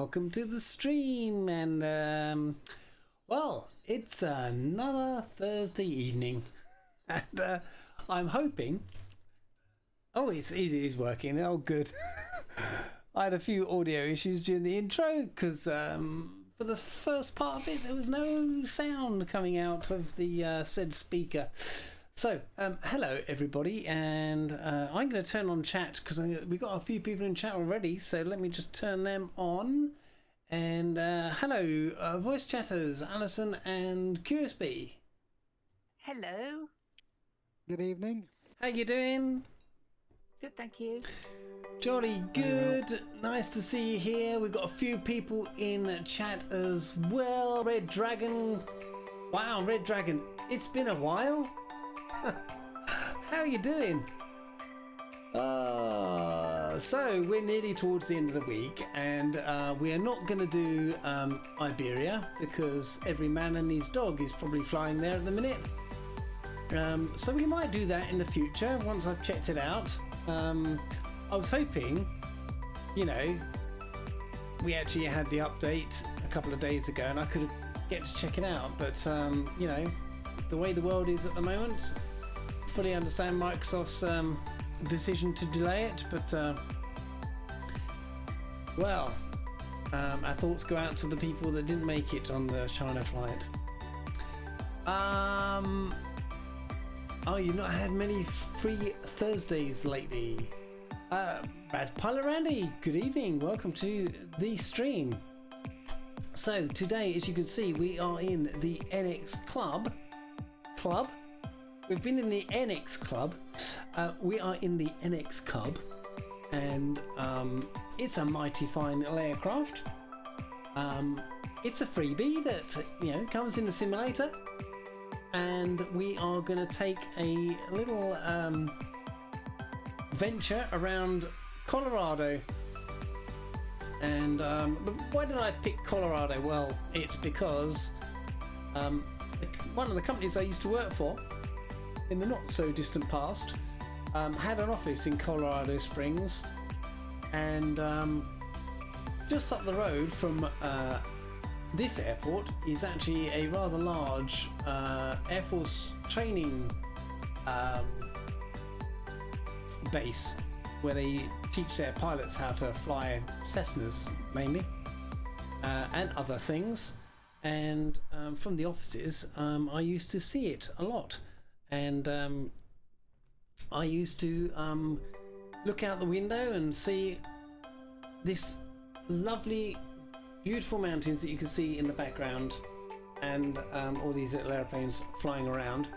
welcome to the stream. And well, it's another Thursday evening, and I'm hoping. Oh, it is working. Oh, good. I had a few audio issues during the intro because for the first part of it there was no sound coming out of the said speaker. So, hello everybody, and I'm going to turn on chat because we've got a few people in chat already, so let me just turn them on. And hello, voice chatters, Alison and Curious Bee. Hello. Good evening. How you doing? Good, thank you. Jolly good. Nice to see you here. We've got a few people in chat as well. Red Dragon. Wow, Red Dragon. It's been a while. How are you doing? So we're nearly towards the end of the week, and we are not going to do Iberia because every man and his dog is probably flying there at the minute. So we might do that in the future once I've checked it out. I was hoping, you know, we actually had the update a couple of days ago and I could get to check it out, but you know, the way the world is at the moment, fully understand Microsoft's decision to delay it, but well, our thoughts go out to the people that didn't make it on the China flight. Oh, you've not had many free Thursdays lately. Brad Pilot Randy, good evening, welcome to the stream. So today, as you can see, we are in the NX Club. We've been in the NX Club. We are in the NX Cub, and it's a mighty fine little aircraft. It's a freebie that, you know, comes in the simulator, and we are going to take a little venture around Colorado. And why did I pick Colorado? Well, it's because one of the companies I used to work for in the not so distant past had an office in Colorado Springs, and just up the road from this airport is actually a rather large Air Force training base where they teach their pilots how to fly Cessnas mainly, and other things. And from the offices, I used to see it a lot, and I used to look out the window and see this lovely, beautiful mountains that you can see in the background, and all these little airplanes flying around.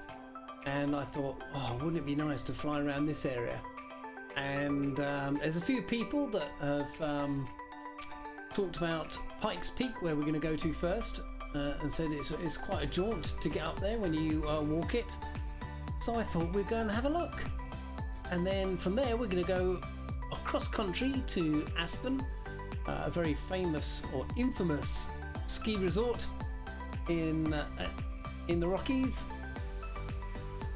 And I thought, oh, wouldn't it be nice to fly around this area? And there's a few people that have talked about Pikes Peak, where we're going to go to first, and said it's quite a jaunt to get up there when you walk it. So I thought we'd go and have a look. And then from there we're going to go across country to Aspen, a very famous or infamous ski resort in the Rockies.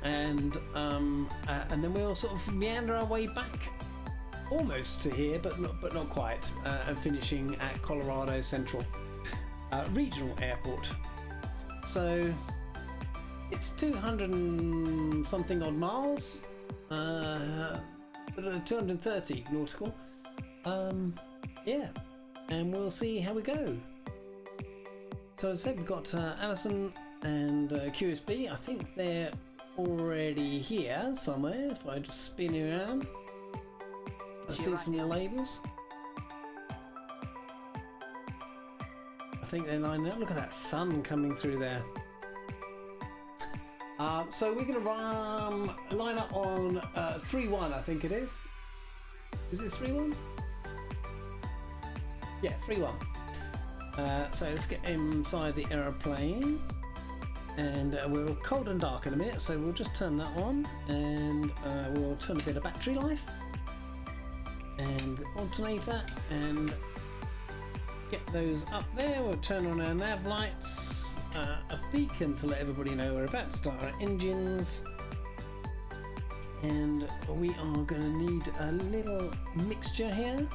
And then we'll sort of meander our way back almost to here, but not quite, and finishing at Colorado Central Regional Airport. So it's 200 and something odd miles, 230 nautical. Yeah, and we'll see how we go. So as I said, we've got Alison and Curious Bee. I think they're already here somewhere. If I just spin around, I see some labels. I think they're lining up. Look at that sun coming through there. So we're going to line up on 3-1, I think it is. Is it 3-1? Yeah, 3-1. So let's get inside the aeroplane. And we're cold and dark in a minute, so we'll just turn that on, and we'll turn a bit of battery life and the alternator and get those up there. We'll turn on our nav lights, a beacon to let everybody know we're about to start our engines, and we are going to need a little mixture here.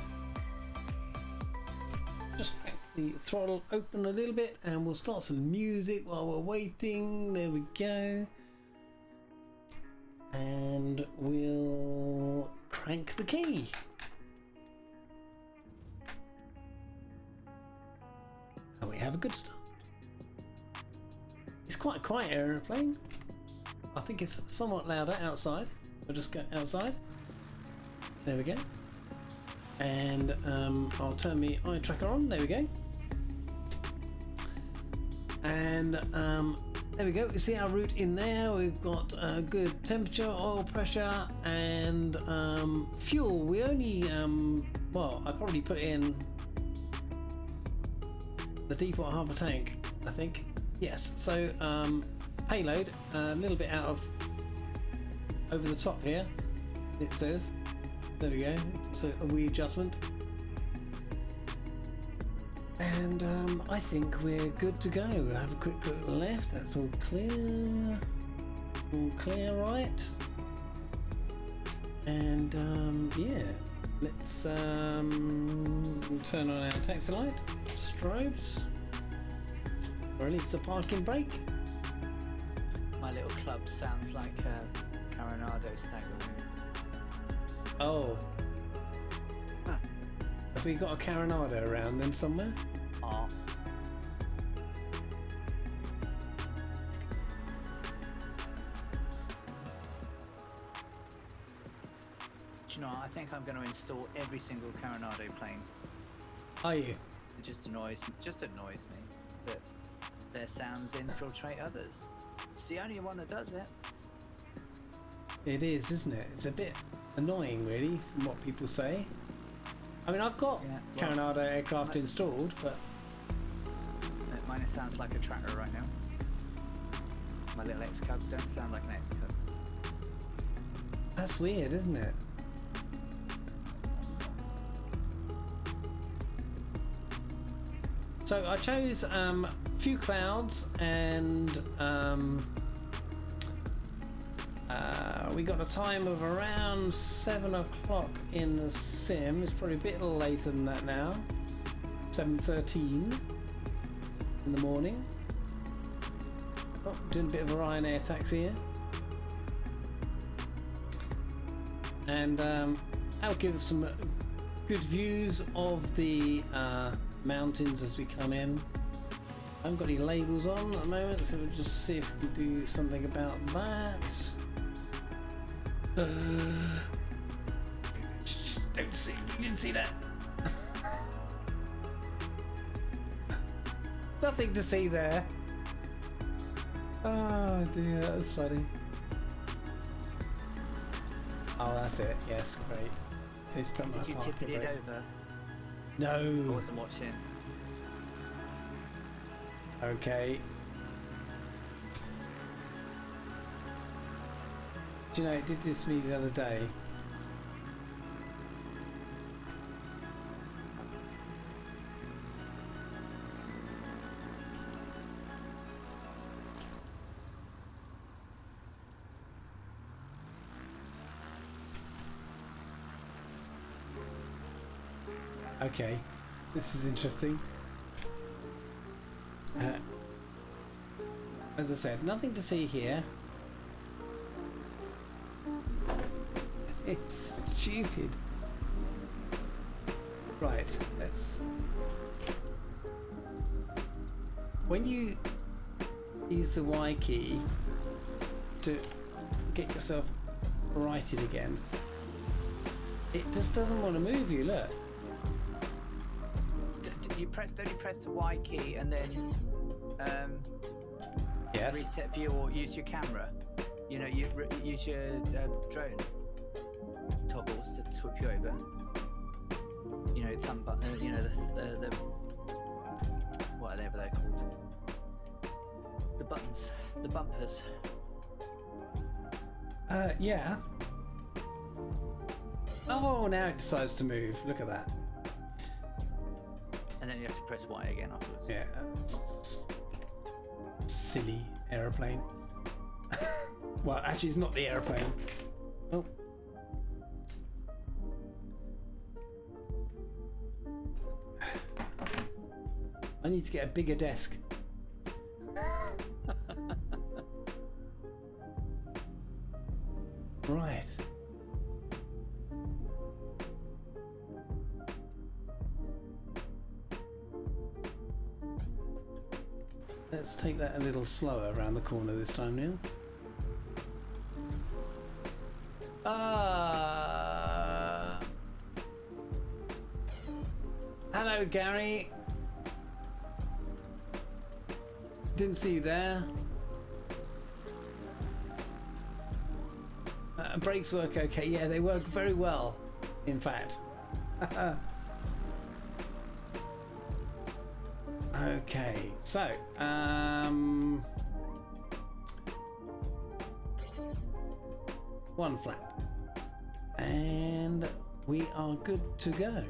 Just the throttle open a little bit and we'll start some music while we're waiting. There we go. And we'll crank the key. And we have a good start. It's quite a quiet aeroplane. I think it's somewhat louder outside. I'll just go outside. There we go. And I'll turn my eye tracker on. There we go. And there we go. You see our route in there. We've got good temperature, oil pressure, and fuel. We only well, I probably put in the default half a tank, I think. Yes. So payload a little bit out of over the top here. It says. There we go. So a wee adjustment. And I think we're good to go. We'll have a quick look left. That's all clear. All clear, right? And yeah, let's turn on our taxi light, strobes, or at least the parking brake. My little club sounds like a Coronado stagger. Oh. Huh. Have we got a Coronado around then somewhere? Oh. Do you know what? I think I'm going to install every single Coronado plane. Are you? It just annoys me that their sounds infiltrate others. It's the only one that does it. It is, isn't it? It's a bit annoying, really, from what people say. I mean, I've got Coronado aircraft installed, but mine sounds like a tractor right now. My little X-Cub don't sound like an X-Cub. that's weird, isn't it? So I chose few clouds and we got a time of around 7 o'clock in the sim. It's probably a bit later than that now. 7:13 in the morning. Oh, doing a bit of a Ryanair taxi here. And I'll give some good views of the mountains as we come in. I haven't got any labels on at the moment, so we'll just see if we can do something about that. Don't see. You didn't see that. Nothing to see there. Oh dear, that's funny. Oh, that's it. Yes, great. Please put my Did you tip it over? No. I wasn't watching. Okay. Do you know, it did this to me the other day. Okay, this is interesting. As I said, nothing to see here. It's stupid. Right, let's... When you use the Y key to get yourself righted again, it just doesn't want to move you, look. Don't you press the Y key and then Yes. reset view or use your camera? You know, you use your drone toggles to swip you over. You know, thumb button. You know the whatever they're called. The buttons, the bumpers. Yeah. Oh, now it decides to move. Look at that. And then you have to press Y again afterwards. Yeah. Silly aeroplane. Well, actually, it's not the aeroplane. Oh. need to get a bigger desk. Right. Let's take that a little slower around the corner this time now. Hello, Gary. Didn't see you there. Brakes work okay. Yeah, they work very well, in fact. Okay, so one flap, and we are good to go.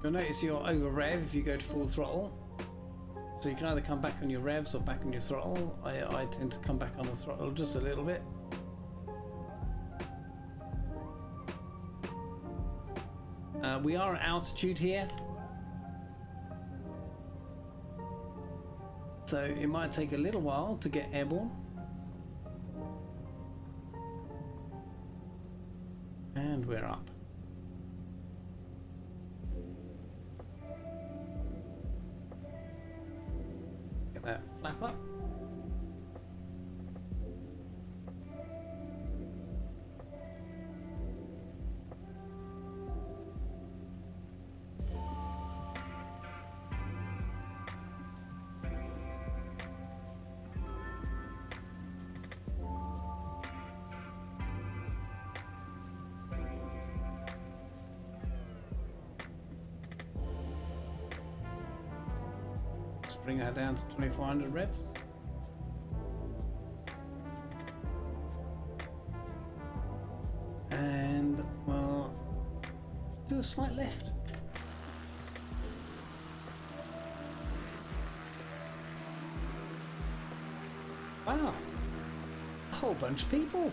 You'll notice you're over rev if you go to full throttle, so you can either come back on your revs or back on your throttle. I tend to come back on the throttle just a little bit. We are at altitude here, so it might take a little while to get airborne. And we're up. Get that flap up. Bring that down to 2400 revs. And we'll do a slight lift. Wow, a whole bunch of people.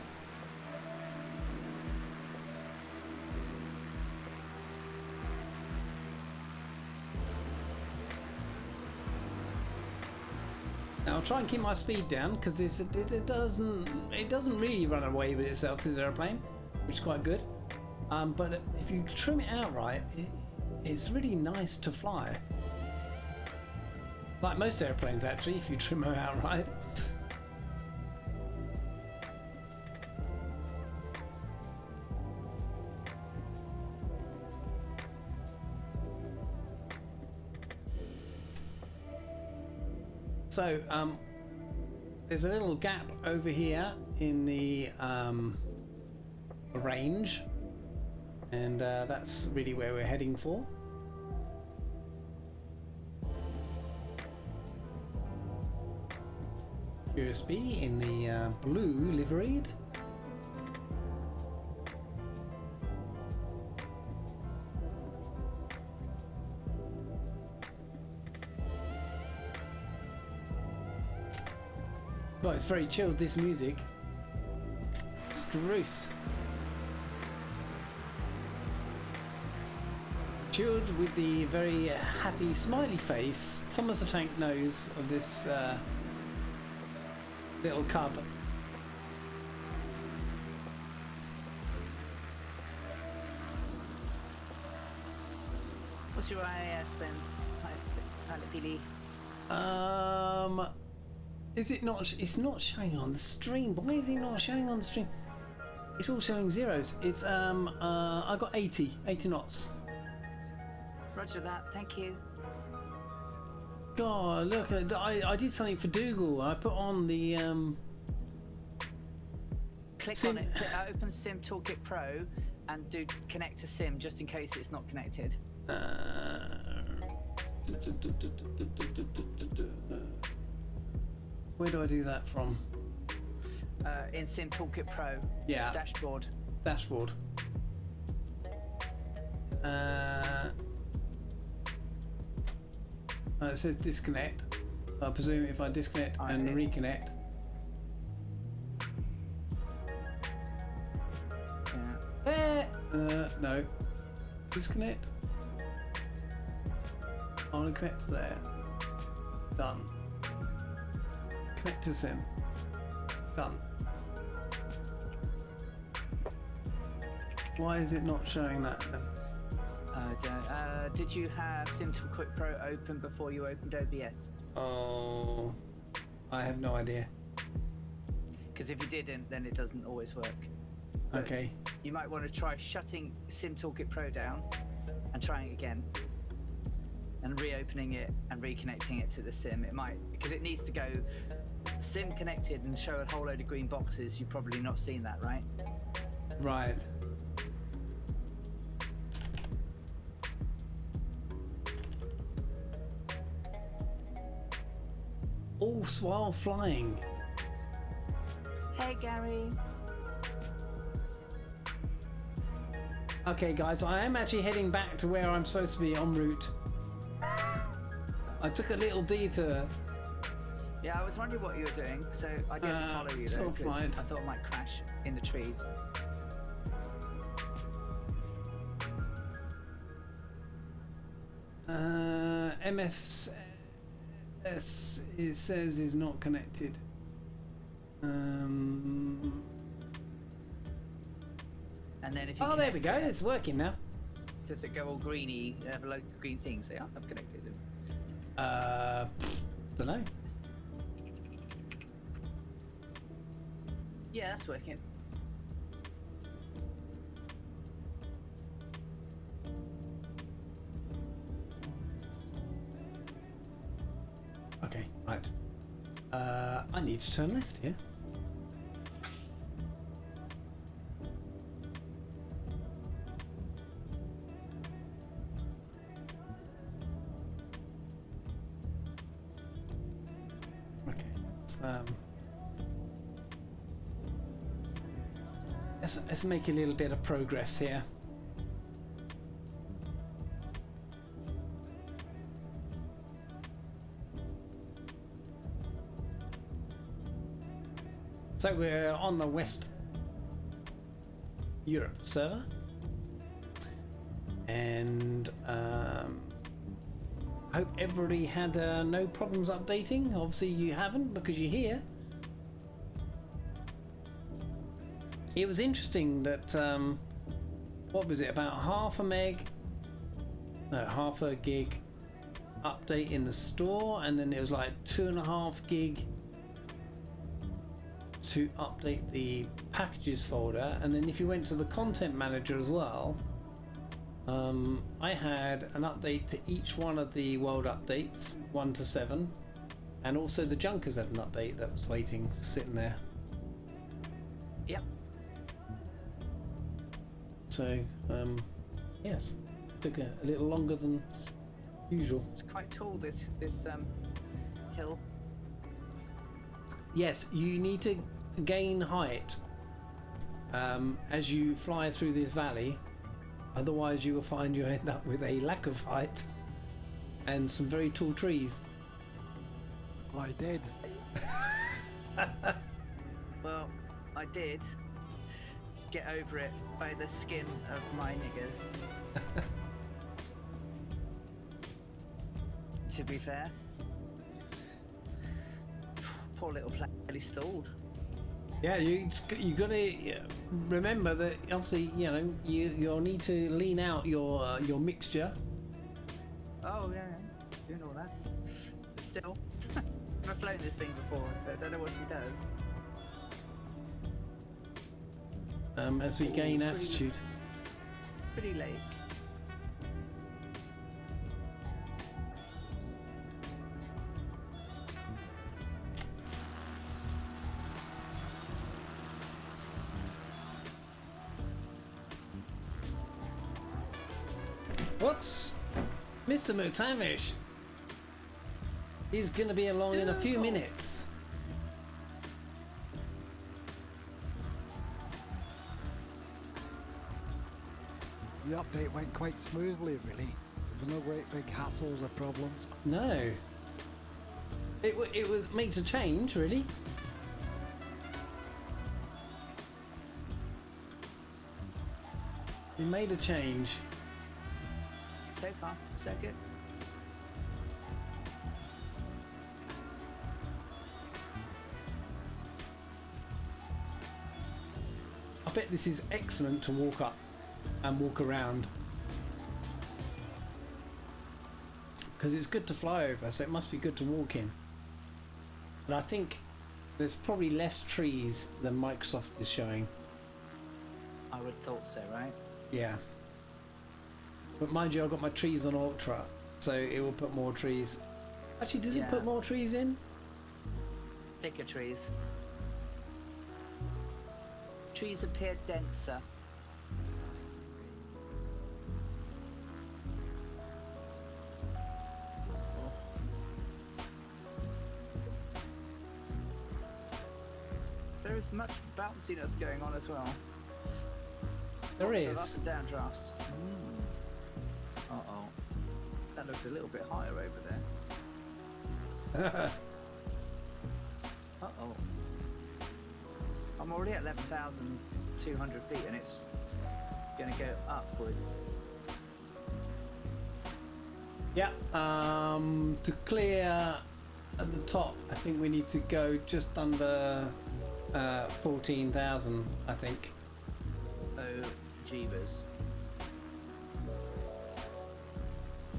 I'll try and keep my speed down because it doesn't really run away with itself, this airplane, which is quite good. But if you trim it out right, it's really nice to fly. Like most airplanes, actually, if you trim them out right. So there's a little gap over here in the range, and that's really where we're heading for. USB in the blue liveried. God, it's very chilled, this music. Struce. Chilled with the very happy smiley face Thomas the Tank Nose of this little cub. What's your IAS then, Pilot PD? Is it not? It's not showing on the stream. Why is it not showing on the stream? It's all showing zeros. It's I got 80 knots. Roger that. Thank you. God, look! I did something for Dougal. I put on the Click Sim. on it. Open Sim Toolkit Pro and do connect to Sim just in case it's not connected. Where do I do that from? In Sim Toolkit Pro. Yeah. Dashboard. Dashboard. It says disconnect. So I presume if I disconnect and reconnect. Yeah. No. Disconnect. I want to connect to there. Done. Connect to sim. Done. Why is it not showing that then? Did you have SimTool Quick Pro open before you opened OBS? Oh, I have no idea. Because if you didn't, then it doesn't always work. But Okay. you might want to try shutting SimToolkit Pro down and trying again, and reopening it and reconnecting it to the sim. It might, because it needs to go sim connected and show a whole load of green boxes. You've probably not seen that, right? Right. All while flying. Hey, Gary. Okay, guys, I am actually heading back to where I'm supposed to be en route. I took a little detour. Yeah, I was wondering what you were doing, so I didn't follow you still though, because flying. I thought I might crash in the trees. MFS it says is not connected. And then if you Oh, there we go. connect it, It's working now. does it go all greeny, have a load of green things? Say, oh, I've connected it. Don't know. Yeah, that's working. Okay, right. I need to turn left here. Okay, let's make a little bit of progress here. So we're on the West Europe server, and hope everybody had no problems updating. Obviously you haven't, because you're here. It was interesting that what was it, about half a gig update in the store, and then it was like 2.5 gig to update the packages folder, and then if you went to the content manager as well, I had an update to each one of the world updates 1 to 7, and also the Junkers had an update that was waiting, sitting there. Yep. So yes, took a little longer than usual. It's quite tall, this hill. Yes, you need to gain height as you fly through this valley, otherwise you will find you end up with a lack of height and some very tall trees. I did. Well, I did get over it by the skin of my niggers. To be fair. Poor little plane really stalled. Yeah, you gotta remember that obviously you'll need to lean out your mixture. Oh yeah, doing all that. But still, I've flown this thing before, so I don't know what she does. As we gain altitude. Pretty late. Whoops! Mr. Mutavish is going to be along in a few minutes. The update went quite smoothly, really. There were no great big hassles or problems. No. It was makes a change, really. It made a change. So far, so good. I bet this is excellent to walk up and walk around. Because it's good to fly over, so it must be good to walk in. And I think there's probably less trees than Microsoft is showing. I would have thought so, right? Yeah. But mind you, I've got my trees on Ultra, so it will put more trees. Actually, does it Yeah. put more trees in? Thicker trees. Trees appear denser. There is much bounciness going on as well. There Lots of is. up and down drafts. Uh-oh. That looks a little bit higher over there. Uh-oh. I'm already at 11,200 feet and it's going to go upwards. Yeah. To clear at the top, I think we need to go just under 14,000, I think. Oh, jeebus.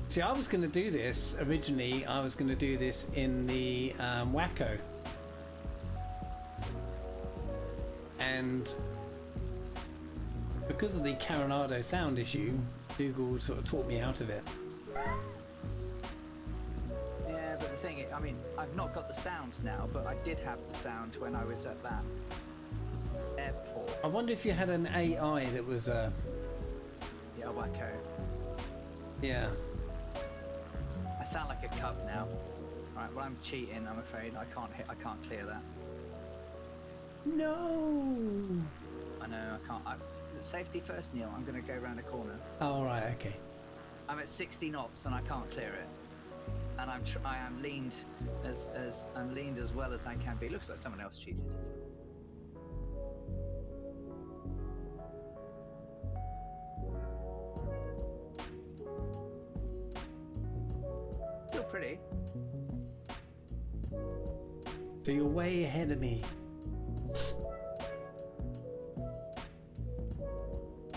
See, I was going to do this originally. I was going to do this in the Wacko, and because of the Coronado sound issue, Google sort of talked me out of it. Yeah, but the thing, I mean, I've not got the sound now, but I did have the sound when I was at that airport. I wonder if you had an AI that was Yeah, wacko. yeah. I sound like a cub now. Right, well I'm cheating, I'm afraid. I can't clear that. No. I know, I can't. Safety first, Neil. I'm going to go around the corner. Oh right, okay. I'm at 60 knots and I can't clear it. And I am leaned I'm leaned as well as I can be. Looks like someone else cheated. Still pretty. So you're way ahead of me.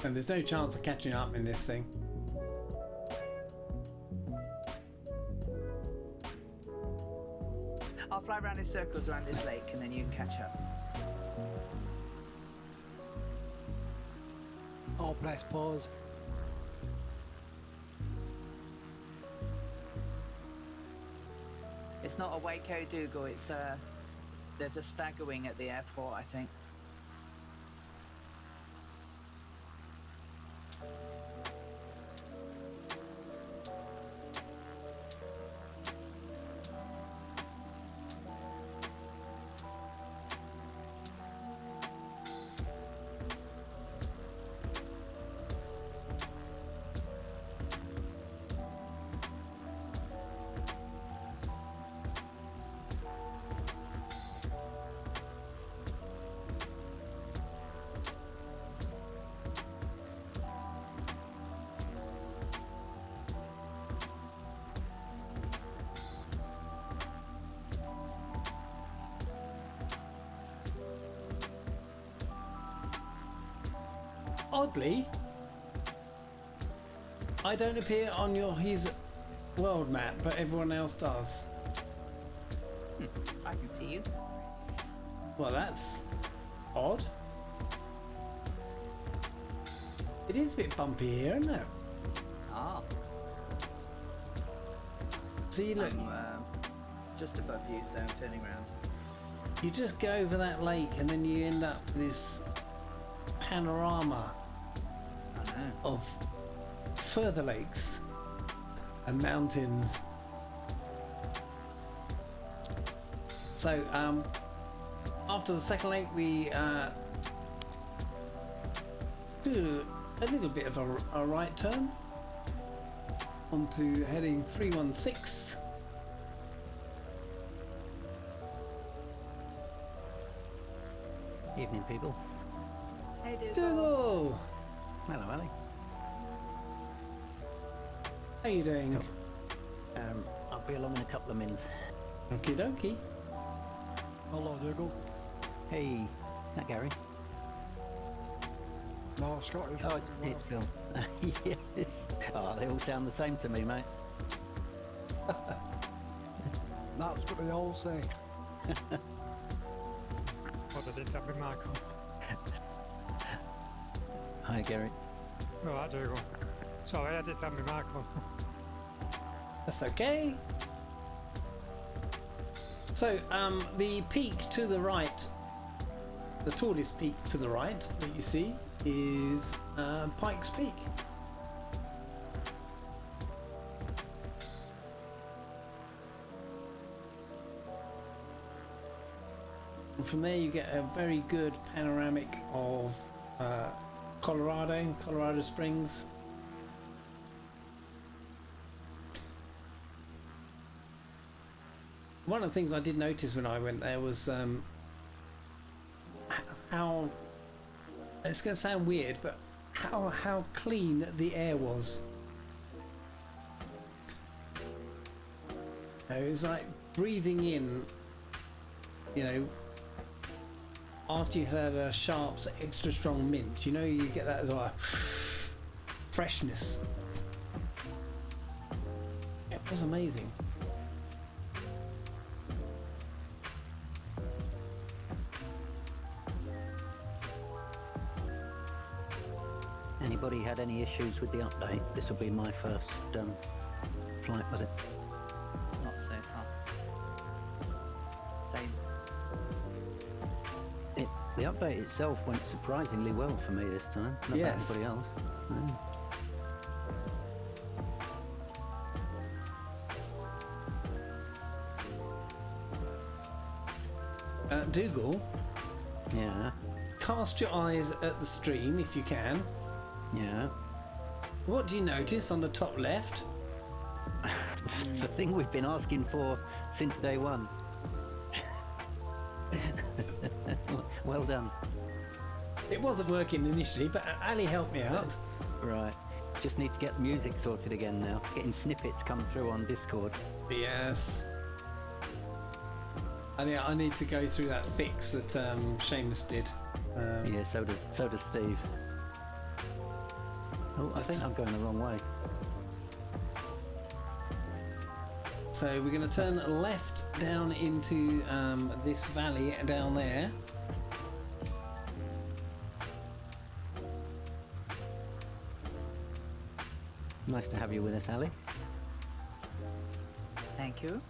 And there's no chance of catching up in this thing. I'll fly around in circles around this lake and then you can catch up. I'll press pause. It's not a Waco Dougal, it's there's a stagger wing at the airport, I think. Oddly, I don't appear on his world map, but everyone else does. I can see you. Well, that's odd. It is a bit bumpy here, isn't it? Ah, See, look, I'm just above you, so I'm turning around. you just go over that lake and then you end up with this panorama I know. of further lakes and mountains. So after the second lake we do a little bit of a right turn onto heading 316. Evening, people. Hey, dude. Dougal! Hello, Ali. How you doing? I'll be along in a couple of minutes. Okie dokie. Hello, Dougal. Hey, is that Gary? No, Scottish. Oh, really it's well. Phil. Yes. Oh, they all sound the same to me, mate. That's what they all say. What I didn't have my mic on. Hi, Gary. Right, there you go. Sorry, I didn't have my mic on. That's okay. So, the peak to the right, the tallest peak to the right that you see is Pikes Peak. And from there you get a very good panoramic of Colorado Springs. One of the things I did notice when I went there was how, it's going to sound weird, but how clean the air was. It was like breathing in, you know, after you had a Sharp's extra strong mint, you know, you get that as like freshness. It was amazing. Anybody had any issues with the update? This will be my first flight with it. Not so far. Same. The update itself went surprisingly well for me this time. Not Yes. anybody else. No. Dougal, Yeah, cast your eyes at the stream if you can. yeah. What do you notice on the top left? The thing we've been asking for since day one. Well done. It wasn't working initially, but Ali helped me out. Right. Just need to get the music sorted again now. Getting snippets come through on Discord. Yes. I need to go through that fix that Seamus did. Yeah, so does Steve. Oh, I think I'm going the wrong way. So we're going to turn left down into this valley down there. Nice to have you with us, Ali. Thank you.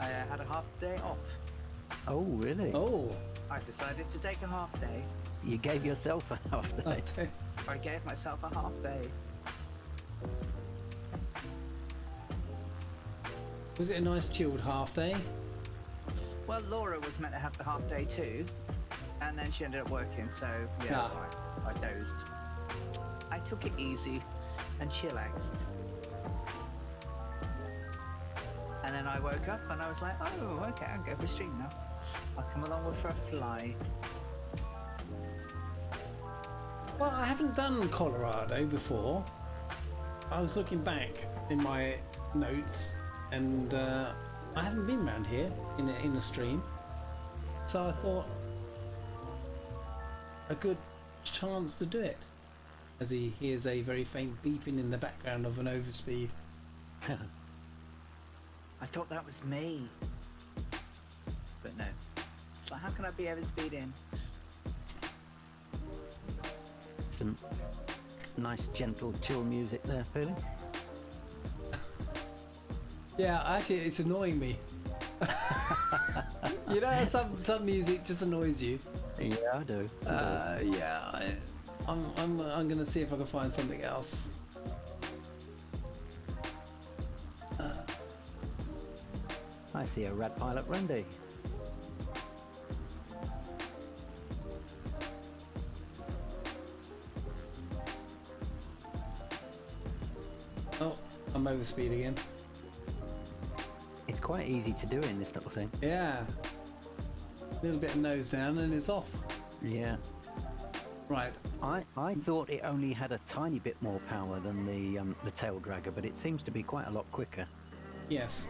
I had a half day off. Oh, really? Oh, I decided to take a half day. You gave yourself a half day. okay. I gave myself a half day. Was it a nice chilled half day? Well, Laura was meant to have the half day too, and then she ended up working, so yeah, it's Ah. alright. I dozed. I took it easy and chillaxed. And then I woke up and I was like, oh, okay, I'll go for a stream now. I'll come along with for a fly. Well, I haven't done Colorado before. I was looking back in my notes, and I haven't been around here in a stream. So I thought a good chance to do it. As he hears a very faint beeping in the background of an overspeed. I thought that was me. But no. It's like, how can I be overspeeding? Some nice, gentle, chill music there, feeling. Yeah, actually, it's annoying me. You know, some music just annoys you. Yeah, I do. Yeah, I'm gonna see if I can find something else. I see a Rad Pilot Randy. Oh, I'm overspeed again. It's quite easy to do in this little thing. Yeah. A little bit of nose down and it's off. Yeah. Right. I thought it only had a tiny bit more power than the tail dragger, but it seems to be quite a lot quicker. Yes.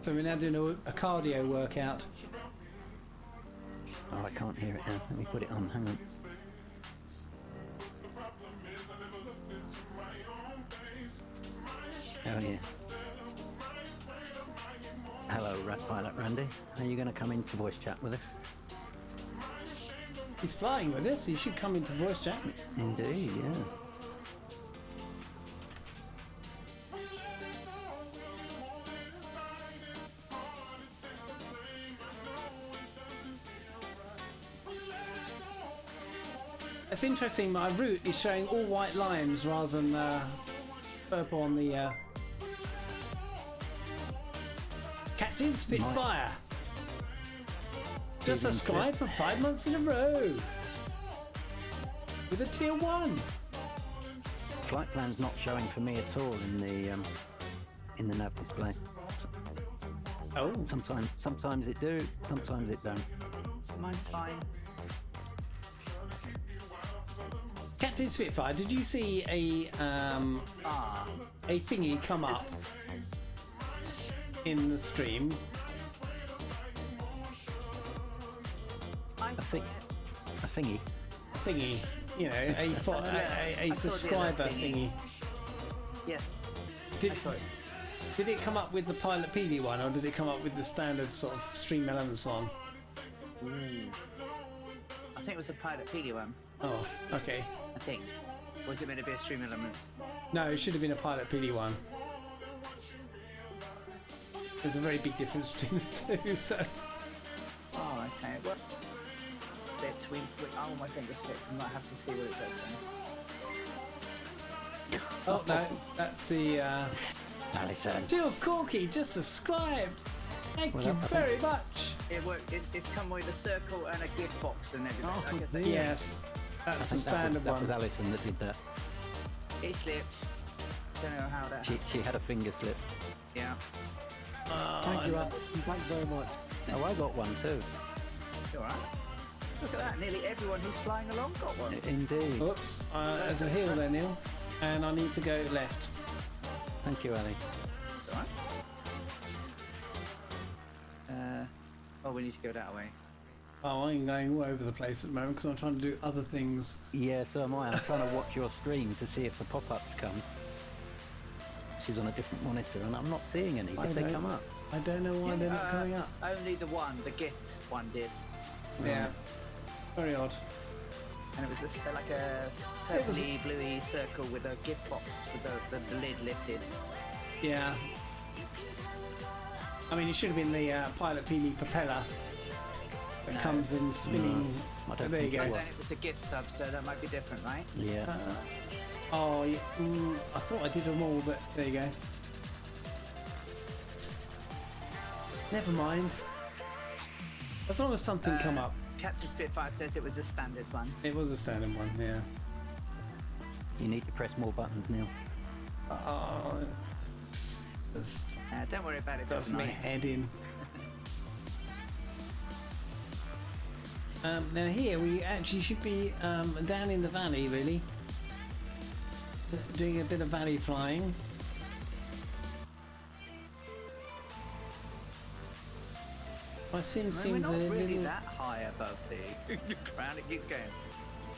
So we're now doing a cardio workout. Oh, I can't hear it now. Let me put it on. Hang on. Oh yeah. Hello, Pilot Randy. Are you going to come into voice chat with us? He's flying with us. He should come into voice chat. Indeed, yeah. It's interesting. My route is showing all white lines rather than purple on the Captain Spitfire. Just subscribe for 5 months in a row with a tier 1. Flight plan's not showing for me at all in the nav display. Oh, Sometimes it do, sometimes it don't. Mine's fine. Captain Spitfire, did you see a thingy come up in the stream? A thingy. Thingy, you know, a subscriber thingy. Yes. Did, I saw it. did it come up with the Pilot PD one, or did it come up with the standard sort of Stream Elements one? I think it was a Pilot PD one. Oh, okay. I think. Or was it meant to be a Stream Elements? No, it should have been a Pilot PD one. There's a very big difference between the two, so... Oh, okay. Well, oh, my finger slipped. I might have to see what it does then. Oh, no, that's the... Alison. Jill Corky just subscribed! Thank you very much! It worked. It's come with a circle and a gift box and everything. Oh, I guess dear. Yes, that's the standard that one. was Alison that did that. it slipped. Don't know how that happened. She had a finger slip. Yeah. Thank you, Alison. Thanks very much. Oh, I got one too. You alright? Look at that. Nearly everyone who's flying along got one. Indeed. Oops, there's a hill there, Neil. And I need to go left. Thank you, Ali. It's alright. Oh, we need to go that way. Oh, I'm going all over the place at the moment because I'm trying to do other things. Yeah, so am I. I'm trying to watch your screen to see if the pop-ups come. She's on a different monitor and I'm not seeing any. Did they come up? I don't know why they're not coming up. Only the gift one did. Yeah, very odd. And it was just like a purpley, bluey circle with a gift box with the lid lifted. Yeah. I mean, it should have been the Pilot PD propeller that comes in spinning. I don't There you think go. it And was. then it was a gift sub, so that might be different, right? Yeah. Oh, yeah. I thought I did them all, but there you go. Never mind. As long as something come up. Captain Spitfire says it was a standard one. It was a standard one, yeah. You need to press more buttons, Neil. Oh, it's just Don't worry about it. does my head in. Now here we actually should be down in the valley, really, doing a bit of valley flying. My sim We're seems not a really little. that high above the ground. It keeps going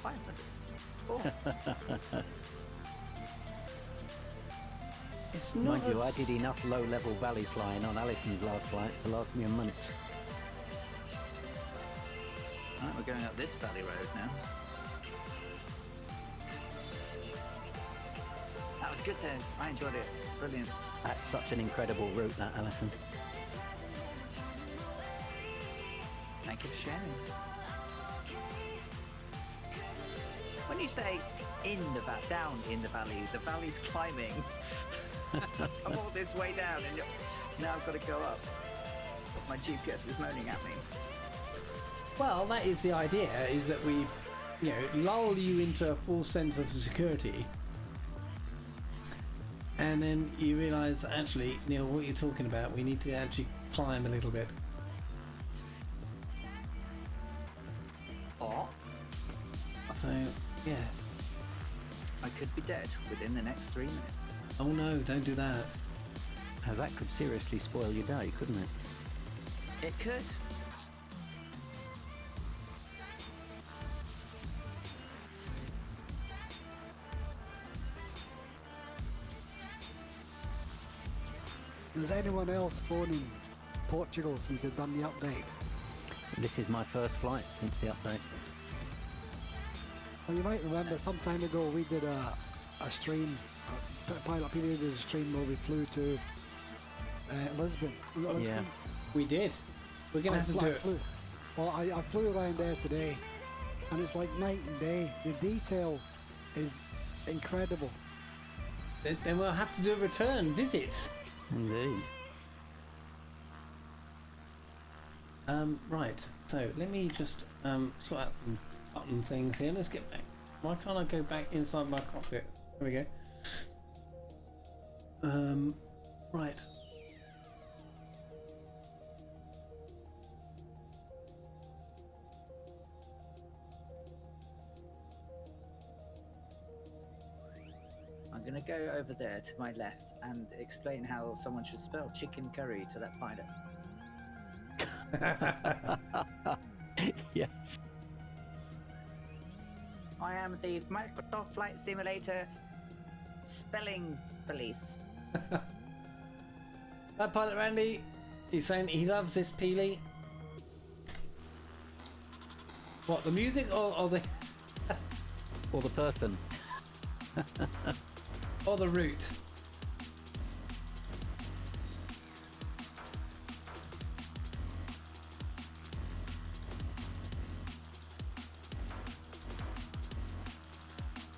500. Oh. It's not Mind you, I as- did enough low-level valley flying on Alison's last flight to last me a month. Right, we're going up this valley road now. That was good though. I enjoyed it. Brilliant. That's such an incredible route, that, Alison. Thank you for sharing. When you say down in the valley's climbing. I'm all this way down and now I've got to go up. My GPS is moaning at me. Well, that is the idea, is that we, lull you into a full sense of security. And then you realise, actually, Neil, what you're talking about, we need to actually climb a little bit. Or So, yeah. I could be dead within the next 3 minutes. Oh no, don't do that. Now that could seriously spoil your day, couldn't it? It could. Has anyone else flown in Portugal since they've done the update? This is my first flight since the update. Well, you might remember some time ago we did a stream, Pilot Peter did a stream where we flew to Lisbon. Was it Lisbon? Yeah. We did. We're going to have to do it. Well, I flew around there today, and it's like night and day. The detail is incredible. Then we'll have to do a return visit. Indeed. Right, so let me just sort out some button things here. Let's get back. Why can't I go back inside my cockpit? There we go. Right. I'm going to go over there to my left and explain how someone should spell chicken curry to that pilot. Yes. I am the Microsoft Flight Simulator spelling police. That pilot Randy, he's saying he loves this Peely. What, the music or the Or the person. or the route?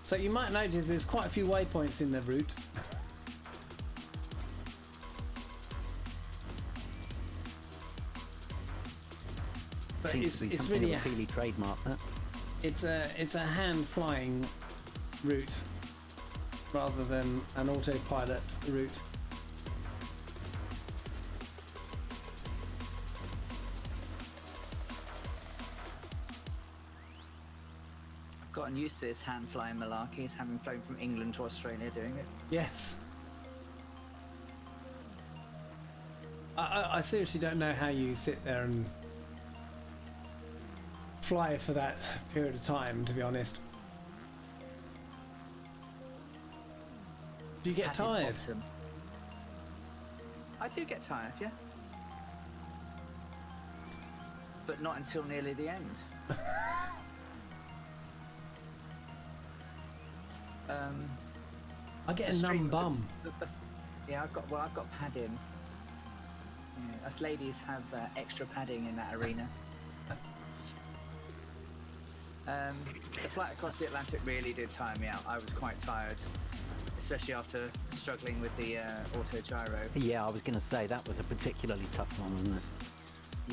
So you might notice there's quite a few waypoints in the route. But Seems to be it's something really of a Feely trademark, that. it's a hand flying route rather than an autopilot route. I've gotten used to this hand flying malarkey, having flown from England to Australia doing it. Yes. I seriously don't know how you sit there and fly for that period of time, to be honest. Do you get Padded tired? bottom. I do get tired, yeah. But not until nearly the end. I get a the numb stream- bum. Yeah, I've got padding. Yeah, us ladies have extra padding in that arena. The flight across the Atlantic really did tire me out. I was quite tired, especially after struggling with the auto gyro. Yeah, I was going to say that was a particularly tough one, wasn't it?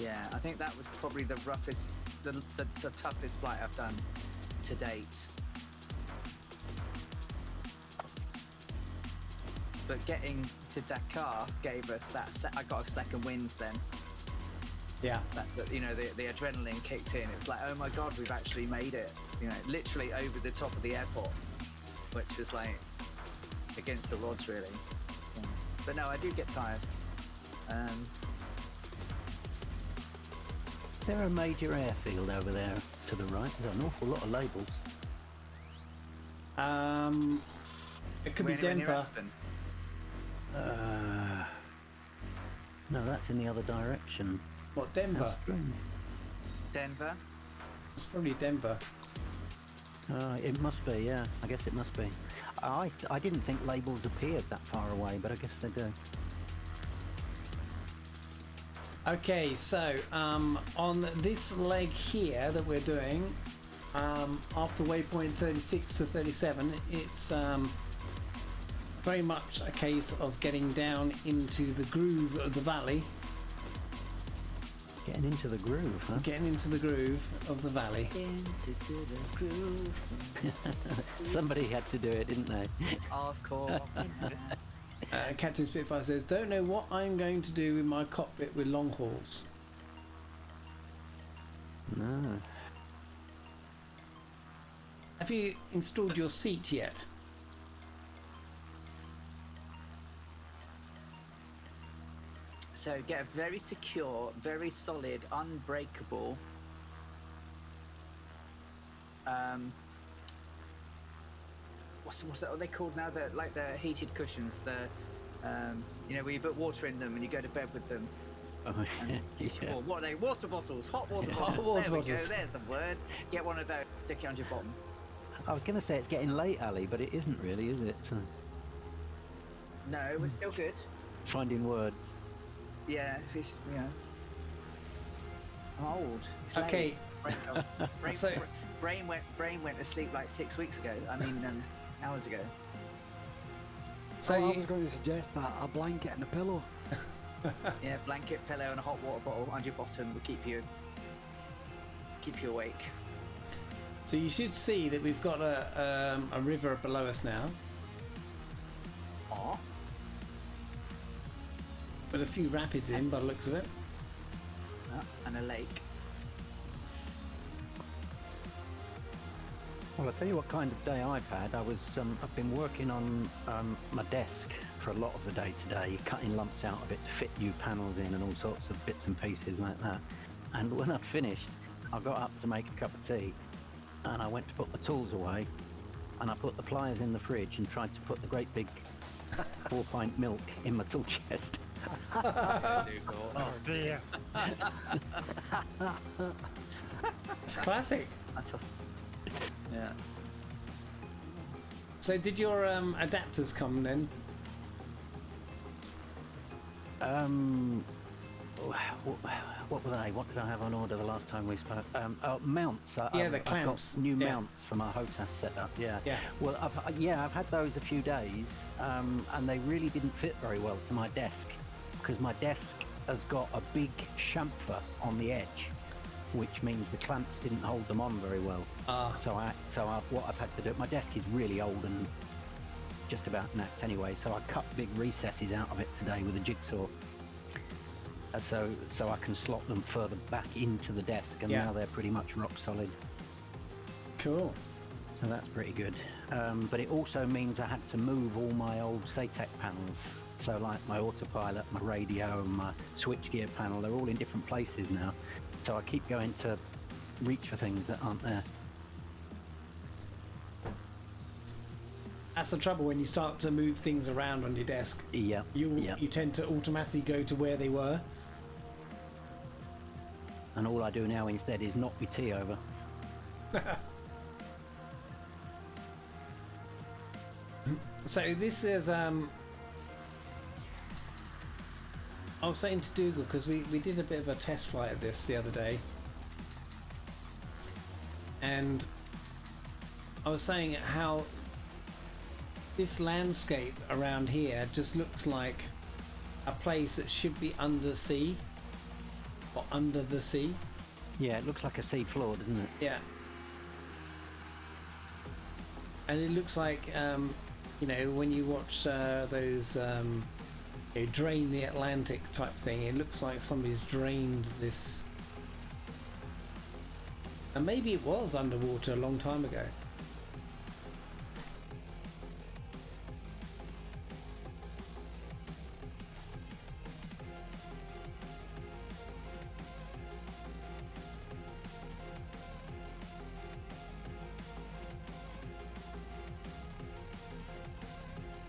Yeah, I think that was probably the roughest, the toughest flight I've done to date. But getting to Dakar gave us that. I got a second wind then. Yeah. You know, the adrenaline kicked in. It was like, oh my god, we've actually made it. You know, literally over the top of the airport, which was like against the odds, really. So, but no, I do get tired. Is there a major airfield over there to the right? There's an awful lot of labels. It could We're be anywhere near Denver. Aspen. No, that's in the other direction. What, Denver? How strange. Denver. It's probably Denver. It must be, yeah. I guess it must be. I didn't think labels appeared that far away, but I guess they do. Okay, so on this leg here that we're doing, after waypoint 36 to 37, it's very much a case of getting down into the groove of the valley. Getting into the groove, huh? Getting into the groove of the valley. Into the groove. Somebody had to do it, didn't they? Of course. Captain Spitfire says, don't know what I'm going to do with my cockpit with long hauls. No. Have you installed your seat yet? So get a very secure, very solid, unbreakable what's that, what are they called now? The like the heated cushions, the where you put water in them and you go to bed with them. Oh, yeah. What are they? Water bottles, hot water bottles. Hot water there we go. bottles. There's the word. Get one of those, stick it on your bottom. I was going to say it's getting late, Ali, but it isn't really, is it? No, we're still good. Finding words. Yeah, it's I'm old. It's Okay. late. Brain went to sleep like 6 weeks ago. I mean, hours ago. So I was going to suggest that a blanket and a pillow. Yeah, blanket, pillow, and a hot water bottle on your bottom will keep you awake. So you should see that we've got a river below us now, Oh. with a few rapids in by the looks of it. And a lake. Well, I'll tell you what kind of day I've had. I've been working on my desk for a lot of the day today, cutting lumps out of it to fit new panels in and all sorts of bits and pieces like that. And when I'd finished, I got up to make a cup of tea, and I went to put the tools away, and I put the pliers in the fridge and tried to put the great big 4-pint milk in my tool chest. Oh dear. It's classic. Yeah. So did your adapters come then? What were they? What did I have on order the last time we spoke? Mounts. Yeah, the clamps. I've got new Yeah. mounts for my HOTAS setup. Yeah. Yeah. Well, I've had those a few days, and they really didn't fit very well to my desk because my desk has got a big chamfer on the edge, which means the clamps didn't hold them on very well. What I've had to do, my desk is really old and just about napped anyway, so I cut big recesses out of it today with a jigsaw. So I can slot them further back into the desk, and now they're pretty much rock solid. Cool. So that's pretty good. But it also means I had to move all my old SATEC panels. So like my autopilot, my radio, and my switchgear panel, they're all in different places now. So I keep going to reach for things that aren't there. That's the trouble when you start to move things around on your desk. Yeah. You tend to automatically go to where they were. And all I do now instead is knock my tea over. So this is I was saying to Dougal, because we did a bit of a test flight of this the other day, and I was saying how this landscape around here just looks like a place that should be under sea or under the sea. Yeah, it looks like a sea floor, doesn't it? Yeah. And it looks like when you watch those drain the Atlantic type thing, it looks like somebody's drained this, and maybe it was underwater a long time ago.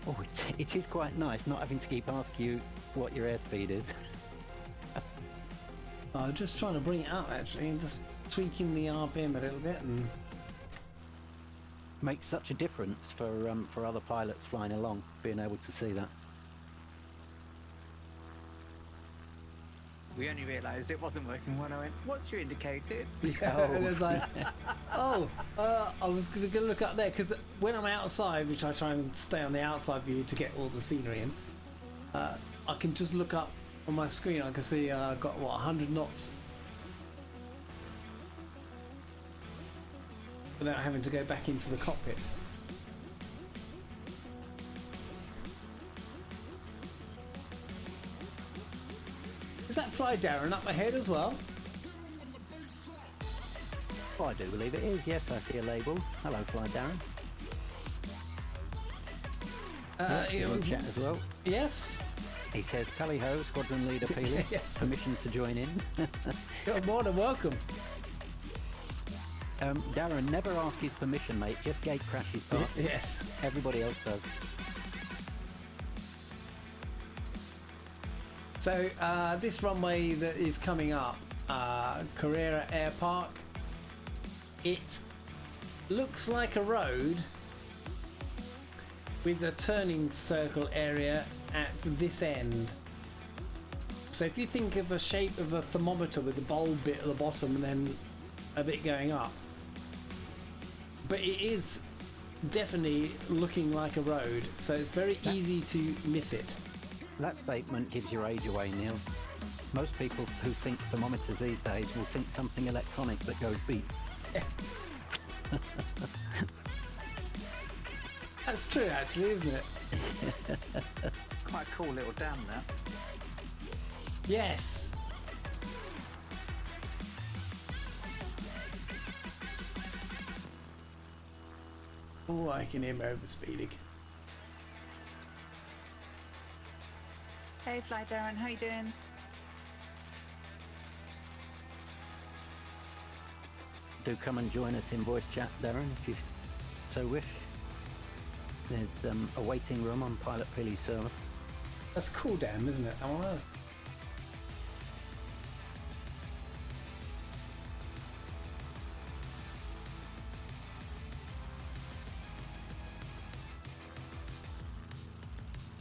Oh, it is quite nice not having to keep asking you what your airspeed is. I was just trying to bring it up actually, and just tweaking the RPM a little bit, and Makes such a difference for other pilots flying along, being able to see that. We only realised it wasn't working when I went, "What's your indicator?" and it's like, I was going to look up there because when I'm outside, which I try and stay on the outside view to get all the scenery in, I can just look up on my screen. I can see I've got 100 knots without having to go back into the cockpit. Is that Fly Darren up ahead as well? Oh, I do believe it is. Yes, I see a label. Hello, Fly Darren. You're in chat as well. Yes. He says, "Tally ho, Squadron Leader Peely. Yes. Permission to join in." You're more than welcome. Darren, never ask his permission, mate. Just gate crash his part. Yes. Everybody else does. So this runway that is coming up, Carrera Air Park, it looks like a road with a turning circle area at this end. So if you think of a shape of a thermometer with the bulb bit at the bottom and then a bit going up, but it is definitely looking like a road, so it's very easy to miss it. That statement gives your age away, Neil. Most people who think thermometers these days will think something electronic that goes beep. That's true, actually, isn't it? Quite a cool little dam there. Yes. Oh, I can hear him overspeed again. Hey, Fly Darren, how you doing? Do come and join us in voice chat, Darren, if you so wish. There's a waiting room on Pilot Peely's server. That's cool, damn, isn't it? Oh, wow.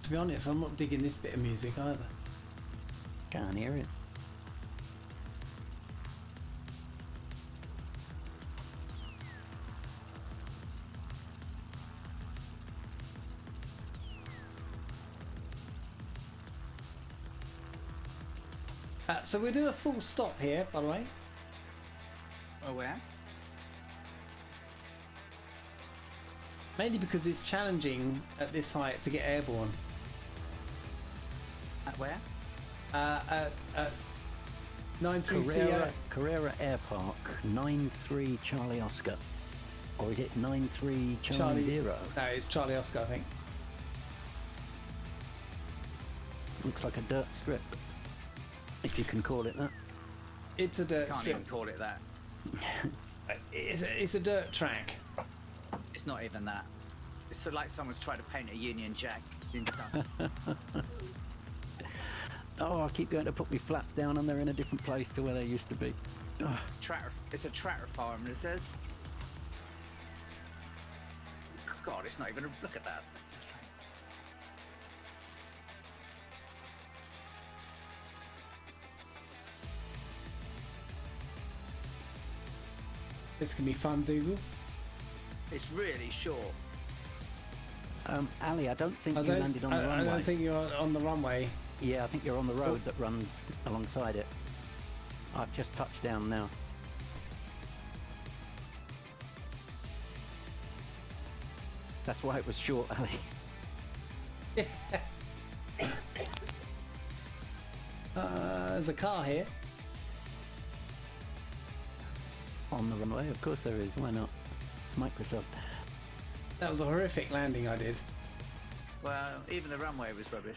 To be honest, I'm not digging this bit of music either. Can't hear it. So we'll do a full stop here, by the way. Oh, where? Mainly because it's challenging at this height to get airborne. At where? At 93CR. Carrera Air Park, 93 Charlie Oscar. Or is it 93 Charlie Zero? No, it's Charlie Oscar, I think. Looks like a dirt strip, if you can call it that. It's a dirt Can't strip. even call it that. It's a dirt track. It's not even that. It's sort of like someone's tried to paint a Union Jack. Oh, I keep going to put my flaps down and they're in a different place to where they used to be. Oh. It's a tractor farm, it says. God, it's not even look at that. This can be fun, Dougal. It's really short. Ali, I don't think you landed on the runway. I don't think you're on the runway. Yeah, I think you're on the road that runs alongside it. I've just touched down now. That's why it was short, Ali. There's a car here. On the runway, of course there is. Why not? Microsoft. That was a horrific landing I did. Well, even the runway was rubbish.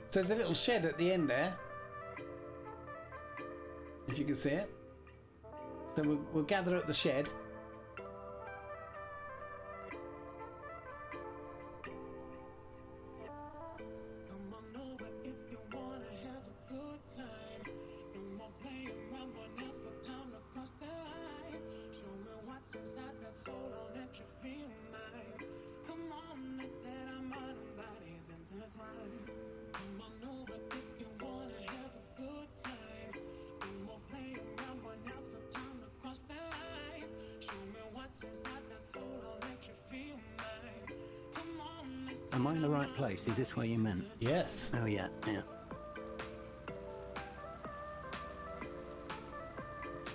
So there's a little shed at the end there, if you can see it. So we'll gather at the shed. Am I in the right place? Is this where you meant? Yes. Oh yeah, yeah.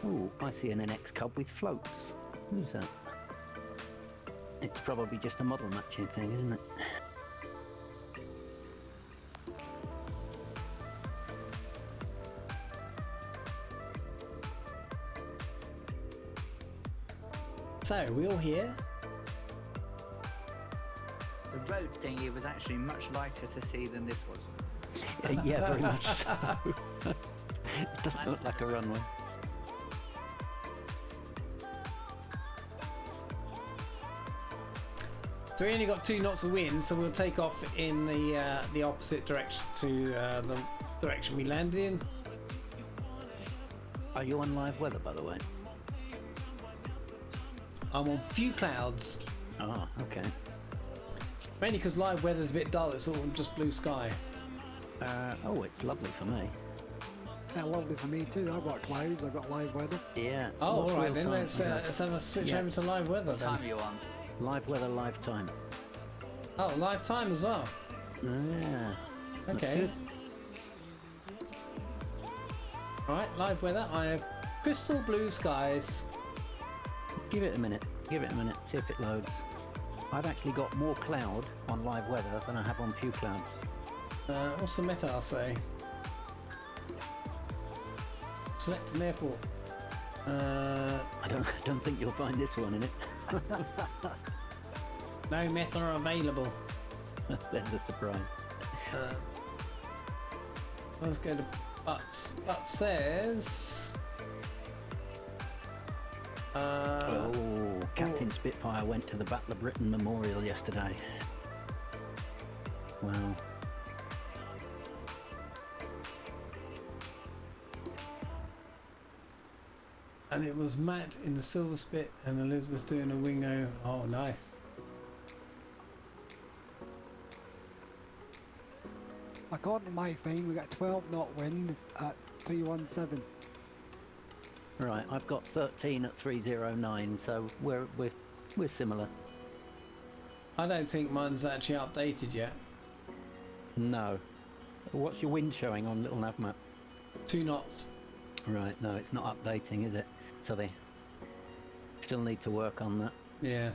Oh, I see an NX Cub with floats. Who's that? It's probably just a model matching thing, isn't it? So, we all here? road thingy was actually much lighter to see than this was. Yeah, very much so. It doesn't look like a runway. So we only got 2 knots of wind, so we'll take off in the opposite direction to the direction we landed in. Are you on live weather, by the way? I'm on few clouds, Oh, okay. mainly because live weather's a bit dull. It's all just blue sky. Oh, it's lovely for me. Yeah, lovely for me too. I've got clouds, I've got live weather. Yeah. Oh, all what's right real then. time? Let's have a switch Yeah. over to live weather What then. time are you on? Live weather, live time. Oh, live time as well. Yeah. That's Okay. good. All right, live weather. I have crystal blue skies. Give it a minute. Give it a minute. See if it loads. I've actually got more cloud on live weather than I have on few clouds. What's the meta? I'll say. Select an airport. I don't think you'll find this one in it. No meta available. There's a surprise. Let's go to Butts. Butts says. Captain Spitfire went to the Battle of Britain Memorial yesterday. Wow. And it was Matt in the silver spit and Elizabeth doing a wingo. Oh, nice. According to my thing, we got 12 knot wind at 317. Right, I've got 13 at 309, so we're similar. I don't think mine's actually updated yet. No. What's your wind showing on little nav map? 2 knots. Right, no, it's not updating, is it? So they still need to work on that. Yeah.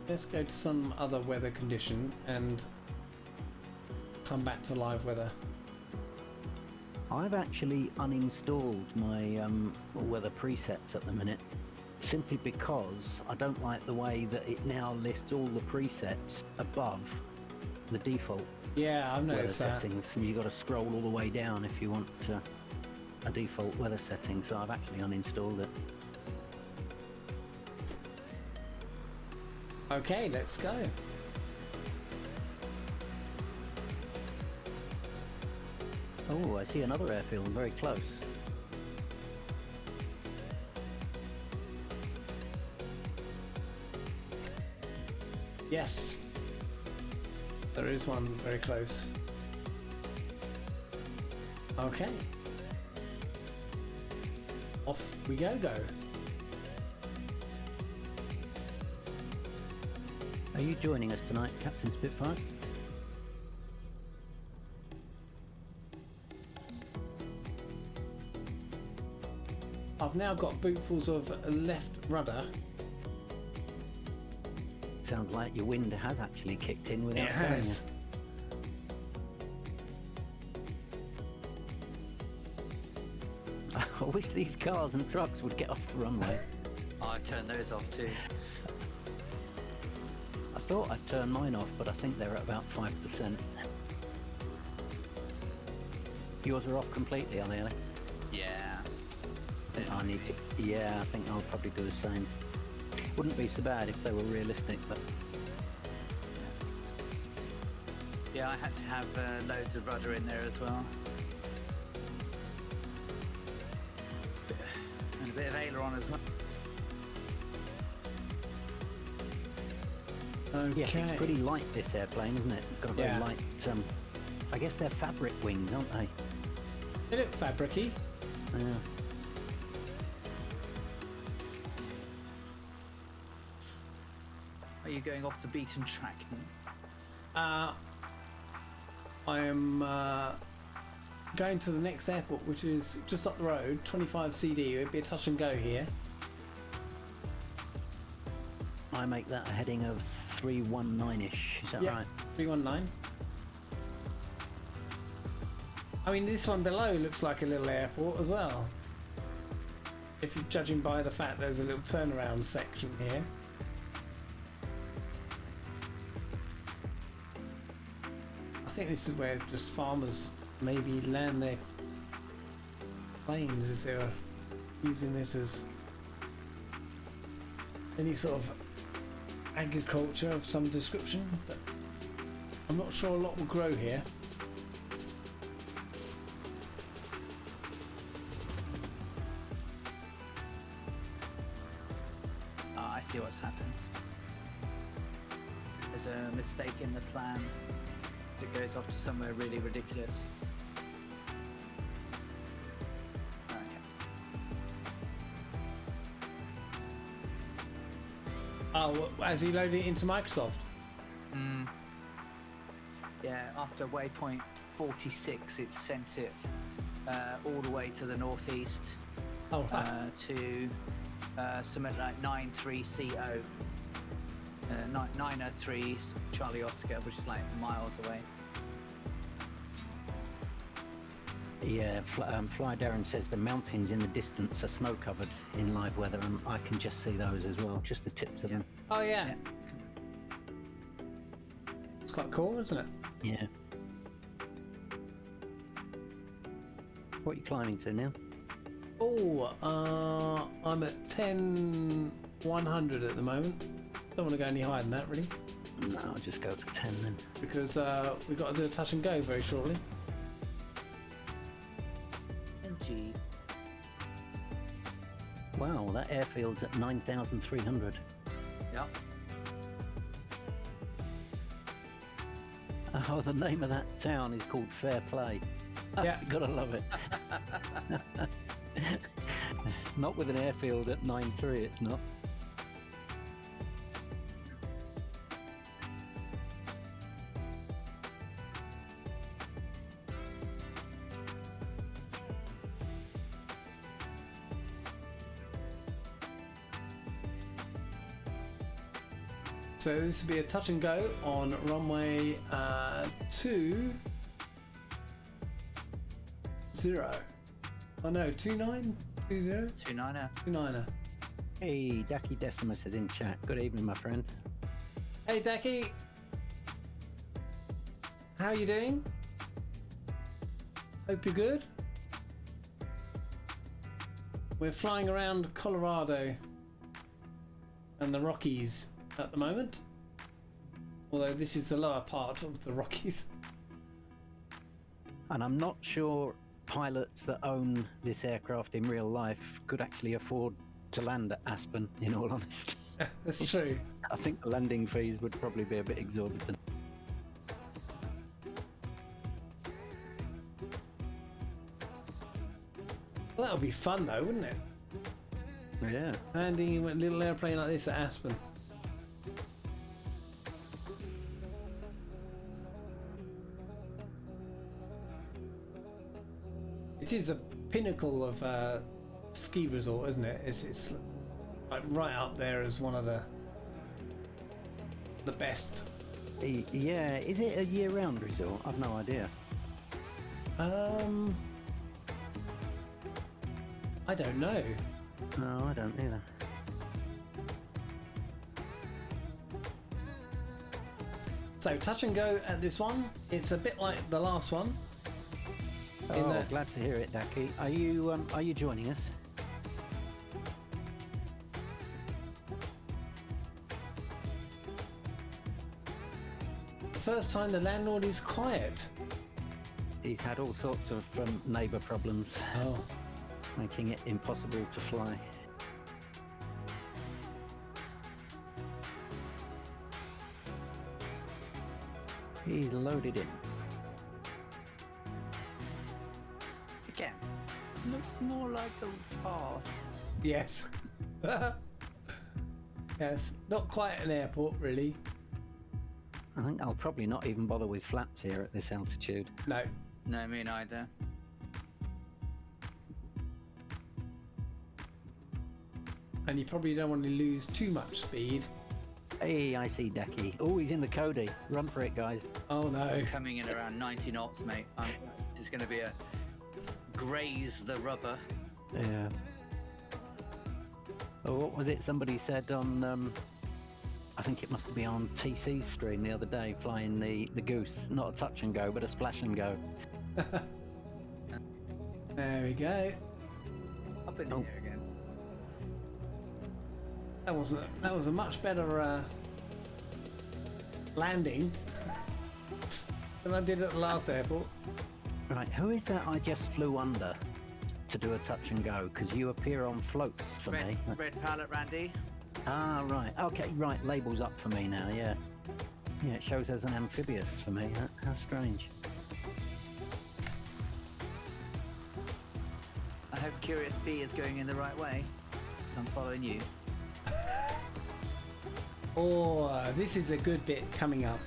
Let's go to some other weather condition and come back to live weather. I've actually uninstalled my weather presets at the minute, simply because I don't like the way that it now lists all the presets above the default Yeah, I've weather noticed that. settings, and you've got to scroll all the way down if you want a default weather setting, so I've actually uninstalled it. Okay, let's go. Oh, I see another airfield very close. Yes. There is one very close. Okay. Off we go. Are you joining us tonight, Captain Spitfire? I've now got bootfuls of left rudder. Sounds like your wind has actually kicked in without It telling has. you. I wish these cars and trucks would get off the runway. I've turned those off too. I thought I'd turn mine off, but I think they're at about 5%. Yours are off completely, are they, Ellie? Yeah. I need to. Yeah, I think I'll probably do the same. Wouldn't be so bad if they were realistic, but Yeah, I had to have loads of rudder in there as well. And a bit of aileron as well. Okay. yeah, it's pretty light, this airplane, isn't it? It's got a very Yeah. light. I guess they're fabric wings, aren't they? They look fabricy. Yeah. Are you going off the beaten track now? I am going to the next airport, which is just up the road, 25 CD. It'd be a touch and go here. I make that a heading of 319-ish. Is that Yeah. right? 319. I mean, this one below looks like a little airport as well. If you're judging by the fact there's a little turnaround section here. think this is where just farmers maybe land their planes if they're using this as any sort of agriculture of some description, but I'm not sure a lot will grow here. Ah, I see what's happened. There's a mistake in the plan that goes off to somewhere really ridiculous. Okay. Oh, as you load it into Microsoft? Yeah, after waypoint 46, it sent it all the way to the northeast Oh, right. to something like 93CO. 903 Charlie Oscar, which is like miles away. Yeah, Fly Darren says the mountains in the distance are snow covered in live weather, and I can just see those as well, just the tips of them. Oh, yeah. Yeah. It's quite cool, isn't it? Yeah. What are you climbing to now? Oh, I'm at 10,100 at the moment. Don't want to go any higher than that, really, No, I'll just go to 10 then. because we've got to do a touch and go very shortly. Gee. Wow, that airfield's at 9,300. Yeah. Oh, the name of that town is called Fair Play. Yeah. Gotta love it. Not with an airfield at 9.3, it's not. So this will be a touch and go on runway 20. Oh no, 29? 20? 29er. 29er. Hey, Daki Decimus is in chat. Good evening, my friend. Hey Daki, how you doing? Hope you're good. We're flying around Colorado and the Rockies at the moment, although this is the lower part of the Rockies. And I'm not sure pilots that own this aircraft in real life could actually afford to land at Aspen, in all honesty. That's true. I think the landing fees would probably be a bit exorbitant. Well, that would be fun though, wouldn't it? Yeah. Landing a little airplane like this at Aspen. It is a pinnacle of ski resort, isn't it? It's like right up there as one of the best. Yeah, is it a year-round resort? I've no idea. I don't know. No, I don't either. So touch and go at this one. It's a bit like the last one. Oh, glad to hear it, Daki. Are you joining us? First time the landlord is quiet. He's had all sorts of neighbour problems, Oh. making it impossible to fly. He's loaded in. Again, looks more like a path. Yes. Yes. Not quite an airport, really. I think I'll probably not even bother with flaps here at this altitude. No. No, me neither. And you probably don't want to lose too much speed. Hey, I see Daki. Oh, he's in the Cody. Run for it, guys. Oh no. Coming in around 90 knots, mate. This is going to be a graze the rubber. Yeah. Oh, what was it somebody said on I think it must be on TC's stream the other day, flying the goose. Not a touch and go, but a splash and go. There we go. Up in the air again. That was a much better landing than I did at the last airport. Right, who is that I just flew under to do a touch and go? Because you appear on floats for me. Red pallet, Randy. Ah, right. Okay, right. Label's up for me now, yeah. Yeah, it shows as an amphibious for me. How strange. I hope Curious B is going in the right way. So I'm following you. Oh, this is a good bit coming up.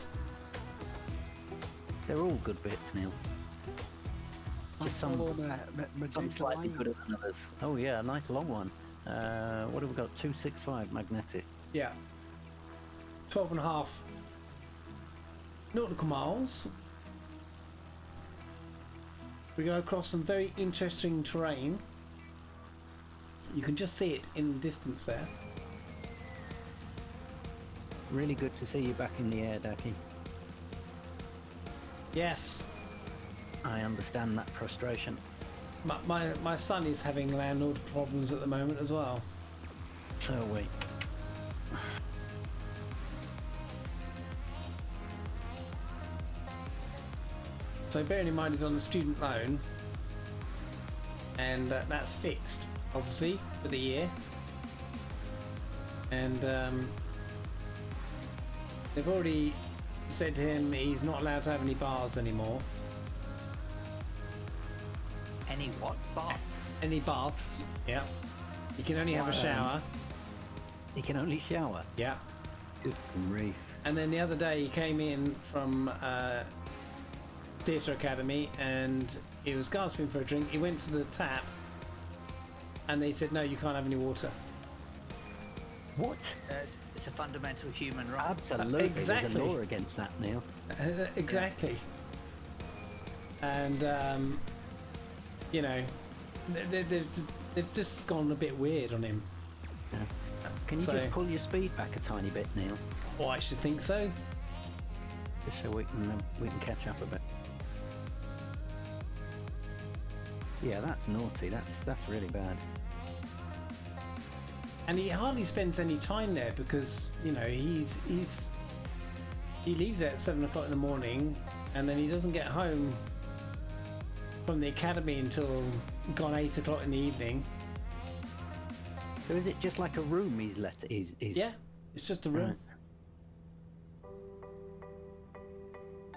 They're all good bits, Neil. Just some magenta slightly line. gooder than others. Oh yeah, a nice long one. What have we got? 265 magnetic. Yeah. 12.5 nautical miles. We go across some very interesting terrain. You can just see it in the distance there. Really good to see you back in the air, Daki. Yes. I understand that frustration. My son is having landlord problems at the moment as well. So are we. So bearing in mind he's on a student loan, and that's fixed, obviously, for the year. And they've already said to him he's not allowed to have any bars anymore. Any what? Baths? Any baths? Yeah. You can only have a shower. He can only shower. Yeah. Good grief. And then the other day he came in from Theatre Academy and he was gasping for a drink. He went to the tap and they said, no, you can't have any water. What? It's a fundamental human right. Absolutely. Exactly. There's a law against that, Neil. Exactly. And, you know, they've just gone a bit weird on him. Yeah. Can you So- just pull your speed back a tiny bit, Neil? Oh, I should think so. Just so we can catch up a bit. Yeah, that's naughty. That's really bad. And he hardly spends any time there because, you know, he leaves at 7 o'clock in the morning and then he doesn't get home from the academy until gone 8 o'clock in the evening. So is it just like a room he's let? Is Yeah, it's just a room. Right.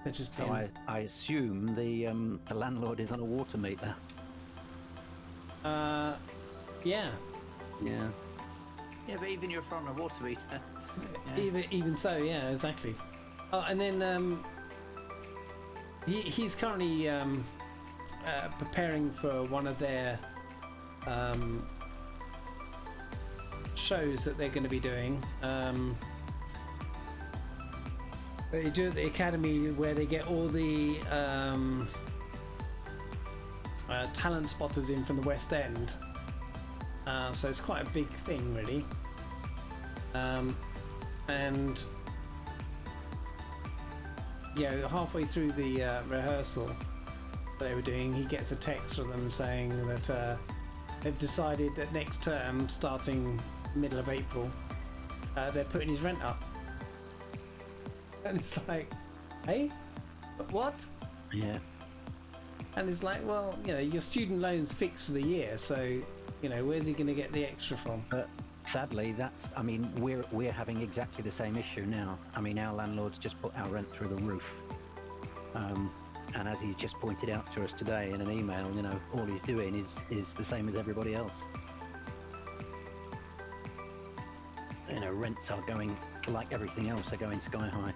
They're just So being, I assume the landlord is on a water meter. yeah. Yeah. Yeah, but even you're from a water meter. Even so, yeah, exactly. Oh, and then he's currently preparing for one of their shows that they're going to be doing. They do at the academy where they get all the talent spotters in from the West End. So it's quite a big thing, really. And you know, halfway through the rehearsal they were doing, he gets a text from them saying that they've decided that next term, starting middle of April, they're putting his rent up. And it's like, hey, what? Yeah. And it's like, well, you know, your student loan's fixed for the year, so you know, where's he going to get the extra from? But sadly, I mean, we're having exactly the same issue now. I mean, our landlord's just put our rent through the roof. And as he's just pointed out to us today in an email, you know, all he's doing is the same as everybody else. You know, rents are going, like everything else, are going sky high.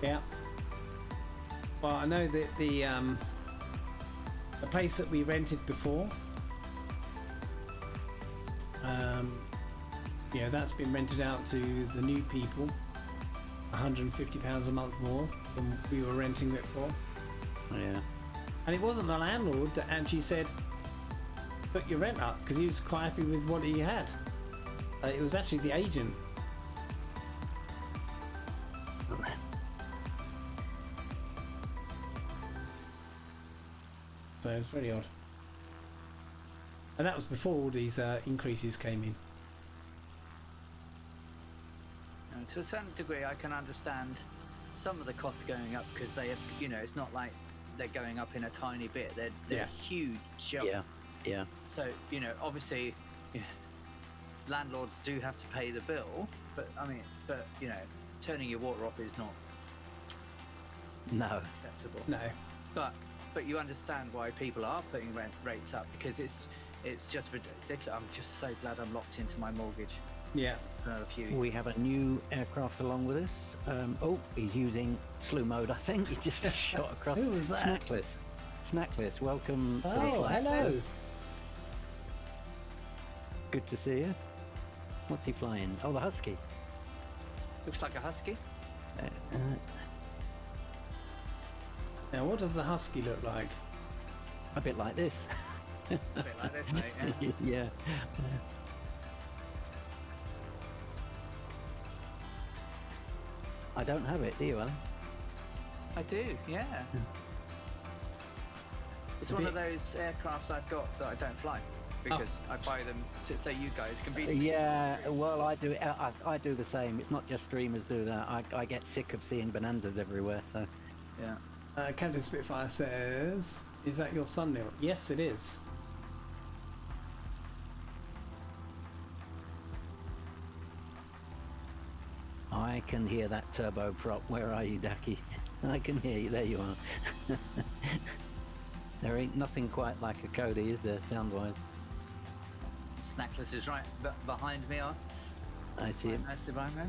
Yeah. Well, I know that the place that we rented before, you know, that's been rented out to the new people, £150 a month more than we were renting it for. Yeah. And it wasn't the landlord that actually said, put your rent up, because he was quite happy with what he had. It was actually the agent. So it's very odd. And that was before all these increases came in. And to a certain degree, I can understand some of the costs going up because they have, you know, it's not like they're going up in a tiny bit. They're Yeah. a huge jump. Yeah, yeah. So, you know, obviously, you know, landlords do have to pay the bill, but I mean, you know, turning your water off is not No. acceptable. No. But you understand why people are putting rent rates up because it's just ridiculous. I'm just so glad I'm locked into my mortgage Yeah. for another few. We have a new aircraft along with us. Oh, he's using slew mode, I think. He just shot across. Who was that? Snackless, welcome. to the Oh, flight. hello. Good to see you. What's he flying? Oh, the Husky. Looks like a husky. Now, what does the Husky look like? A bit like this. A bit like this, mate. Yeah. Yeah. I don't have it, do you, Alan? I do, yeah. It's A one of bit- those aircrafts I've got that I don't fly because I buy them so you guys can be. Yeah, well, I do. I do the same. It's not just streamers do that. I get sick of seeing bonanzas everywhere. So Yeah. Captain Spitfire says, "Is that your son, Neil?" Yes, it is. I can hear that turboprop. Where are you, Ducky? I can hear you. There you are. There ain't nothing quite like a Cody, is there, sound-wise? Snackless is right behind me. I see him. Nicely behind me.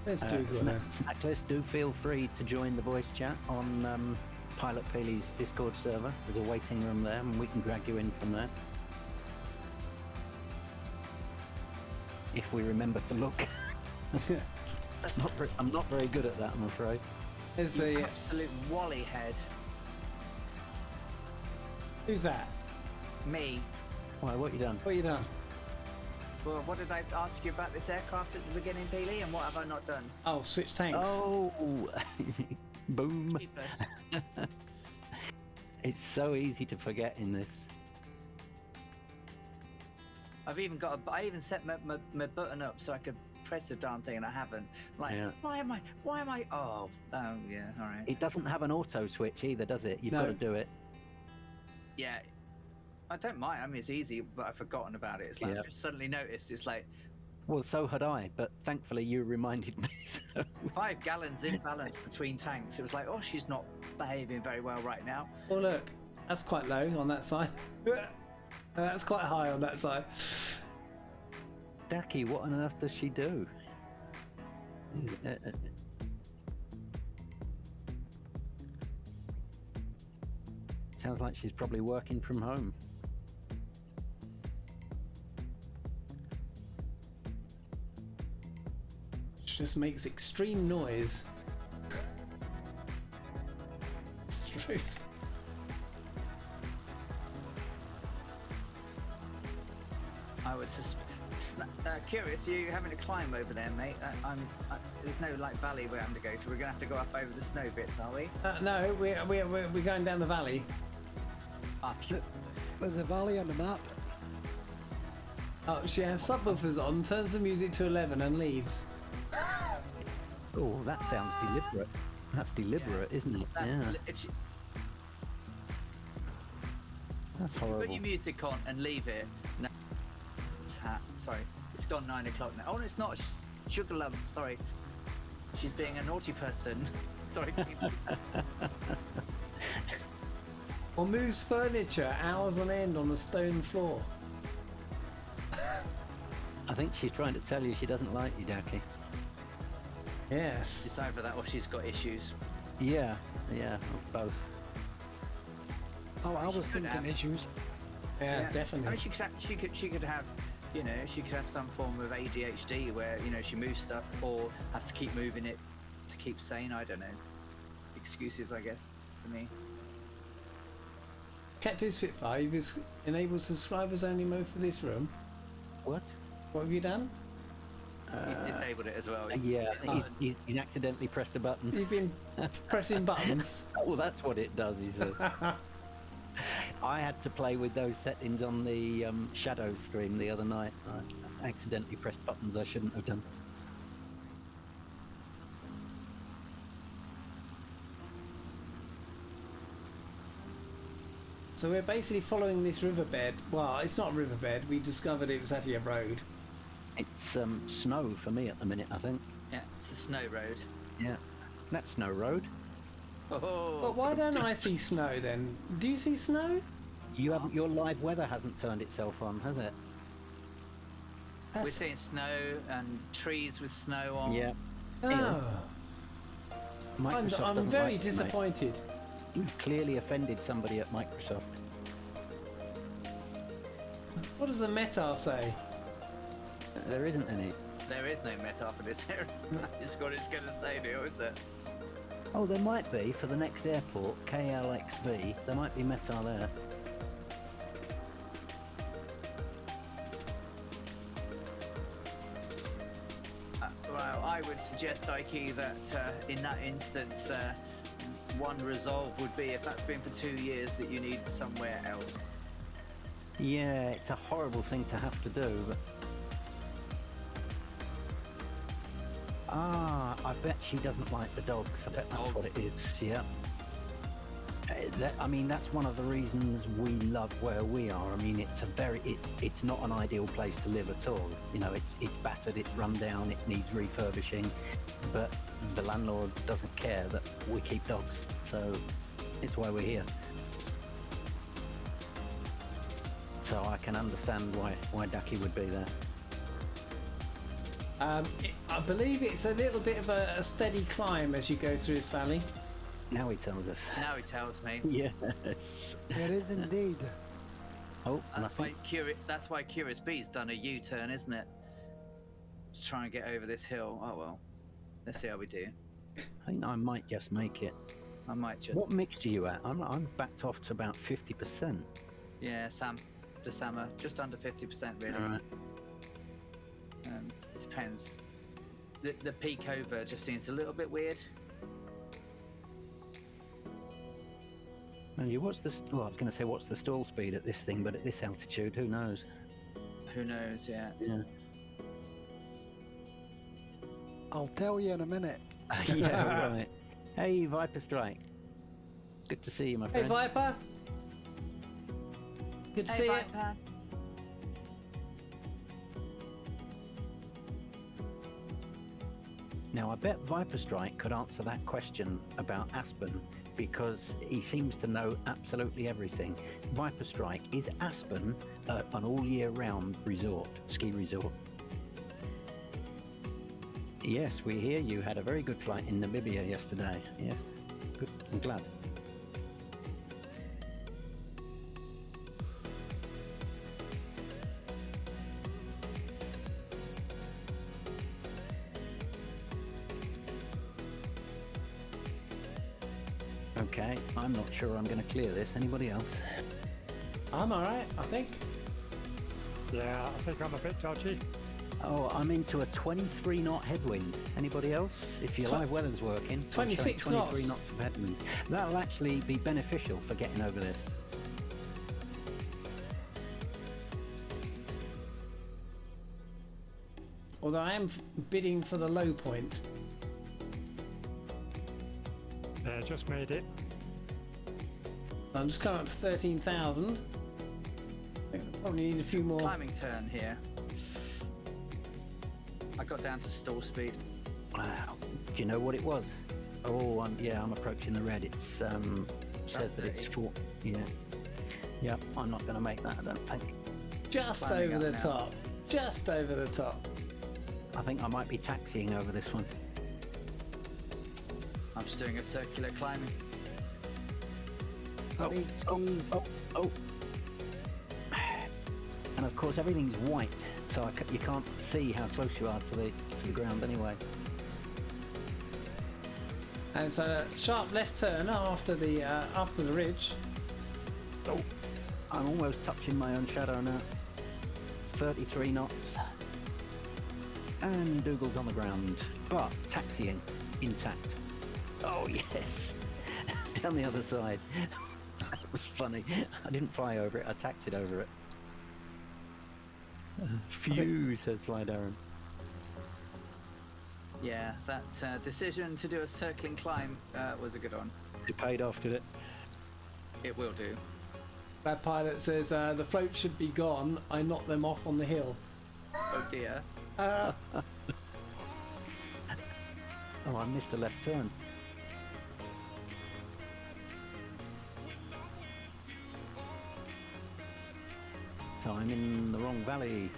Let's Google then. Snackless, do feel free to join the voice chat on Pilot Peely's Discord server. There's a waiting room there, and we can drag you in from there. If we remember to look. I'm not very good at that, I'm afraid. There's You a absolute wally head. who's that? Me. Why, what you done? What you done? Well, what did I ask you about this aircraft at the beginning, Peely, and what have I not done? Oh, switch tanks. Oh, boom. Jeepers. It's so easy to forget in this. I've even got I even set my button up so I could press the darn thing and I haven't. Like, Yeah. why am I? Oh, yeah, all right. It doesn't have an auto switch either, does it? You've No. got to do it. Yeah, I don't mind. I mean, it's easy, but I've forgotten about it. It's like Yeah. I just suddenly noticed. It's like Well, so had I, but thankfully you reminded me. So. 5 gallons imbalance between tanks. It was like, oh, she's not behaving very well right now. Oh, look, that's quite low on that side. That's quite high on that side. Ducky, what on earth does she do? Sounds like she's probably working from home. She just makes extreme noise. Struth. I would curious, are you having to climb over there, mate? There's no like valley we're having to go to. We're gonna have to go up over the snow bits, are we? No, we're going down the valley. Up. There's a valley on the map. Oh, she has subwoofers on, turns the music to 11 and leaves. Oh, that sounds deliberate. That's deliberate, isn't it? That's, Yeah, if you that's put horrible. your music on and leave it. No, sorry, it's gone 9 o'clock now. Oh, no, it's not. Sugar lump. Sorry, she's being a naughty person. Sorry. Or moves furniture hours on end on the stone floor. I think she's trying to tell you she doesn't like you, Ducky. Yes. It's either that or she's got issues. Yeah, or both. Oh, I was She could thinking have. issues. Yeah, I mean, definitely. she could have, you know, she could have some form of ADHD where, you know, she moves stuff or has to keep moving it to keep sane. I don't know. Excuses, I guess, for me. Cat 2 Spitfire, you've enabled subscribers only mode for this room. What? What have you done? He's disabled it as well. Yeah, he accidentally pressed a button. You've been pressing buttons. Oh, that's what it does, he says. I had to play with those settings on the Shadow stream the other night. I accidentally pressed buttons I shouldn't have done. So we're basically following this riverbed. Well, it's not a riverbed. We discovered it was actually a road. It's snow for me at the minute, I think. Yeah, it's a snow road. Yeah, that's Snow Road. Oh. But why don't I see snow then? Do you see snow? You haven't. Your live weather hasn't turned itself on, has it? We're seeing snow and trees with snow on. Yeah. Oh. Microsoft I'm doesn't very like it, mate. disappointed. You've clearly offended somebody at Microsoft. What does the meta say? There isn't any. There is no meta for this area. It's what it's going to say, Neil, is it? Oh, there might be for the next airport, KLXV. There might be meta there. Well, I would suggest, Ikey, that in that instance, one resolve would be, if that's been for 2 years, that you need somewhere else. Yeah, it's a horrible thing to have to do, but... Ah, I bet she doesn't like the dogs. I bet that's what it is, yeah. I mean, that's one of the reasons we love where we are. I mean, it's not an ideal place to live at all. You know, it's battered, it's run down, it needs refurbishing, but the landlord doesn't care that we keep dogs, so it's why we're here. So I can understand why Ducky would be there. I believe it's a little bit of a steady climb as you go through this valley. Now he tells us. Now he tells me. Yes. It is indeed. Oh, and That's why Curious Bee's done a U-turn, isn't it? To try and get over this hill. Oh well. Let's see how we do. I think I might just make it. I might just... What mix are you at? I'm backed off to about 50%. Yeah, the Sammer, just under 50% really. All right. Depends. The peak over just seems a little bit weird. I was going to say what's the stall speed at this thing, but at this altitude, who knows? Who knows? Yeah. Yeah. I'll tell you in a minute. Yeah, right. Hey, Viper Strike. Good to see you, my Hey friend. Viper. Good to see you. Viper. Now, I bet Viper Strike could answer that question about Aspen, because he seems to know absolutely everything. Viper Strike, is Aspen an all-year-round ski resort? Yes, we hear you had a very good flight in Namibia yesterday. Yeah, good. I'm glad. Okay, I'm not sure I'm going to clear this. Anybody else? I'm alright, I think. Yeah, I think I'm a bit dodgy. Oh, I'm into a 23 knot headwind. Anybody else? If your live weather's working, 26 I'm showing 23 knots. knots of headwind. That'll actually be beneficial for getting over this. Although I am bidding for the low point. Yeah, just made it. I'm just coming up to 13,000. I think I probably need a few more. Climbing turn here. I got down to stall speed. Wow. Do you know what it was? Oh, I'm approaching the red. It says that it's 4. Yeah. Yeah, I'm not going to make that, I don't think. Just Climbing over up the now. top. Just over the top. I think I might be taxiing over this one. I'm just doing a circular climbing. Oh, Big skis. oh. And of course everything's white, so you can't see how close you are to the ground anyway. And it's a sharp left turn after the ridge. Oh, I'm almost touching my own shadow now. 33 knots. And Dougal's on the ground, but taxiing intact. Oh yes, down the other side. That was funny. I didn't fly over it, I taxied over it. Phew, says Fly Darren. Yeah, that decision to do a circling climb was a good one. It paid off, did it? It will do. That pilot says the float should be gone. I knocked them off on the hill. Oh dear. Uh, Oh, I missed a left turn. So I'm in the wrong valley.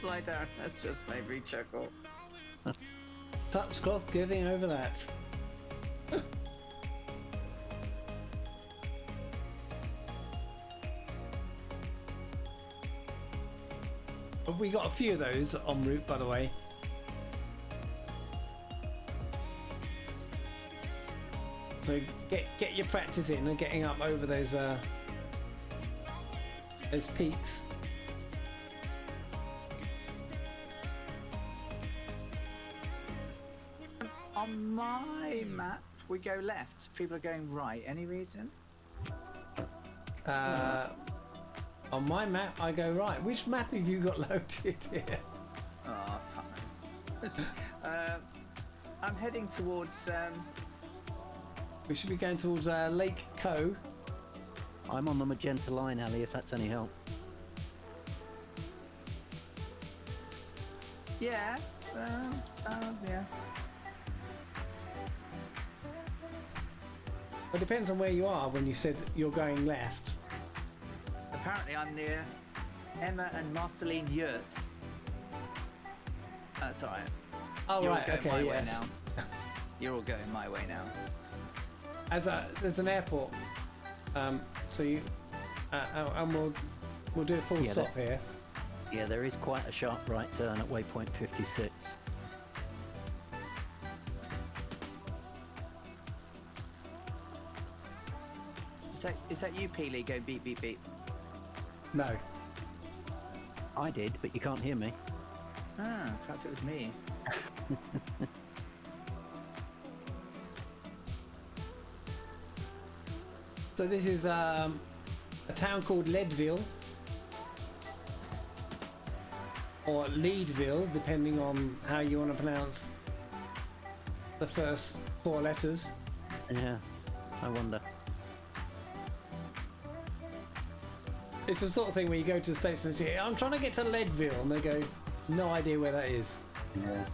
Fly down. That's just made me chuckle. Touchcloth getting over that. We got a few of those en route, by the way. So get your practice in and getting up over those peaks. On my map, we go left. People are going right. Any reason? On my map, I go right. Which map have you got loaded here? Oh, fuck. I'm heading towards. We should be going towards Lake Co. I'm on the magenta line, Ali, if that's any help. Yeah. Yeah. It depends on where you are when you said you're going left. Apparently, I'm near Emma and Marceline Yurts. That's alright. Oh, You're right, all going my okay, way yes. now. You're all going my way now. There's an airport, so you and we'll do a full Yeah, stop here. Yeah, there is quite a sharp right turn at waypoint 56. Is that you, Peely? Go beep beep beep. No. I did, but you can't hear me. Ah, perhaps it was me. So this is a town called Leadville, or Leadville, depending on how you want to pronounce the first 4 letters. Yeah, I wonder. It's the sort of thing where you go to the States and say, I'm trying to get to Leadville, and they go, no idea where that is. Yeah.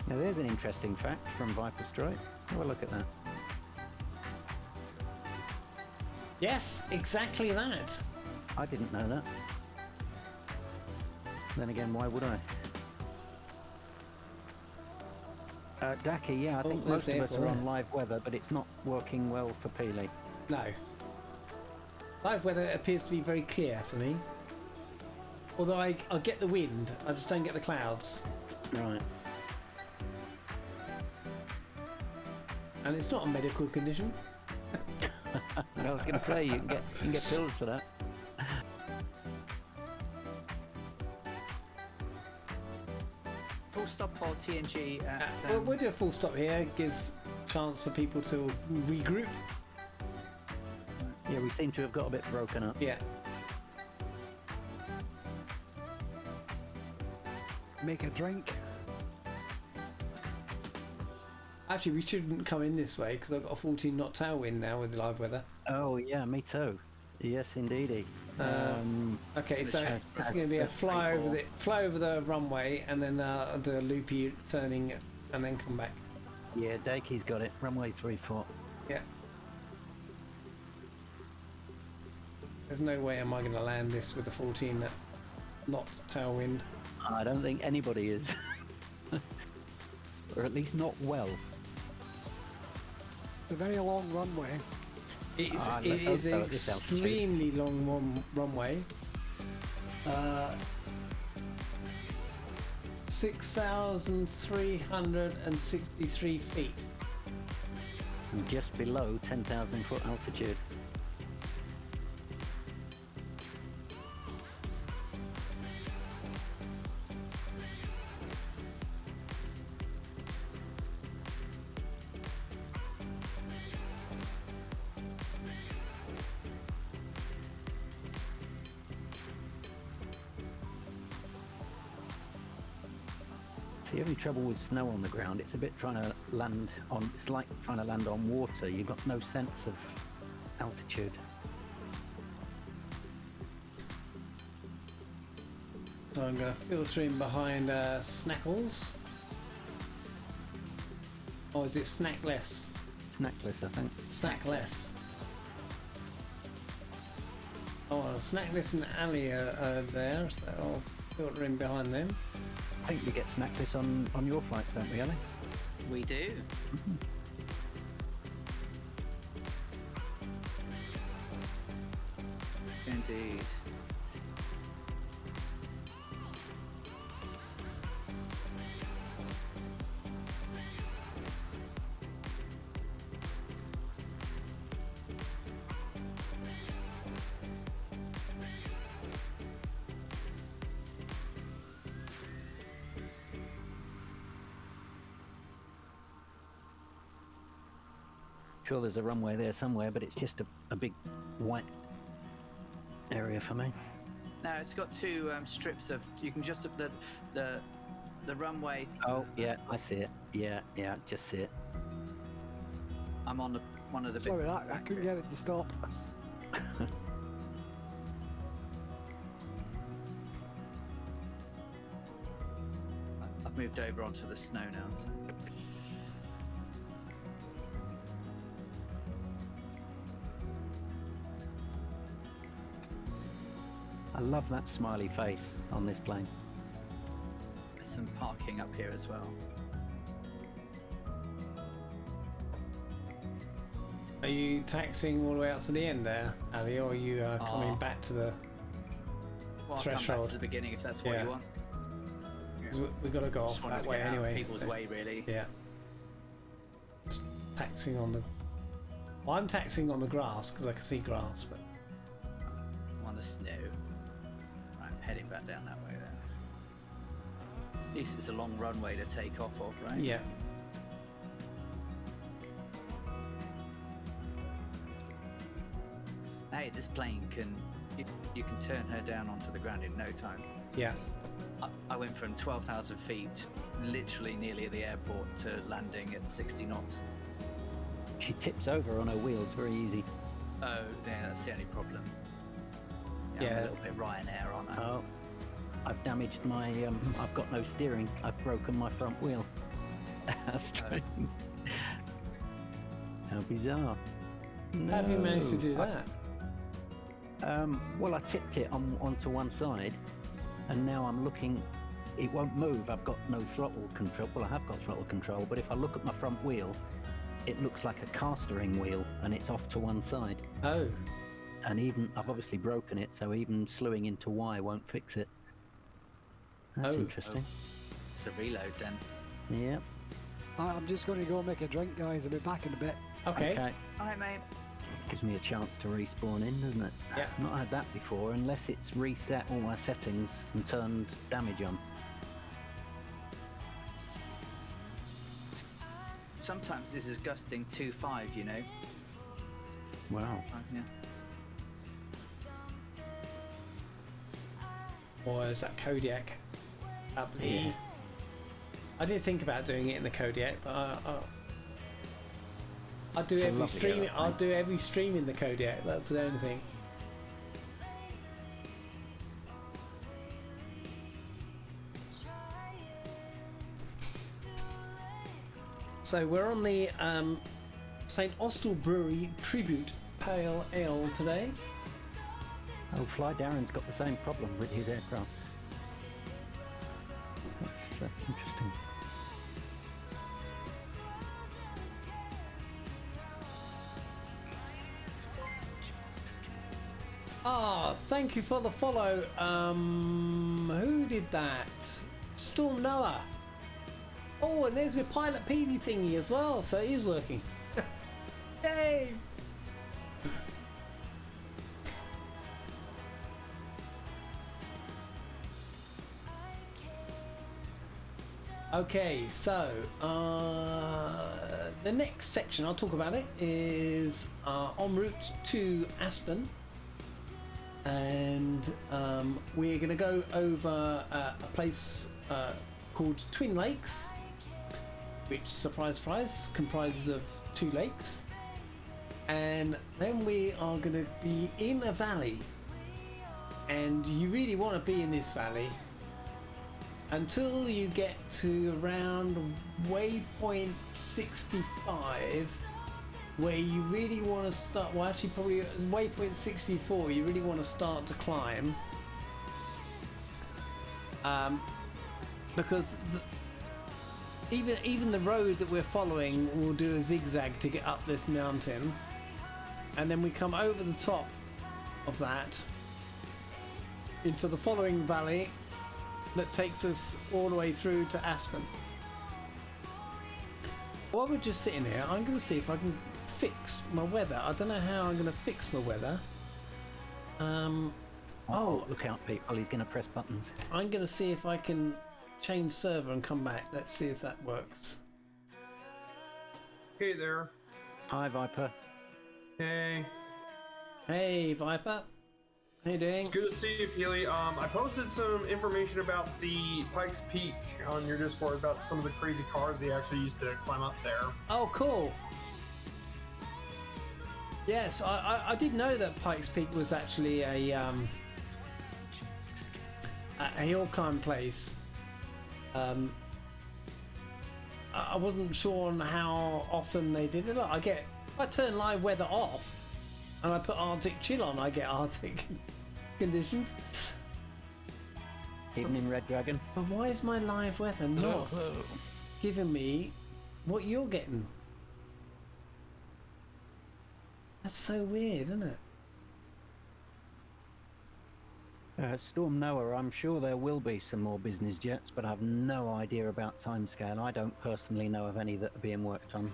Now there's an interesting fact from Viper Strike. Have a look at that. Yes, exactly that. I didn't know that. Then again, why would I? Daki, yeah, I think there's most of us the are airport. on live weather, but it's not working well for Peely. No. Live weather appears to be very clear for me. Although I get the wind, I just don't get the clouds. Right. And it's not a medical condition. I was going to say, you can get pills for that. Full stop or TNG at. We'll do a full stop here. Gives chance for people to regroup. Yeah, we seem to have got a bit broken up. Yeah. Make a drink. Actually, we shouldn't come in this way because I've got a 14 knot tailwind now with the live weather. Oh, yeah, me too. Yes, indeedy. Okay, so it's going to be a fly over the runway, and then I'll do a loopy turning, and then come back. Yeah, Daki's got it. Runway 34. Yeah. There's no way am I going to land this with a 14 knot tailwind. I don't think anybody is. Or at least not well. It's a very long runway. It's, Ah, it let's is hope an so at this altitude. extremely long runway. 6,363 feet. And just below 10,000 foot altitude. The only trouble with snow on the ground, it's a bit trying to land on, it's like trying to land on water. You've got no sense of altitude. So I'm going to filter in behind Snackles. Or is it Snackless? Snackless, I think. Snackless. Oh, well, Snackless and Ali are there, so I'll filter in behind them. I think we get snackless on your flights, don't we, Ellie? We do. Indeed. Sure, there's a runway there somewhere, but it's just a big white area for me. Now it's got two strips of. You can just the runway. Oh, yeah, I see it. Yeah, just see it. I'm on one of the big. Sorry, I couldn't get it to stop. I've moved over onto the snow now. So. I love that smiley face on this plane. There's some parking up here as well. Are you taxiing all the way up to the end there, Ali, or are you coming back to the Well, I'll come back threshold? to the beginning if that's what Yeah. you want. 'Cause we've got to go Just off wanted that to way get out of anyway. people's so- way, really. Yeah. Just taxiing on the. Well, I'm taxiing on the grass because I can see grass, but On the snow. Right, I'm heading back down that way then. At least it's a long runway to take off of, right? yeah. Hey, this plane can. You can turn her down onto the ground in no time. Yeah. I went from 12,000 feet, literally nearly at the airport, to landing at 60 knots. She tips over on her wheels very easy. Oh, yeah, that's the only problem. I'm Yeah. a little bit Ryanair on that. Oh, I've damaged my, I've got no steering. I've broken my front wheel. How strange. How bizarre. How have you managed to do No, that? Well, I tipped it onto one side, and now I'm looking. It won't move. I've got no throttle control. Well, I have got throttle control, but if I look at my front wheel, it looks like a castering wheel, and it's off to one side. Oh. And even I've obviously broken it, so even slewing into Y won't fix it. That's Oh. interesting. It's a reload then. Yeah. I'm just going to go make a drink, guys. I'll be back in a bit. Okay. Alright, mate. Gives me a chance to respawn in, doesn't it? Yeah. Not had that before, unless it's reset all my settings and turned damage on. Sometimes this is gusting 2.5, you know. Wow. Yeah. Or is that Kodiak? Lovely. Yeah. I did think about doing it in the Kodiak, but I'll do It's a every lovely stream. aeroplane. I'll do every stream in the Kodiak. That's the only thing. So we're on the St. Austell Brewery Tribute Pale Ale today. Oh, Fly Darren's got the same problem with his aircraft. That's interesting. thank you for the follow. Who did that? Storm Noah. Oh, and there's my Pilot Petey thingy as well, so it is working. Yay! Okay, so the next section, I'll talk about it, is en route to Aspen. And we're going to go over a place called Twin Lakes, which, surprise, surprise, comprises of 2 lakes. And then we are going to be in a valley. And you really want to be in this valley until you get to around waypoint 65, where you really want to start, well actually probably waypoint 64, you really want to start to climb. Because even the road that we're following will do a zigzag to get up this mountain, and then we come over the top of that into the following valley that takes us all the way through to Aspen. While we're just sitting here, I'm going to see if I can fix my weather. I don't know how I'm going to fix my weather. Oh, look out, people! He's going to press buttons. I'm going to see if I can change server and come back. Let's see if that works. Hey there. Hi, Viper. Hey. Hey, Viper. How you doing? It's good to see you, Peely. I posted some information about the Pikes Peak on your Discord about some of the crazy cars they actually used to climb up there. Oh, cool. Yes, I did know that Pikes Peak was actually a hill climb place. I wasn't sure on how often they did it. If I turn live weather off and I put Arctic chill on, I get Arctic conditions. Even in Red Dragon. But why is my live weather not giving me what you're getting? That's so weird, isn't it? Storm Noah, I'm sure there will be some more business jets, but I have no idea about timescale. I don't personally know of any that are being worked on.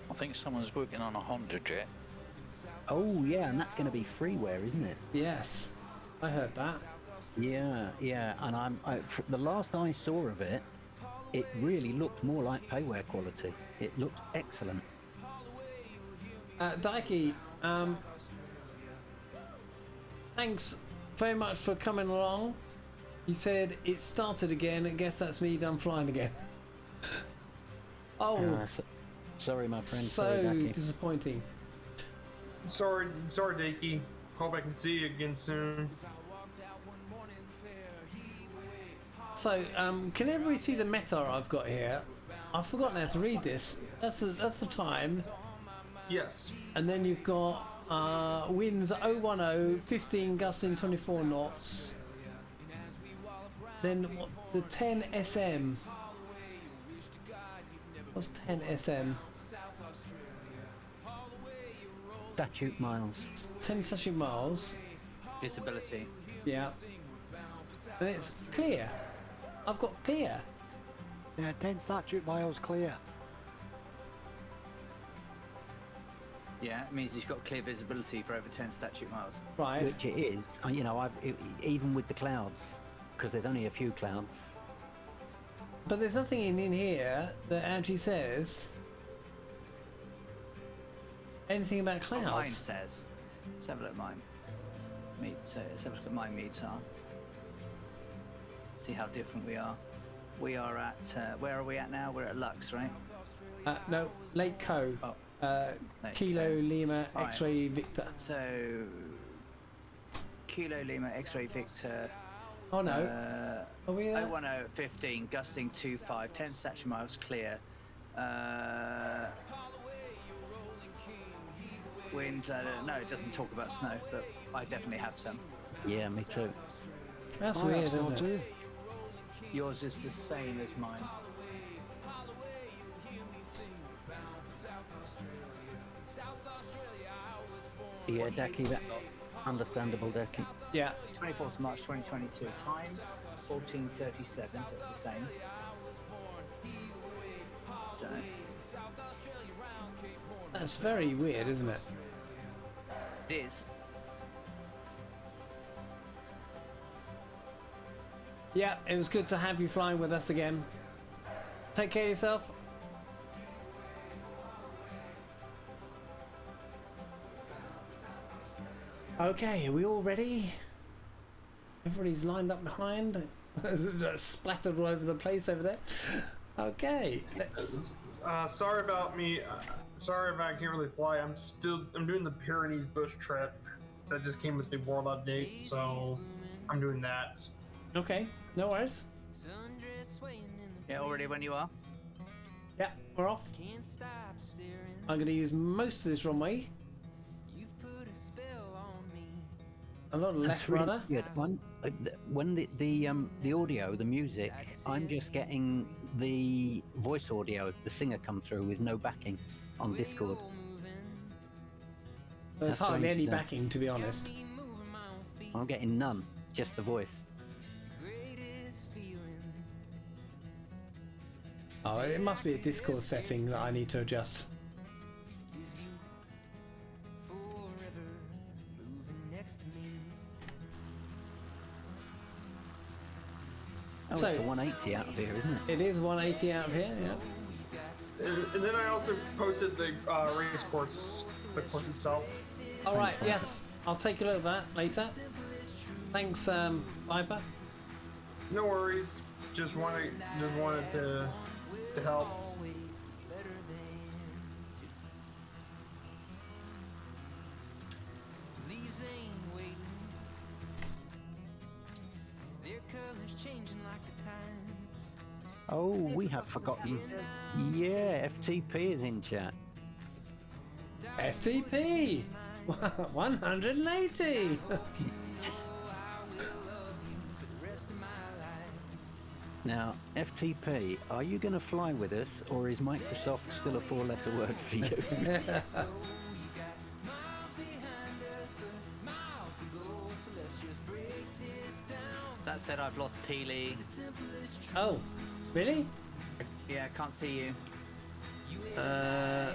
I think someone's working on a Honda jet. Oh yeah, and that's going to be freeware, isn't it? Yes, I heard that. Yeah, and the last I saw of it, it really looked more like payware quality. It looked excellent. Daiki, thanks very much for coming along. He said it started again. I guess that's me done flying again. Oh, sorry, my friend. so Sorry, Daiki. disappointing. Sorry, Dakey. Hope I can see you again soon. So, can everybody see the meta I've got here? I've forgotten how to read this. That's the time. Yes. And then you've got winds 010, 15 gusting 24 knots. Then what, the 10 SM. What's 10 SM? Statute miles. 10 statute miles. Visibility. Yeah. And it's clear. I've got clear. Yeah, 10 statute miles clear. Yeah, it means he's got clear visibility for over 10 statute miles. Right. Which it is. You know, even with the clouds, because there's only a few clouds. But there's nothing in here that actually says anything about clouds. What mine says. Let's have a look at mine. Let's have a look at my meter. See how different we are. We are at, where are we at now? We're at Lux, right? No, Lake Co. Oh. Lake Kilo Co. Lima Fine. X-ray Victor. So, Kilo Lima X-ray Victor. Oh no. Are we there? 010, 15, gusting 25, 10 statute miles clear. Wind, no, it doesn't talk about snow, but I definitely have some. Yeah, me too. That's I weird, have some isn't it? too. Yours is the same as mine. Yeah, Decky, that understandable, Decky. Yeah. 24th March 2022. Time 14:37. So it's the same. Don't know. That's very weird, isn't it? It is. Yeah, it was good to have you flying with us again. Take care of yourself. Okay, are we all ready? Everybody's lined up behind. Splattered all over the place over there. Okay, let's... Sorry about me. Sorry if I can't really fly. I'm doing the Pyrenees bush trip that just came with the world update, so I'm doing that. Okay, no worries. Yeah, already when you are. Yeah, we're off. I'm going to use most of this runway. A lot of left really rudder. good. When the audio, the music, I'm just getting the voice audio, the singer come through with no backing on Discord. There's That's hardly strange, any isn't it? backing, to be honest. I'm getting none, just the voice. Oh, it must be a Discord setting that I need to adjust. Oh, So- it's a 180 out of here, isn't it? It is 180 out of here, yeah. And then I also posted the race course, the course itself. Alright, yes. I'll take a look at that later. Thanks, Viper. No worries. Just wanted to help. Oh, we have forgotten. Yeah, FTP is in chat. FTP! 180! Now, FTP, are you going to fly with us, or is Microsoft still a four-letter word for you? That said, I've lost Peely. Oh, really? Yeah, can't see you. Oh,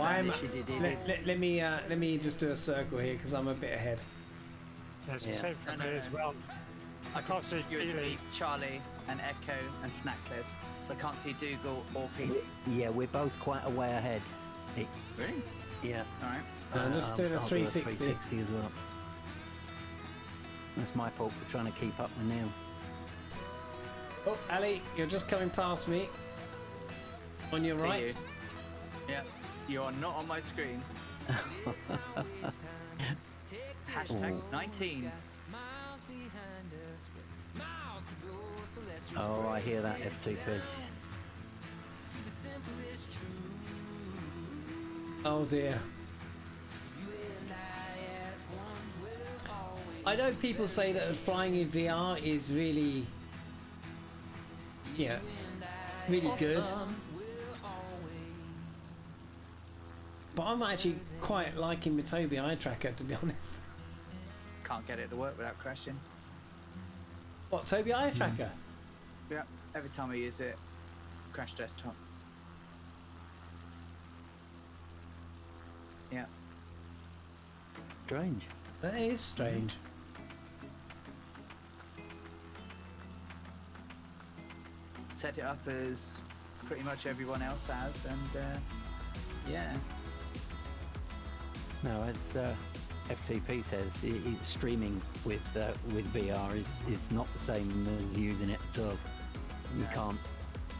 I'm. Let me just do a circle here because I'm a bit ahead. Yeah, it's Yeah. the same for No, me no, as no. well. I can can't see see you as Peely. me, Charlie, and Echo, and Snackless. But I can't see Dougal or Peely. Yeah, we're both quite a way ahead. Really? Yeah. Alright. I'm just doing a I'll do 360. 360 as well. That's my fault for trying to keep up with Neil. Oh, Ali, you're just coming past me. On your See right. you. Yep. You are not on my screen. Hashtag 19. Oh, I hear that, FTP. Oh dear. I know people say that flying in VR is really, yeah, really good. But I'm actually quite liking the Tobii eye tracker, to be honest. Can't get it to work without crashing. What, Tobii eye tracker? Yep. Every time I use it, crash desktop. Yeah. Strange. That is strange. Set it up as pretty much everyone else has, and yeah. No, as FTP says, streaming with VR is not the same as using it at all.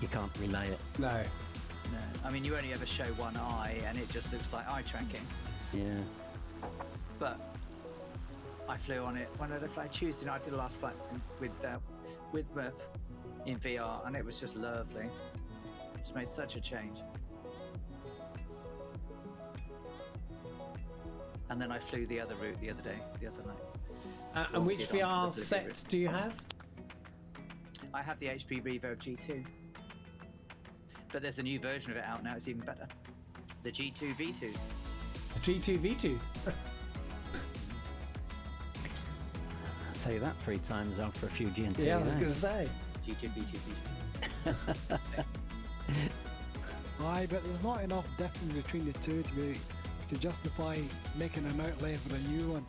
You can't relay it. No. No. I mean, you only ever show one eye, and it just looks like eye tracking. Yeah. But I flew on it. When did I fly? Tuesday night. I did the last flight with Murph in VR, and it was just lovely. Just made such a change. And then I flew the other route the other night. And which Get on VR to the set route. do you have? I have the HP Reverb G2, but there's a new version of it out now. It's even better. The G2 V2. G2 V2. tell you that 3 times after a few GNT. Yeah, I was going to say. GTB. Aye, but there's not enough difference between the two to justify making an outlay for a new one.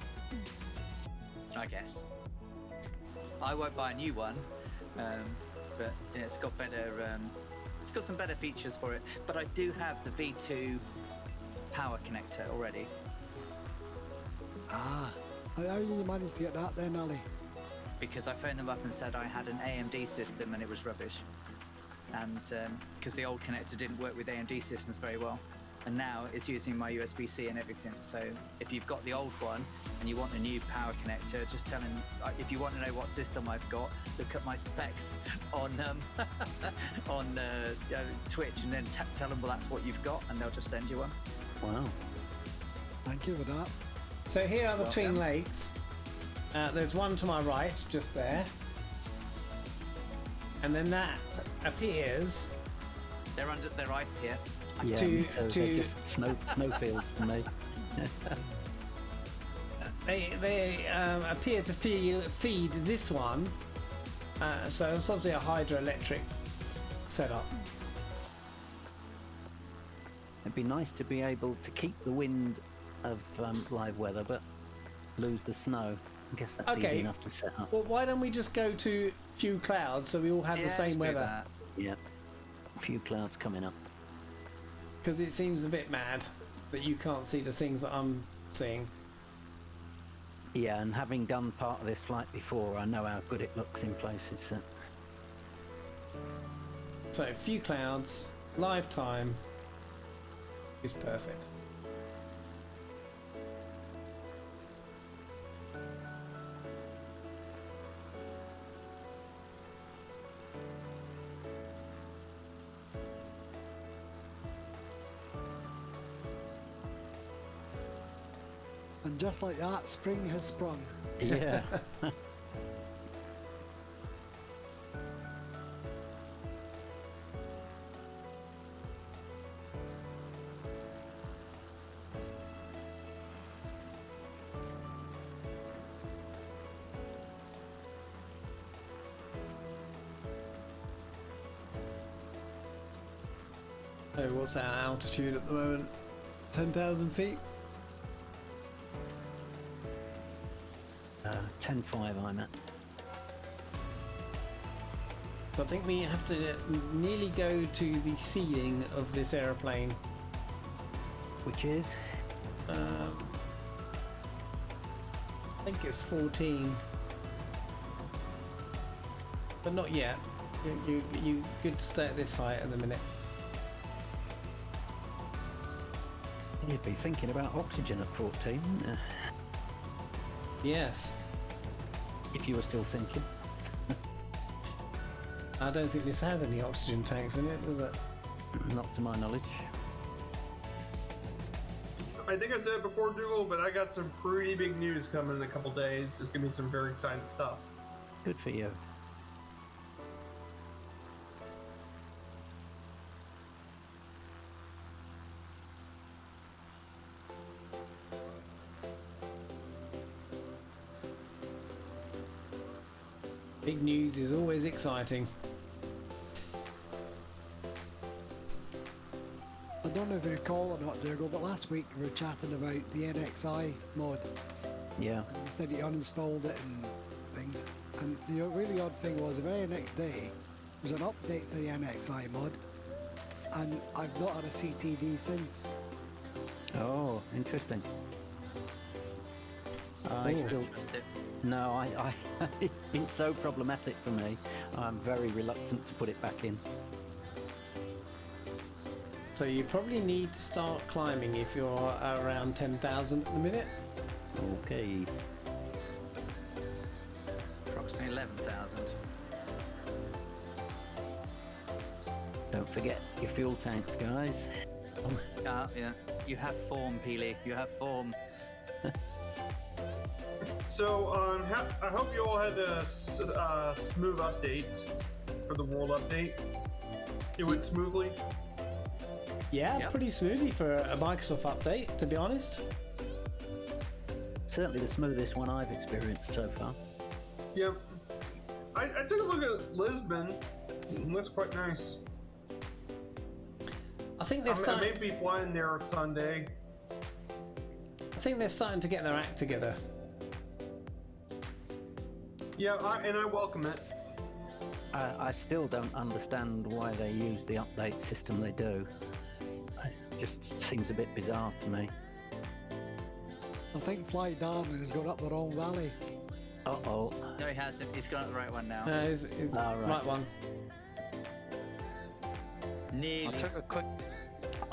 I guess. I won't buy a new one, but yeah, it's got better. It's got some better features for it. But I do have the V2 power connector already. Ah, how did you manage to get that then, Ali? Because I phoned them up and said I had an AMD system and it was rubbish. And because the old connector didn't work with AMD systems very well. And now it's using my USB-C and everything. So if you've got the old one and you want a new power connector, just tell them, if you want to know what system I've got, look at my specs on on Twitch, and then tell them, well, that's what you've got, and they'll just send you one. Wow. Thank you for that. So here are the twin lakes. There's one to my right, just there. And then that appears They're under their ice here. Yeah, To- so to- they're just snowfields for me. they appear to feed this one. So it's obviously a hydroelectric setup. It'd be nice to be able to keep the wind of live weather, but lose the snow. I guess that's Okay. easy enough to set up. Well, why don't we just go to few clouds so we all have the let's same do weather? that. Yeah. A few clouds coming up. Because it seems a bit mad that you can't see the things that I'm seeing. Yeah, and having done part of this flight before, I know how good it looks in places. So few clouds, live time is perfect. And just like that, spring has sprung. Yeah. So what's our altitude at the moment? 10,000 feet? 10.5 I'm at. So I think we have to nearly go to the ceiling of this aeroplane. Which is? I think it's 14. But not yet. You good to stay at this height at the minute. You'd be thinking about oxygen at 14, wouldn't you? Yes. If you were still thinking. I don't think this has any oxygen tanks in it, does it? Not to my knowledge. I think I said it before, Dougal, but I got some pretty big news coming in a couple days. It's gonna be some very exciting stuff. Good for you. Big news is always exciting. I don't know if you recall or not, Dougal, but last week we were chatting about the NXI mod. Yeah. You said you uninstalled it and things. And the really odd thing was the very next day, there was an update to the NXI mod. And I've not had a CTD since. Oh, interesting. I still... Trust it. No, I it's been so problematic for me. I'm very reluctant to put it back in. So you probably need to start climbing if you're around 10,000 at the minute. Okay. Approximately 11,000. Don't forget your fuel tanks, guys. Yeah. You have form, Peely. You have form. So, I hope you all had a smooth update for the world update. It went smoothly. Yeah, Yep. pretty smoothly for a Microsoft update, to be honest. Certainly the smoothest one I've experienced so far. Yep. I took a look at Lisbon. It looks quite nice. I think they're I starting. may be flying there Sunday. I think they're starting to get their act together. Yeah, and I welcome it. I still don't understand why they use the update system they do. It just seems a bit bizarre to me. I think Fly Darwin has gone up the wrong valley. Uh-oh. No, he hasn't. He's gone at the right one now. No, it's right one. Nearly. I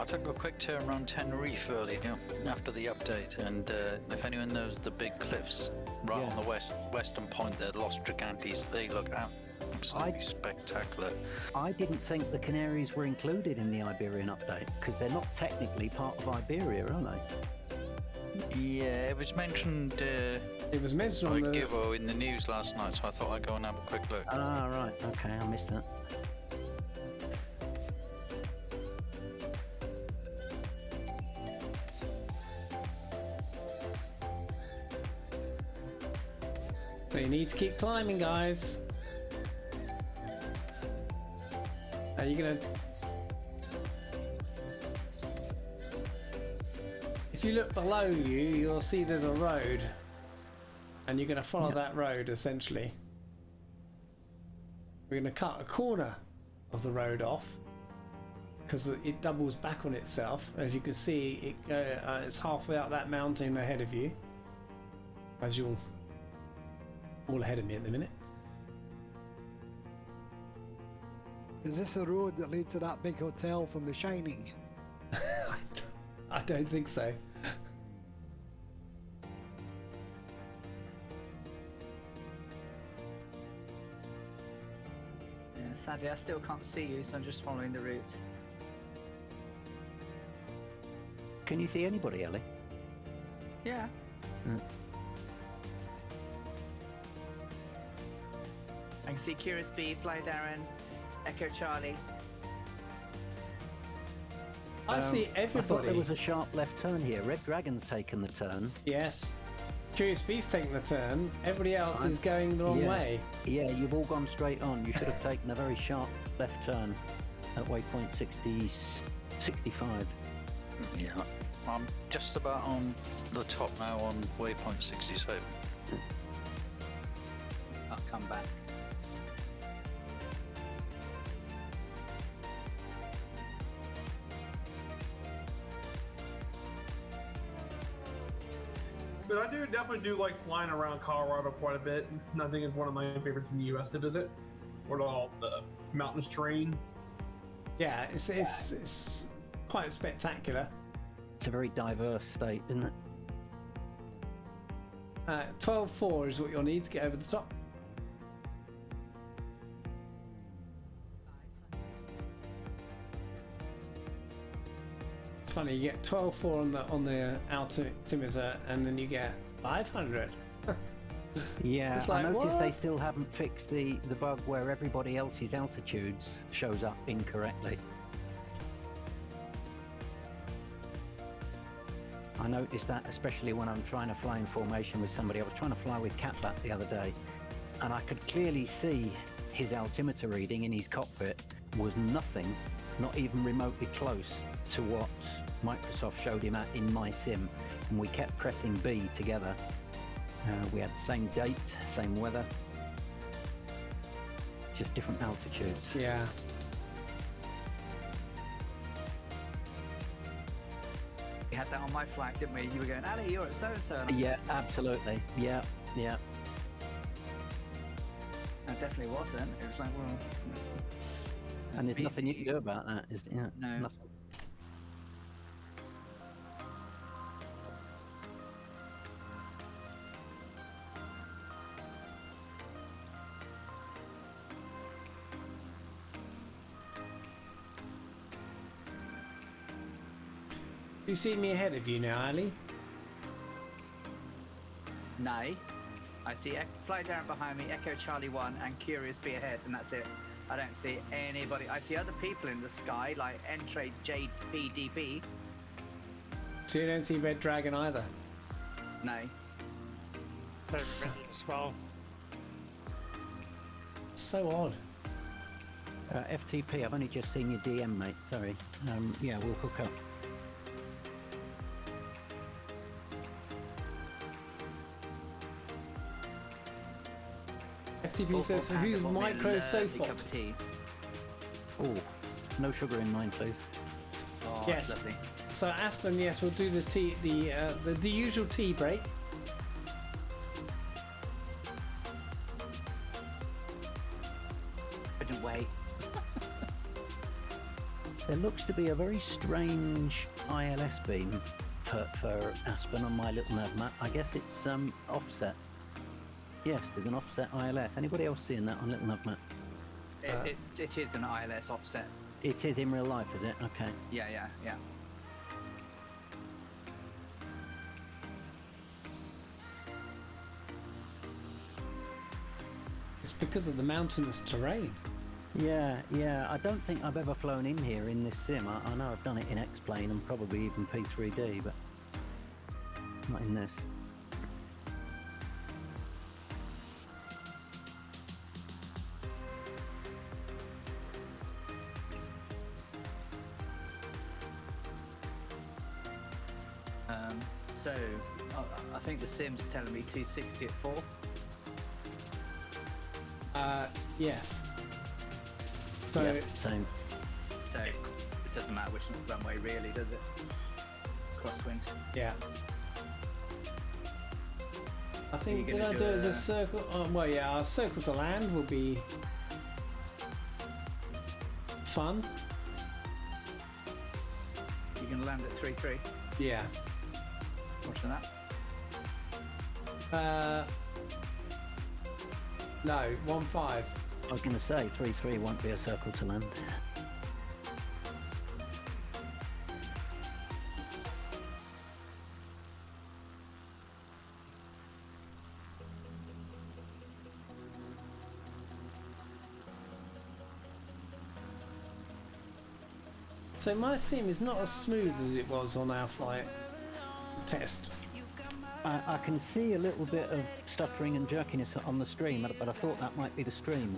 took a quick turn around Tenerife earlier after the update, and if anyone knows the big cliffs right on the western point there, the Los Gigantes, they look absolutely spectacular. I didn't think the Canaries were included in the Iberian update, because they're not technically part of Iberia, are they? Yeah, it was mentioned It was mentioned by on the. Gibbo in the news last night, so I thought I'd go and have a quick look. Ah, right. Okay, I missed that. So you need to keep climbing, guys. Are you gonna? If you look below you, you'll see there's a road, and you're gonna follow that road essentially. We're gonna cut a corner of the road off because it doubles back on itself. As you can see, it's halfway up that mountain ahead of you. As you'll all ahead of me at the minute. Is this the road that leads to that big hotel from The Shining? I don't think so. Yeah, sadly, I still can't see you, so I'm just following the route. Can you see anybody, Ellie? Yeah. I can see Curious Bee, Fly Darren, Echo Charlie. I see I thought everybody. there was a sharp left turn here. Red Dragon's taken the turn. Yes. Curious Bee's taking the turn. Everybody else is going the wrong way. Yeah, you've all gone straight on. You should have taken a very sharp left turn at waypoint 65. Yeah, I'm just about on the top now on waypoint 67. I'll come back. But I definitely do like flying around Colorado quite a bit. I think it's one of my favorites in the U.S. to visit. Where all the mountainous terrain. Yeah, it's quite spectacular. It's a very diverse state, isn't it? 12.4 is what you'll need to get over the top. It's funny, you get 12.4 on the altimeter, and then you get 500. Yeah, It's I like, noticed what? they still haven't fixed the bug where everybody else's altitudes shows up incorrectly. I noticed that especially when I'm trying to fly in formation with somebody. I was trying to fly with Catbat the other day, and I could clearly see his altimeter reading in his cockpit was nothing, not even remotely close to what Microsoft showed him at in my sim, and we kept pressing B together. We had the same date, same weather, just different altitudes. Yeah. We had that on my flag, didn't we? You were going, Ali, you're at so-and-so. Yeah, absolutely. Yeah. I definitely wasn't. It was like, well... And there's nothing you can do about that, is there? No. Nothing. You see me ahead of you now, Ali? No. I see Fly Darren behind me, Echo Charlie 1, and Curious Bee ahead, and that's it. I don't see anybody. I see other people in the sky, like N-Trade JPDP. So you don't see Red Dragon either? No. They're ready as well. so odd. FTP, I've only just seen your DM, mate. Sorry. Yeah, we'll hook up. FTP says, who's micro so cup fot? of tea. Oh, no sugar in mine, please. Oh, Yes. that's lovely. So Aspen, yes, we'll do the tea, the usual tea break. Couldn't wait. There looks to be a very strange ILS beam for Aspen on my little nav map. I guess it's offset. Yes, there's an offset ILS. Anybody else seeing that on little nav map? It is an ILS offset. It is in real life, is it? Okay. Yeah. It's because of the mountainous terrain. Yeah. I don't think I've ever flown in here in this sim. I know I've done it in X-Plane and probably even P3D, but not in this. So I think the sim's telling me 260 at 4. Yes. So Yeah, same. So it doesn't matter which runway really, does it? Crosswind. yeah. I think You're did I gonna do it do as a- a circle? Well, yeah, our circle to land will be fun. You're going to land at 3-3. Yeah. Watching that. No, 1-5. I was going to say 3-3 won't be a circle to land. So my sim is not as smooth as it was on our flight test. I can see a little bit of stuttering and jerkiness on the stream, but I thought that might be the stream.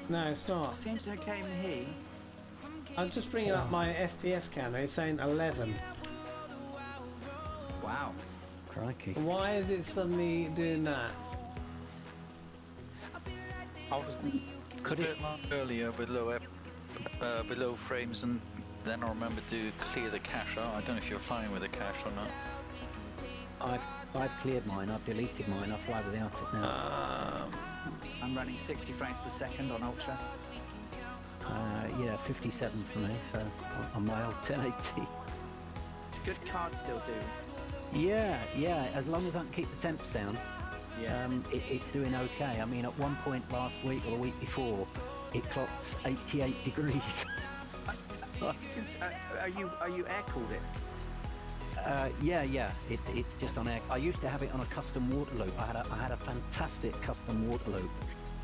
No, it's not. Seems okay in here. I'm just bringing up my FPS counter. It's saying 11. Wow. Crikey. Why is it suddenly doing that? I was Could a it- bit long earlier below frames, and then I remembered to clear the cache out. I don't know if you're flying with the cache or not. I've cleared mine, I've deleted mine, I fly without it now. I'm running 60 frames per second on Ultra. Yeah, 57 for me, so on my old 1080. It's a good card still do. Yeah, as long as I can keep the temps down, Yeah. it's doing okay. I mean, at one point last week or the week before, it clocked 88 degrees. Are you air cooled it? Yeah, it's just on air. I used to have it on a custom water loop. I had a fantastic custom water loop,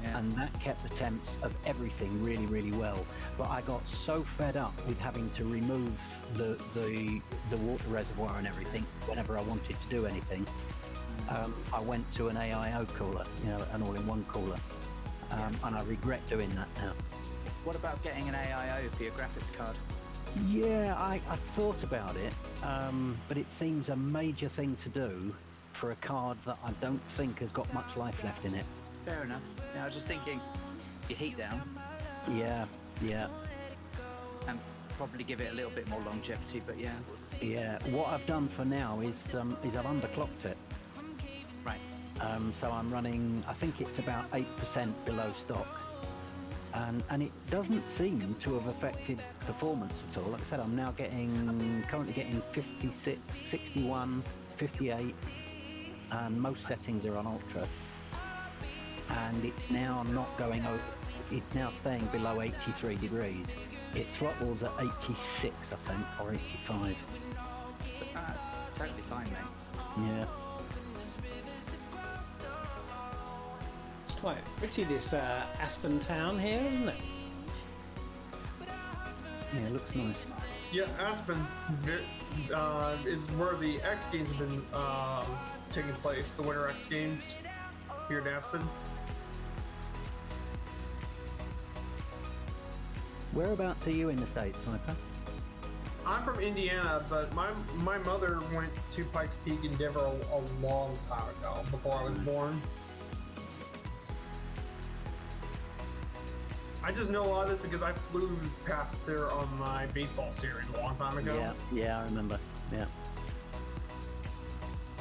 Yeah. and that kept the temps of everything really, really well. But I got so fed up with having to remove the water reservoir and everything whenever I wanted to do anything. I went to an AIO cooler, an all-in-one cooler, and I regret doing that now. What about getting an AIO for your graphics card? Yeah, I thought about it, but it seems a major thing to do for a card that I don't think has got much life left in it. Fair enough. Yeah, I was just thinking, your heat down Yeah, and probably give it a little bit more longevity, but yeah. yeah. What I've done for now is I've underclocked it. Right. So I'm running, I think it's about 8% below stock. And it doesn't seem to have affected performance at all. Like I said, I'm now currently getting 56, 61, 58, and most settings are on Ultra. And it's now not going over, it's now staying below 83 degrees. It throttles at 86, I think, or 85. That's totally fine, mate. Yeah. It's quite pretty, this Aspen town here, isn't it? Yeah, it looks nice. Yeah, Aspen is where the X Games have been taking place, the Winter X Games here in Aspen. Whereabouts are you in the States, Sniper? I'm from Indiana, but my mother went to Pikes Peak in Denver a long time ago, before I was born. I just know a lot of this because I flew past there on my baseball series a long time ago. Yeah, I remember. Yeah.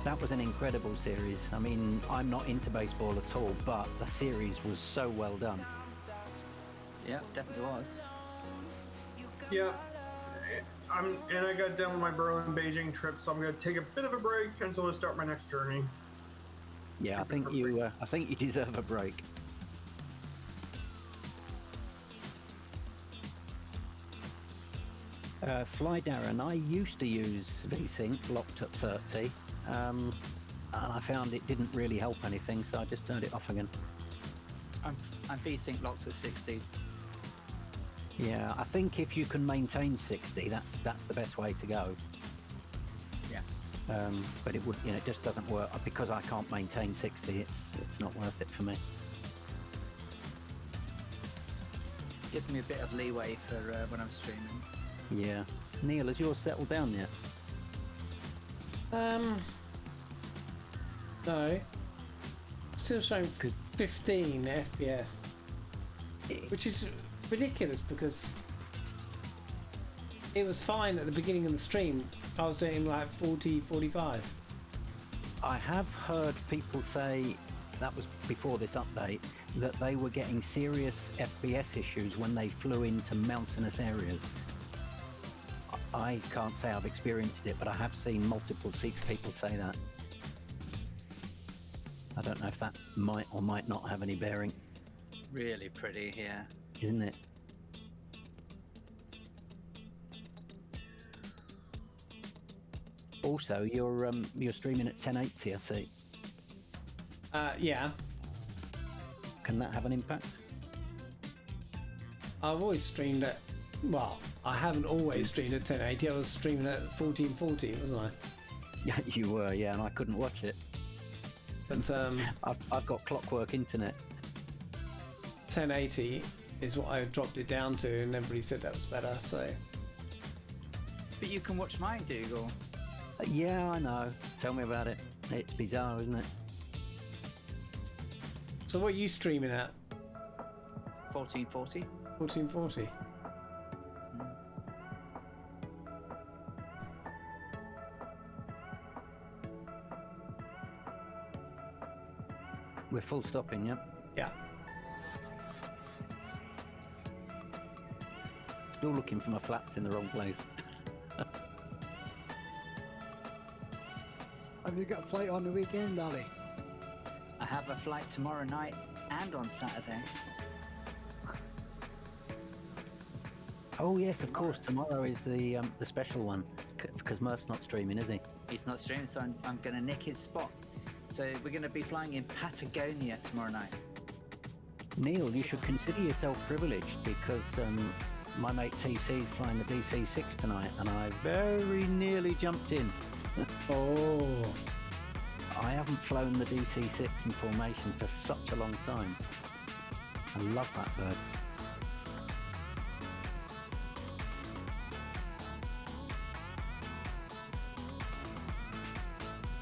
That was an incredible series. I mean, I'm not into baseball at all, but the series was so well done. Yeah, definitely was. Yeah. And I got done with my Berlin Beijing trip, so I'm going to take a bit of a break until I start my next journey. Yeah, I think you deserve a break. Fly Darren, I used to use VSync locked at 30, and I found it didn't really help anything, so I just turned it off again. I'm VSync locked at 60. Yeah, I think if you can maintain 60, that's the best way to go. Yeah. But it would, it just doesn't work because I can't maintain 60. It's not worth it for me. Gives me a bit of leeway for when I'm streaming. Yeah. Neil, has yours settled down yet? No. Still showing 15 FPS, which is ridiculous because it was fine at the beginning of the stream. I was doing like 40, 45. I have heard people say, that was before this update, that they were getting serious FPS issues when they flew into mountainous areas. I can't say I've experienced it, but I have seen multiple people say that. I don't know if that might or might not have any bearing. Really pretty here. Isn't it? Also, you're streaming at 1080, I see. Yeah. Can that have an impact? I've always streamed at, well, I haven't always streamed at 1080. I was streaming at 1440, wasn't I? Yeah, you were, yeah, and I couldn't watch it. But I've got clockwork internet. 1080 is what I dropped it down to, and everybody said that was better, so... But you can watch mine, Dougal. Yeah, I know. Tell me about it. It's bizarre, isn't it? So what are you streaming at? 1440. 1440. We're full stopping, yeah? Yeah. Still looking for my flaps in the wrong place. Have you got a flight on the weekend, Ali? I have a flight tomorrow night and on Saturday. Oh yes, of course. Tomorrow is the special one because Murph's not streaming, is he? He's not streaming, so I'm going to nick his spot. So we're going to be flying in Patagonia tomorrow night. Neil, you should consider yourself privileged because my mate TC is flying the DC-6 tonight, and I very nearly jumped in. Oh. I haven't flown the DC-6 in formation for such a long time. I love that bird.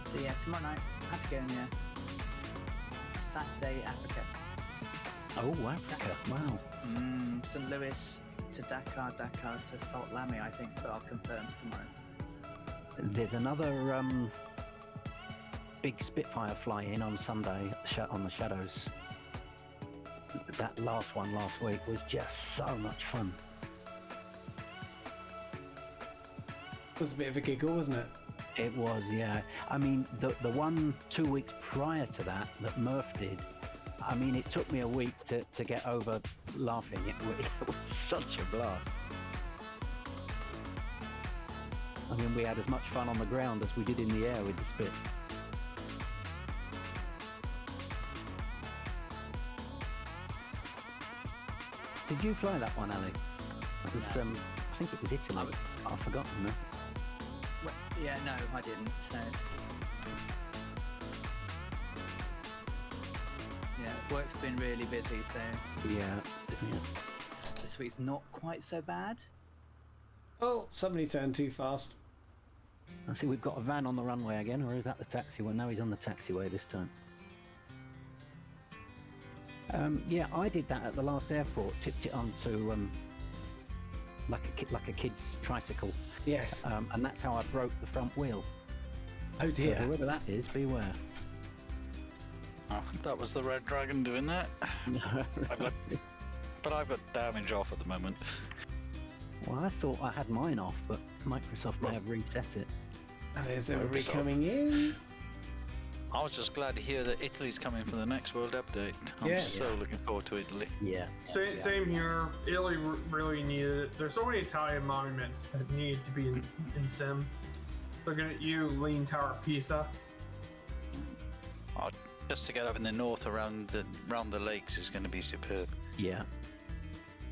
So yeah, tomorrow night, Patagonia. Saturday, Africa. Oh, Africa, wow. St. Louis to Dakar, Dakar to Fort Lamy, I think, but I'll confirm tomorrow. There's another big Spitfire fly-in on Sunday on the Shadows. That last one last week was just so much fun. It was a bit of a giggle, wasn't it? It was, yeah. I mean, the one 2 weeks prior to that Murph did, I mean, it took me a week to get over laughing. It was such a blast. I mean, we had as much fun on the ground as we did in the air with the Spit. Did you fly that one, Ali? It was, No. I think it was Italy. I've forgotten now. Well, yeah, no, I didn't. So yeah, work's been really busy. So Yeah. this Suite's not quite so bad. Oh, somebody turned too fast. I see we've got a van on the runway again, or is that the taxiway? No, he's on the taxiway this time. Yeah, I did that at the last airport. Tipped it onto like a kid's tricycle. Yes. And that's how I broke the front wheel. Oh dear. So whoever that is, beware. Oh, that was the Red Dragon doing that. But I've got damage off at the moment. Well, I thought I had mine off, but Microsoft may have reset it. And there's everybody so. coming in. I was just glad to hear that Italy's coming for the next World Update. I'm Yes. so looking forward to Italy. Yeah. Same here. Italy really needed it. There's so many Italian monuments that need to be in Sim. Looking at you, Lean Tower Pisa. Oh, just to get up in the north around the lakes is going to be superb. Yeah.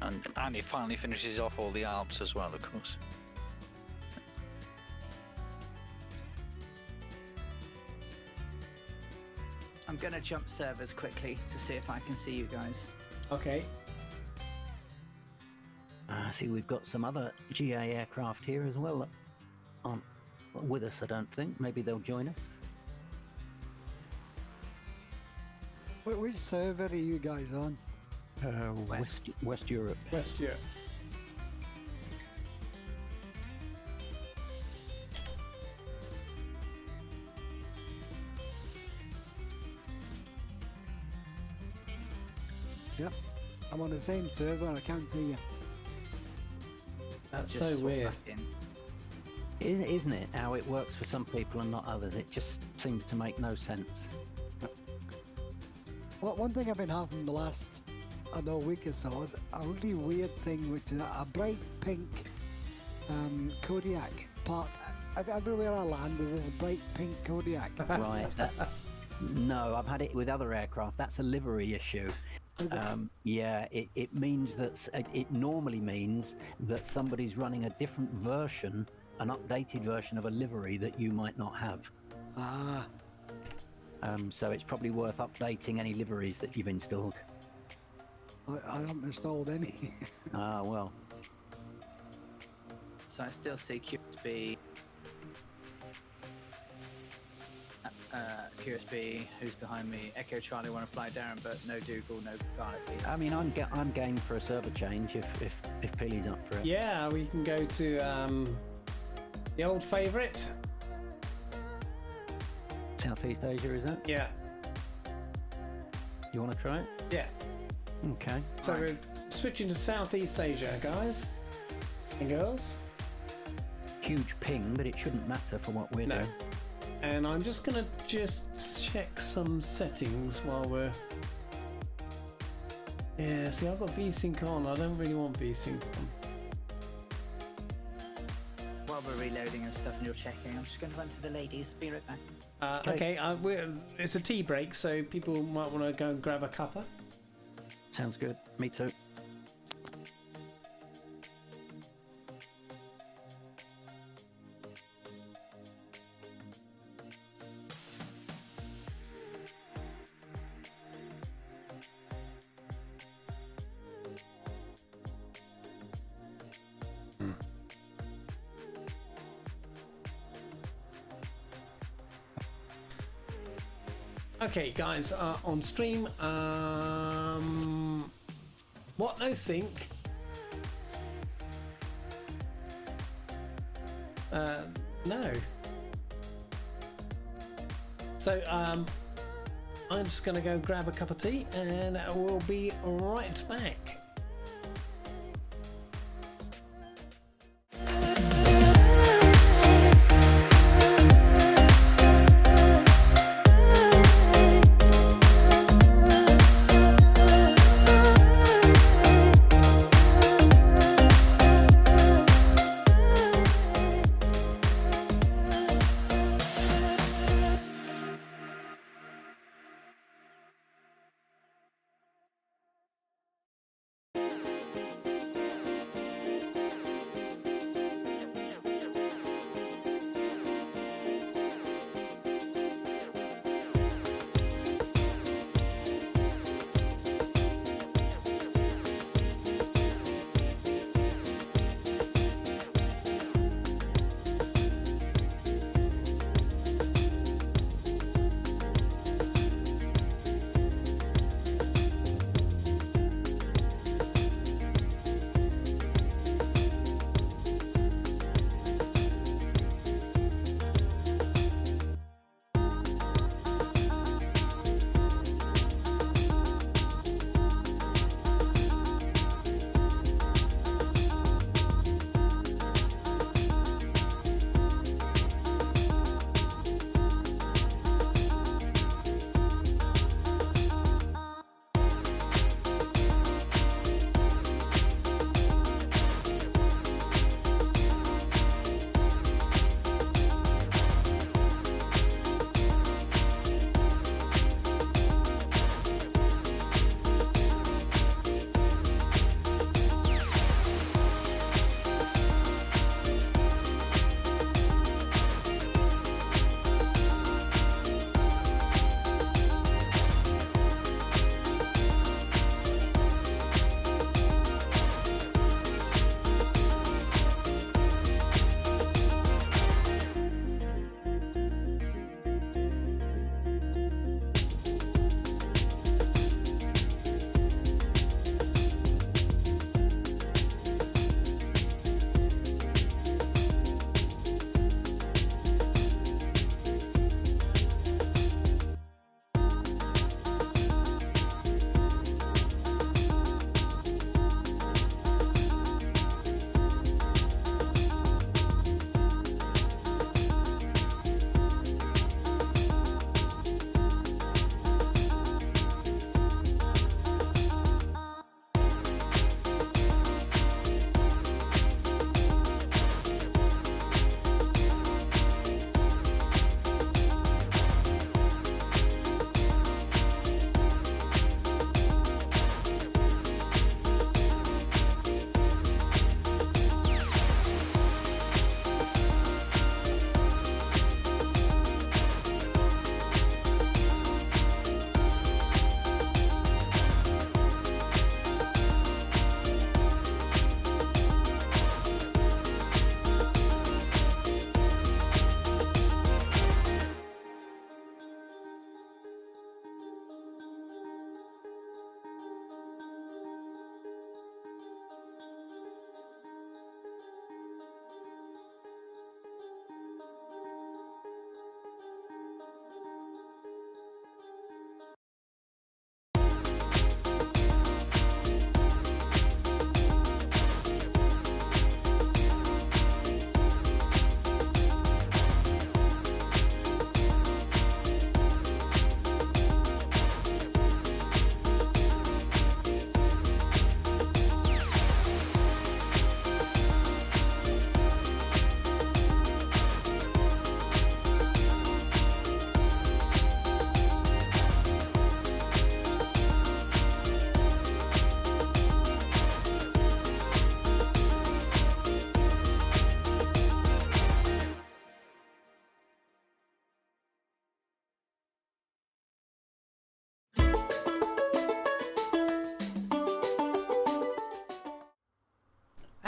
And it finally finishes off all the Alps as well, of course. I'm gonna jump servers quickly to see if I can see you guys. Okay. I see we've got some other GA aircraft here as well that aren't with us, I don't think. Maybe they'll join us. Which server are you guys on? West Europe. West Europe. Yep. I'm on the same server and I can't see you. That's Just so swap weird. back in. Isn't it how it works for some people and not others? It just seems to make no sense. Well, one thing I've been having the last, I don't know, week or so is a really weird thing, which is a bright pink Kodiak part. Everywhere I land, there's this bright pink Kodiak. Right. No, I've had it with other aircraft. That's a livery issue. Is it? Yeah, it means that it normally means that somebody's running a different version, an updated version of a livery that you might not have. Ah, So it's probably worth updating any liveries that you've installed. I haven't installed any. Ah, well. So I still see QSB. QSB, who's behind me? Echo Charlie want to fly Darren, but no Dougal, no Garnet B. I mean, I'm game for a server change if Peely's up for it. Yeah, we can go to the old favourite. Southeast Asia, is that? Yeah. You want to try it? Yeah. Okay. So we're switching to Southeast Asia, guys and girls. Huge ping, but it shouldn't matter for what we're doing. And I'm just gonna check some settings while we're. Yeah, see, I've got VSync on. I don't really want VSync on. While we're reloading and stuff and you're checking, I'm just going to run to the ladies. Be right back. Okay, it's a tea break, so people might want to go and grab a cuppa. Sounds good. Me too. Okay, guys, on stream, what no sync? No. So, I'm just gonna go grab a cup of tea and we'll be right back.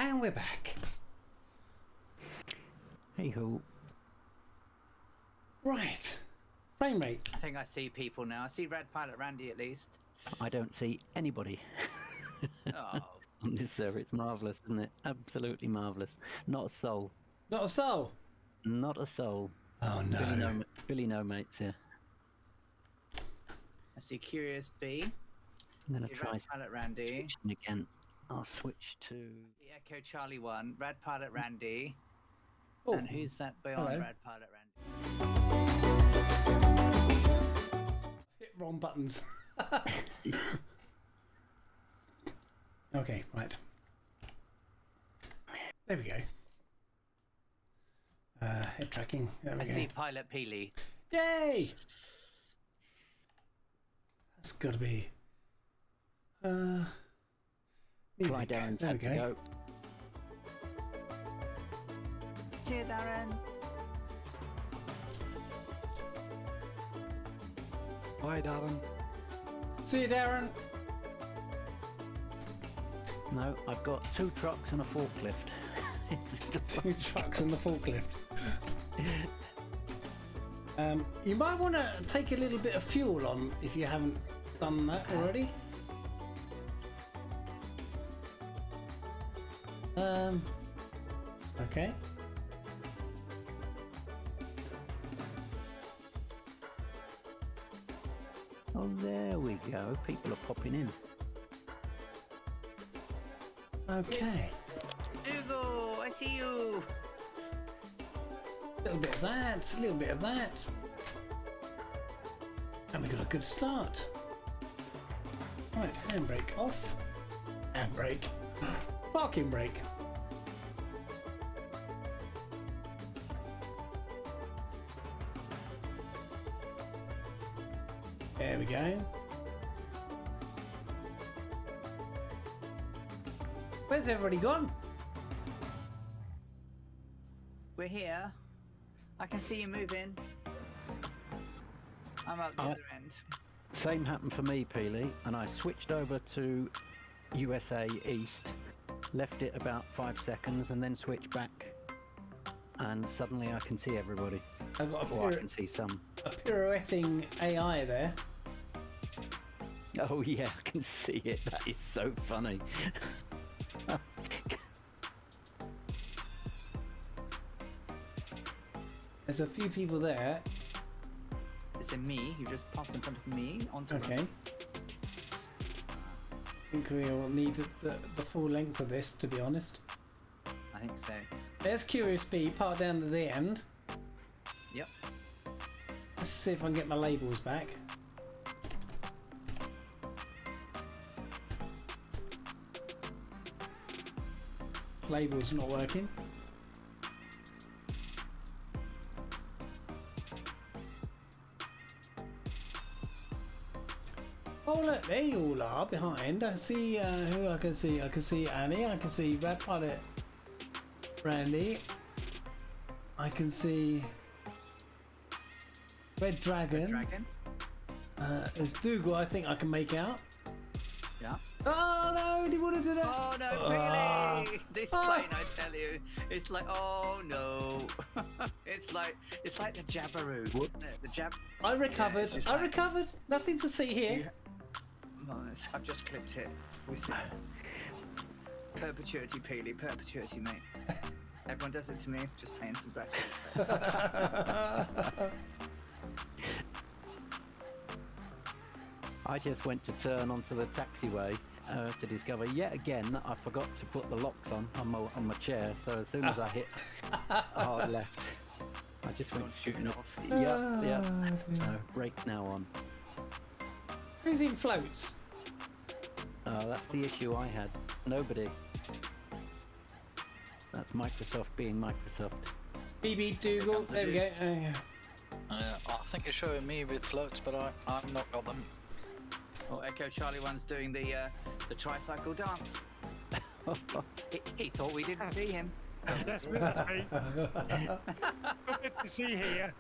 And we're back. Hey ho. Right. Frame rate. I think I see people now. I see Red Pilot Randy at least. I don't see anybody Oh, on this server. It's marvellous, isn't it? Absolutely marvellous. Not a soul. Not a soul. Not a soul. Oh no. Billy no mates here. I see Curious B. I'm I going see to try Red Pilot Randy. switching again. I'll switch to... The Echo Charlie 1. Red Pilot Randy. Oh, And who's that beyond hello. Red Pilot Randy? hit wrong buttons. Okay, right. There we go. Head tracking. There we I go. see Pilot Peely. Yay! That's got to be. Try Music. Darren's There we had to go. go. See you, Darren. Bye, Darren. See you, Darren. No, I've got 2 trucks and a forklift. 2 trucks and the forklift. You might want to take a little bit of fuel on if you haven't done that already. Okay. Oh, there we go. People are popping in. Okay. Hugo, I see you. A little bit of that, a little bit of that. And we got a good start. Right, handbrake off. Handbrake. Parking brake. There we go. Where's everybody gone? We're here. I can see you moving. I'm up the Oh. other end. Same happened for me, Peely, and I switched over to USA East, left it about 5 seconds, and then switched back. And suddenly I can see everybody. I've got Or I can see some. a pirouetting AI there. Oh yeah, I can see it. That is so funny. There's a few people there. It's a me. You just passed in front of me onto Okay. I think we will need the full length of this, to be honest. I think so. There's Curious Bee, part down to the end. Yep. Let's see if I can get my labels back. Labels not working. Oh look, there you all are behind. I see who I can see. I can see Annie. I can see Red Pilot Randy. I can see Red Dragon. Dragon. There's Dougal. I think I can make out. Yeah. Oh no! Do you want to do that? Oh no, Ah. really? This Ah. plane, I tell you, it's like, oh no, it's like the Jabberoo. The Jab. I recovered. it's just I like- recovered. Nothing to see here. Nice. I've just clipped it. We see. Perpetuity, Peely. Perpetuity, mate. Everyone does it to me. Just paying some gratitude. I just went to turn onto the taxiway to discover yet again that I forgot to put the locks on my chair. So as soon as I hit hard left, I just went Gone shooting off. Yep. So brake's now on. Who's in floats? That's the issue I had. Nobody. That's Microsoft being Microsoft. BB Dougal. comes the There we go. dudes. I think it's showing me with floats, but I've not got them. Oh, Echo Charlie 1's doing the tricycle dance. He thought we didn't see him. That's me, that's me. Good to see here.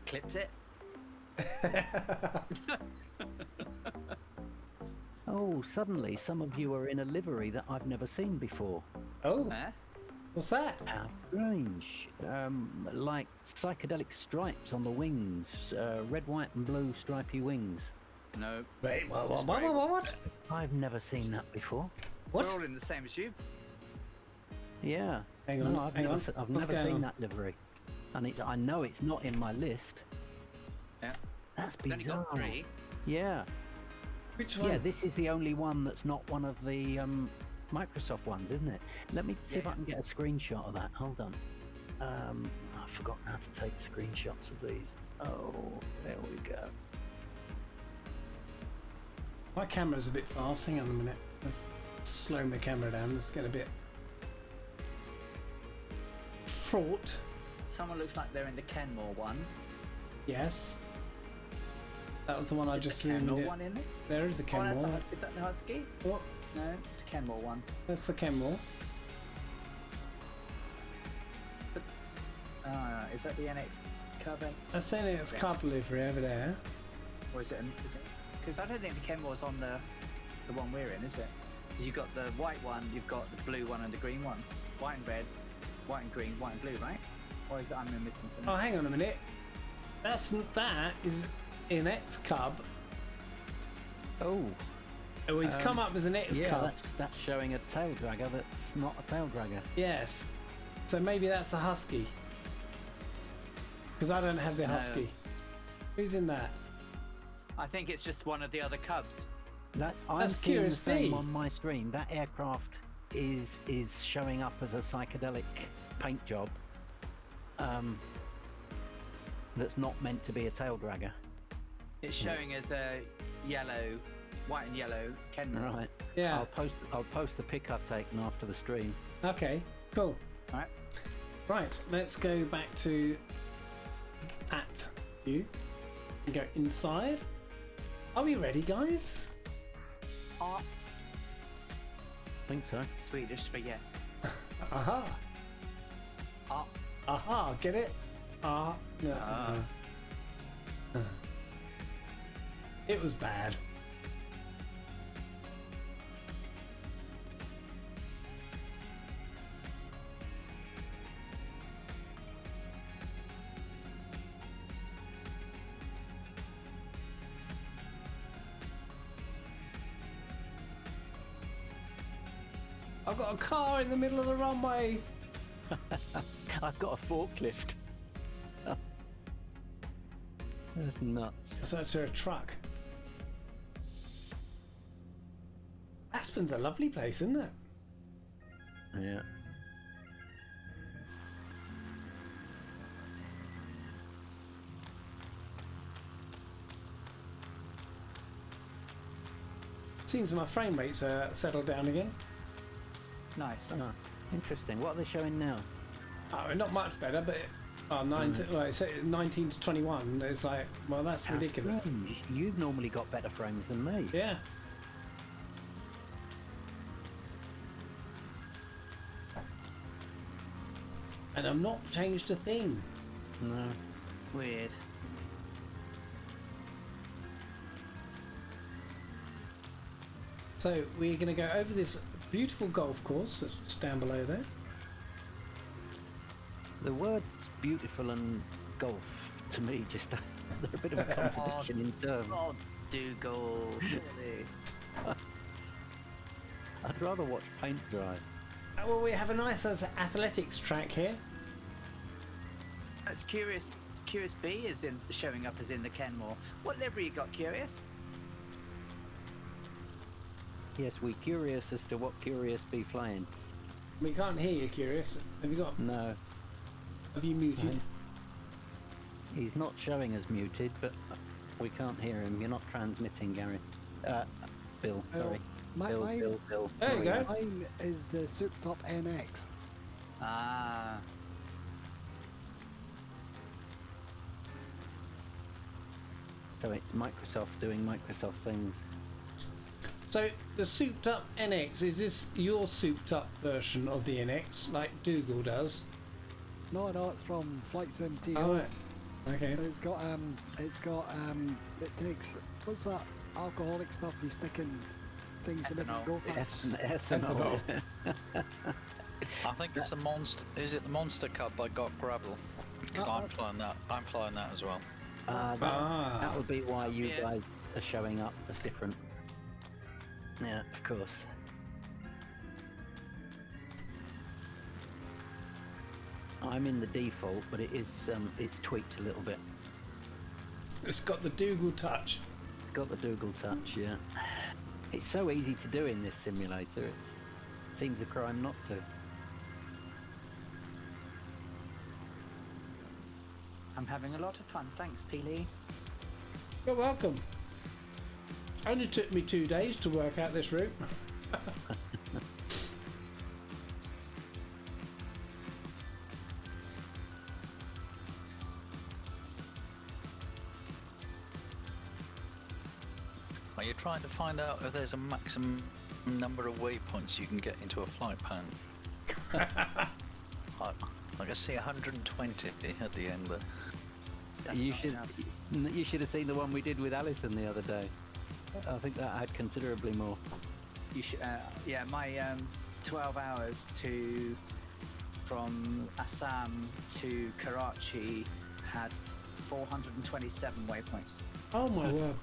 Clipped it. Oh, suddenly some of you are in a livery that I've never seen before. Oh, Eh? what's that? How strange. Like psychedelic stripes on the wings. Red, white and blue stripy wings. No. Wait, what? I've never seen that before. What? We're all in the same as you. Yeah. Hang on, No, I've hang never, on. I've What's never going seen on? that livery. And I know it's not in my list. Yeah. That's We've only bizarre. got 3. Yeah. Which one? Yeah, this is the only one that's not one of the Microsoft ones, isn't it? Let me see if I can get a screenshot of that. Hold on. I've forgotten how to take screenshots of these. Oh, there we go. My camera's a bit fast. Hang on a minute. Let's slow my camera down. Let's get a bit fraught. Someone looks like they're in the Kenmore one. Yes. That was the one I Is just the zoomed Kenmore in. one in it? There is a Oh, that's Kenmore. is that the Husky? What? No, it's a Kenmore one. That's the Kenmore. Is that the NX Cub? That's saying it's cub livery over there. Or is it? Because I don't think the Kenmore's on the one we're in, is it? Because you've got the white one, you've got the blue one, and the green one. White and red, white and green, white and blue, right? Or is that I'm missing something? Oh, hang on a minute. That is an X cub. Oh. Oh, he's come up as an X Yeah, cub. that's showing a tail dragger that's not a tail dragger. Yes. So maybe that's the Husky. Because I don't have the No. Husky. Who's in that? I think it's just one of the other Cubs. I'm That's seeing Curious the same Bee. on my stream. That aircraft is showing up as a psychedelic paint job. That's not meant to be a tail dragger. It's showing as a yellow, white and yellow Kenmore. Right. Yeah. I'll post the pic I've taken after the stream. Okay, cool. Right. Right, let's go back to that view and go inside. Are we ready, guys? Ah, I think so. Swedish for yes. Aha. Ah, Aha, get it? Ah. No. Ah. It was bad. I've got a car in the middle of the runway. I've got a forklift. That's nuts. It's actually a truck. Aspen's a lovely place, isn't it? Yeah. Seems my frame rates are settled down again. nice. Oh, interesting. What are they showing now? Oh, not much better, but well, it's 19 to 21. It's like, well, that's How ridiculous. strange. You've normally got better frames than me. Yeah. And I'm not changed a thing. No. Weird. So we're going to go over this beautiful golf course that's just down below there. The words beautiful and golf to me just they're a bit of a contradiction in terms. Oh, Dougal. Really? I'd rather watch paint dry. Well, we have a nice athletics track here. That's Curious. Curious Bee is showing up as in the Kenmore. What livery you got, Curious? Yes, we're curious as to what Curious Bee flying. We can't hear you, Curious. Have you got? No, Have you muted? he's not showing as muted, but we can't hear him. You're not transmitting, Gary. Bill, sorry. Bill. There you go. Mine is the souped up NX. Ah. So it's Microsoft doing Microsoft things. So the souped up NX, is this your souped up version of the NX, like Dougal does? No, it's from Flight Sim TO. Oh, right. Okay. But it takes, what's that alcoholic stuff you stick in things to make it go fast. Ethanol. I think it's the monster. Is it the Monster Cub by Got Gravel? Because I'm flying that. I'm flying that as well. That would be why you guys are showing up as different. Yeah, of course. I'm in the default, but it is it's tweaked a little bit. It's got the Dougal touch. It's got the Dougal touch, yeah. It's so easy to do in this simulator. It seems a crime not to. I'm having a lot of fun. Thanks, Peely. You're welcome. Only took me 2 days to work out this route. Are you trying to find out if there's a maximum number of waypoints you can get into a flight pan? I can see 120 at the end there. That's You not should enough. you should have seen the one we did with Alison the other day. I think that had considerably more. You should, yeah, my 12 hours from Assam to Karachi had 427 waypoints. Oh my word.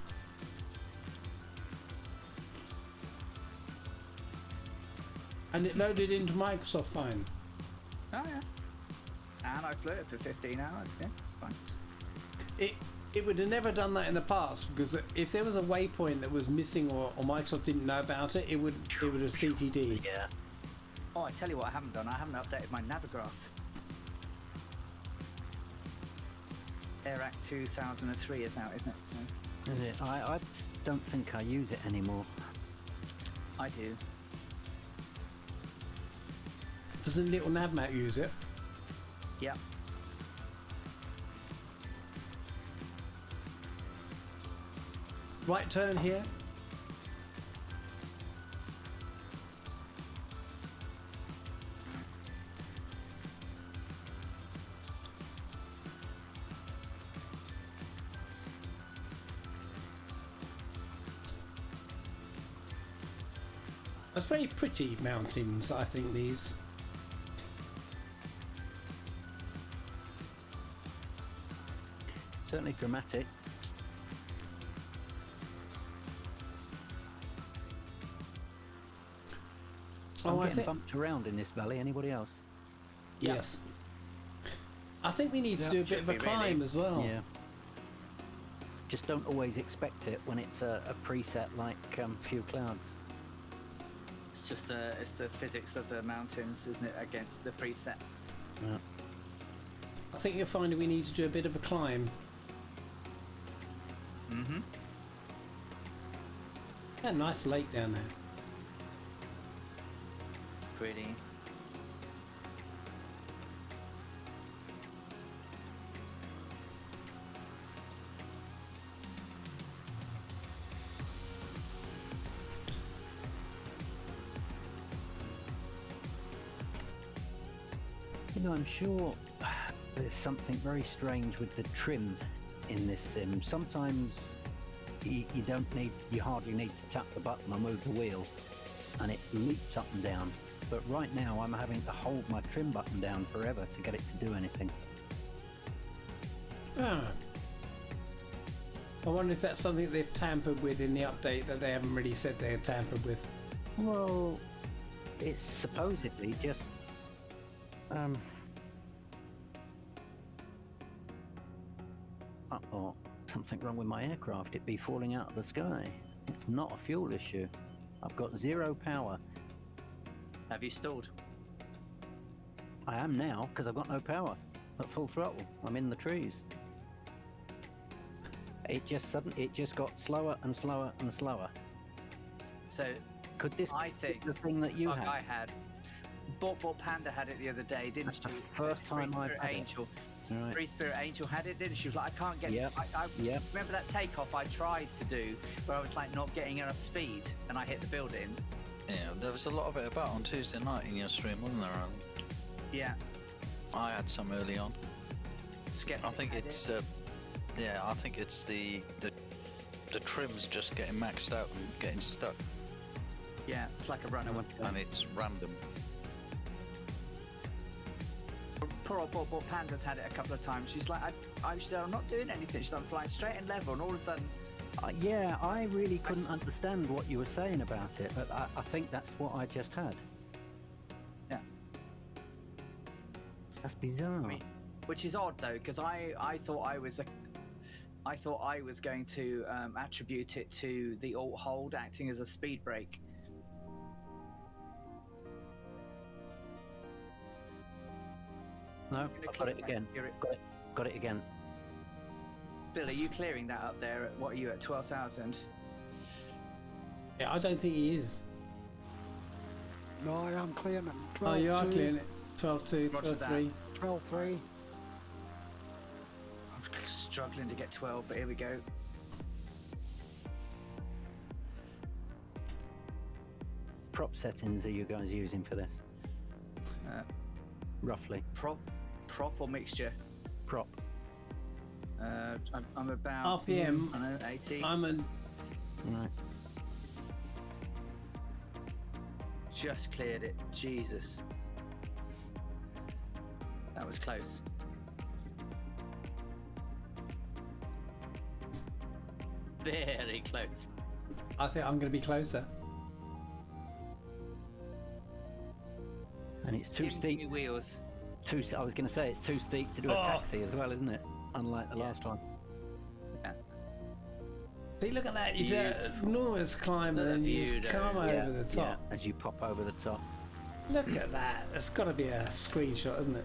And it loaded into Microsoft fine. Oh yeah. And I flew it for 15 hours. Yeah, it's fine. It would have never done that in the past, because if there was a waypoint that was missing or Microsoft didn't know about it, it would have CTD. Yeah. Oh, I tell you what I haven't done. I haven't updated my Navigraph. AirAct 2003 is out, isn't it? So Is it? I don't think I use it anymore. I do. Doesn't little Navmat use it? Yep. Right turn here. That's very pretty mountains, I think, these. Certainly dramatic. I'm Oh, I getting think bumped around in this valley. Anybody else? yes. I think we need to do a bit of a should be, really. climb as well. Yeah. Just don't always expect it when it's a preset like Few Clouds. It's just it's the physics of the mountains, isn't it, against the preset? Yeah. I think you'll find that we need to do a bit of a climb. Mm-hmm. Yeah, nice lake down there. Pretty. You know, I'm sure there's something very strange with the trim in this sim. Sometimes you hardly need to tap the button or move the wheel, and it leaps up and down. But right now I'm having to hold my trim button down forever to get it to do anything. Ah. I wonder if that's something they've tampered with in the update that they haven't really said they had tampered with. Well, it's supposedly just uh-oh, something wrong with my aircraft. It'd be falling out of the sky. It's not a fuel issue. I've got 0 power. Have you stalled? I am now, because I've got no power. At full throttle. I'm in the trees. It just got slower and slower and slower. So Could this I be think the thing that you bug had? I had. Bot Panda had it the other day, didn't That's the she? first time I've Spirit had it. Angel. Right. Free Spirit Angel had it, didn't she? She was like, I can't get. Yep. I Yep. remember that takeoff I tried to do, where I was like not getting enough speed, and I hit the building. Yeah, there was a lot of it about on Tuesday night in your stream, wasn't there, Alan? Yeah. I had some early on. Skeptic I think had it's it. yeah, I think it's the trim's just getting maxed out and getting stuck. Yeah, it's like a runaway. and it's random. Poor old Panda's had it a couple of times. She's like, she said, I'm not doing anything. She's like, I'm flying straight and level, and all of a sudden, Yeah, I really couldn't understand what you were saying about it, but I think that's what I just had. yeah. That's bizarre. Which is odd though, because I thought I was going to attribute it to the alt hold acting as a speed brake. No, I've got it again. Got it again. Bill, are you clearing that up there? What are you at, 12,000? Yeah, I don't think he is. No, I am clearing it. Oh, you are 12-2, clearing it. 12-2, Roger that. 12-3. 12-3. I'm struggling to get 12, but here we go. Prop settings are you guys using for this? Roughly. Prop or mixture? Prop. I'm about RPM. I don't know, 80. Right. Just cleared it. Jesus, that was close. Very close. I think I'm going to be closer. And it's too Giving steep. me wheels. I was going to say it's too steep to do a taxi as well, isn't it? Unlike the last one. Yeah. See, look at that. You do an Beautiful. enormous climb and then you View, just come though. over the Yeah, top. as you pop over the top. Look at that. That's got to be a screenshot, isn't it?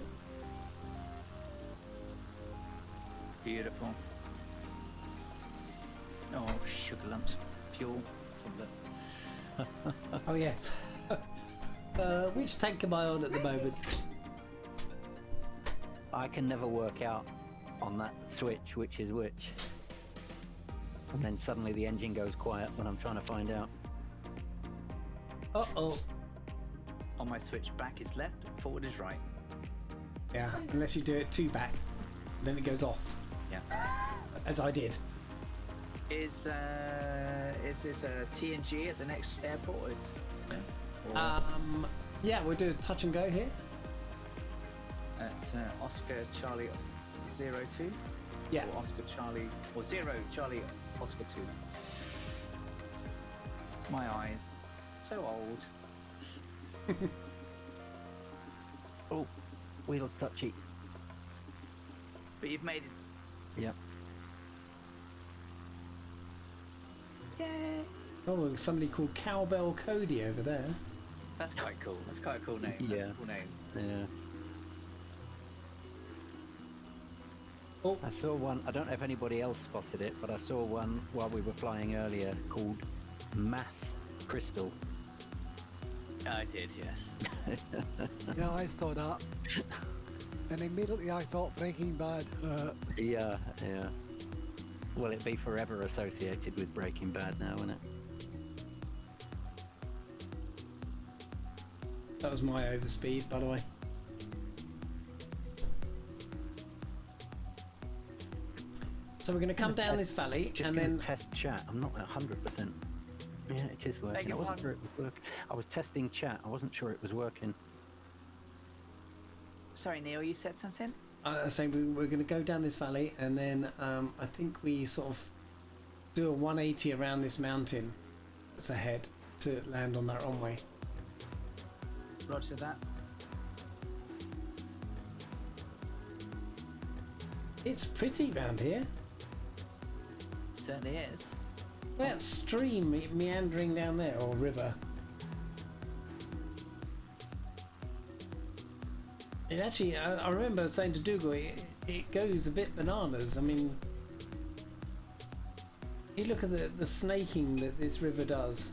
Beautiful. Oh, sugar lumps, fuel, something. Oh, yes. Which tank am I on at the moment? I can never work out on that switch which is which. And then suddenly the engine goes quiet when I'm trying to find out. Uh-oh. On my switch, back is left, forward is right. Yeah, unless you do it two back, then it goes off, Yeah. as I did. Is this a TNG at the next airport? Or is, Yeah, we'll do a touch and go here. at Oscar Charlie 02? Yeah. Or Oscar Charlie, or 0 Charlie Oscar 2. My eyes, so old. Oh, wheels touchy. But you've made it. Yep. Yay! Oh, somebody called Cowbell Cody over there. That's quite cool. That's quite a cool name. Yeah. That's a cool name. Yeah. Oh, I saw one, I don't know if anybody else spotted it, but I saw one while we were flying earlier called Math Crystal. I did, yes. Yeah, I saw that. And immediately I thought Breaking Bad. Yeah, yeah. Well, it'd be forever associated with Breaking Bad now, wouldn't it? that was my overspeed, by the way. So we're going to come down this valley Just and gonna then... test chat. I'm not 100%. Yeah, it is working. I wasn't sure it was working. I was testing chat. I wasn't sure it was working. Sorry, Neil, you said something? saying we're going to go down this valley and then I think we sort of do a 180 around this mountain that's ahead to land on that runway. Roger that. It's pretty round here. Certainly is. That stream meandering down there, or river. It actually, I remember saying to Dougal, it goes a bit bananas. I mean, you look at the snaking that this river does.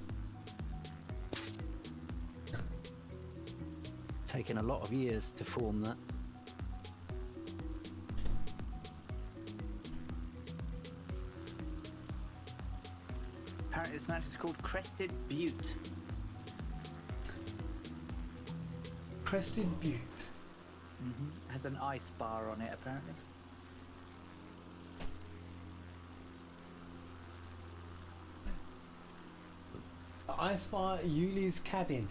Taken a lot of years to form that. Apparently this mountain is called Crested Butte. Crested Butte. Has an ice bar on it, apparently. I spy Yuli's cabin.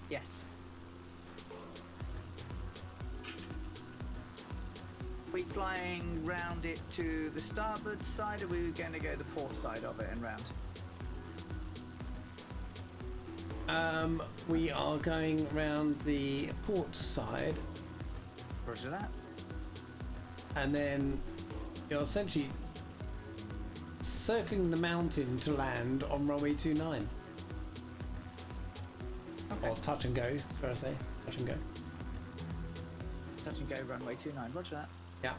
Yes. We flying round it to the starboard side, or are we going to go the port side of it and round? We are going round the port side, Roger that. and then you're essentially circling the mountain to land on runway 29. Okay. Or touch and go, should I say? Touch and go. Touch and go, runway 29. Roger that. Yeah.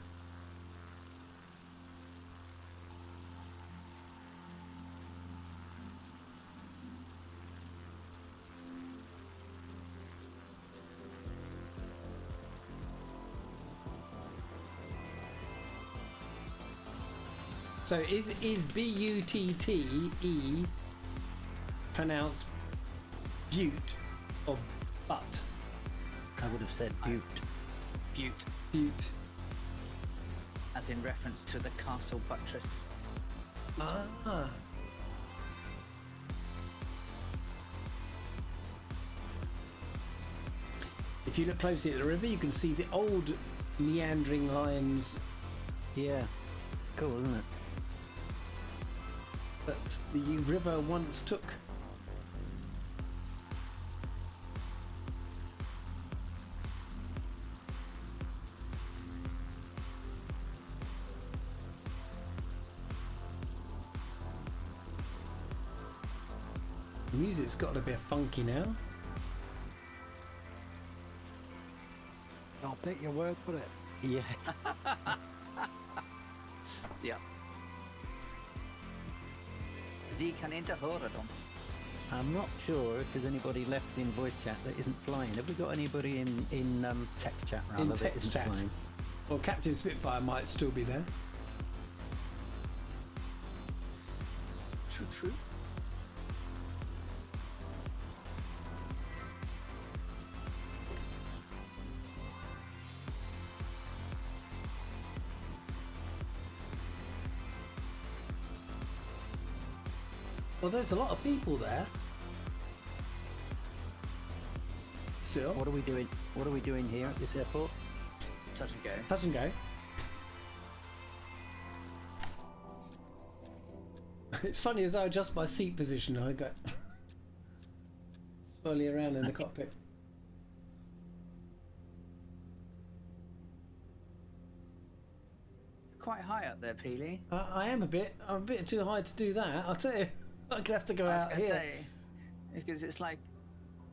So is B-U-T-T-E pronounced butte or butt? I would have said butte. Butte, Butte. as in reference to the castle buttress. Ah. If you look closely at the river, you can see the old meandering lines Yeah. Cool, isn't it? that the river once took. The music's got a bit funky now. I'll take your word for it. Yeah. Ja. Vi kan inte höra dem. I'm not sure if there's anybody left in voice chat that isn't flying. Have we got anybody in text chat rather In that text isn't chat. flying? Well, Captain Spitfire might still be there. True, true. Well, there's a lot of people there. Still. What are we doing? What are we doing here at this airport? Touch and go. Touch and go. It's funny as I adjust my seat position, I go swirling around in the cockpit. Quite high up there, Peely. I am a bit. I'm a bit too high to do that. I'll tell you. I'm gonna have to go I was out going to here. say, because it's like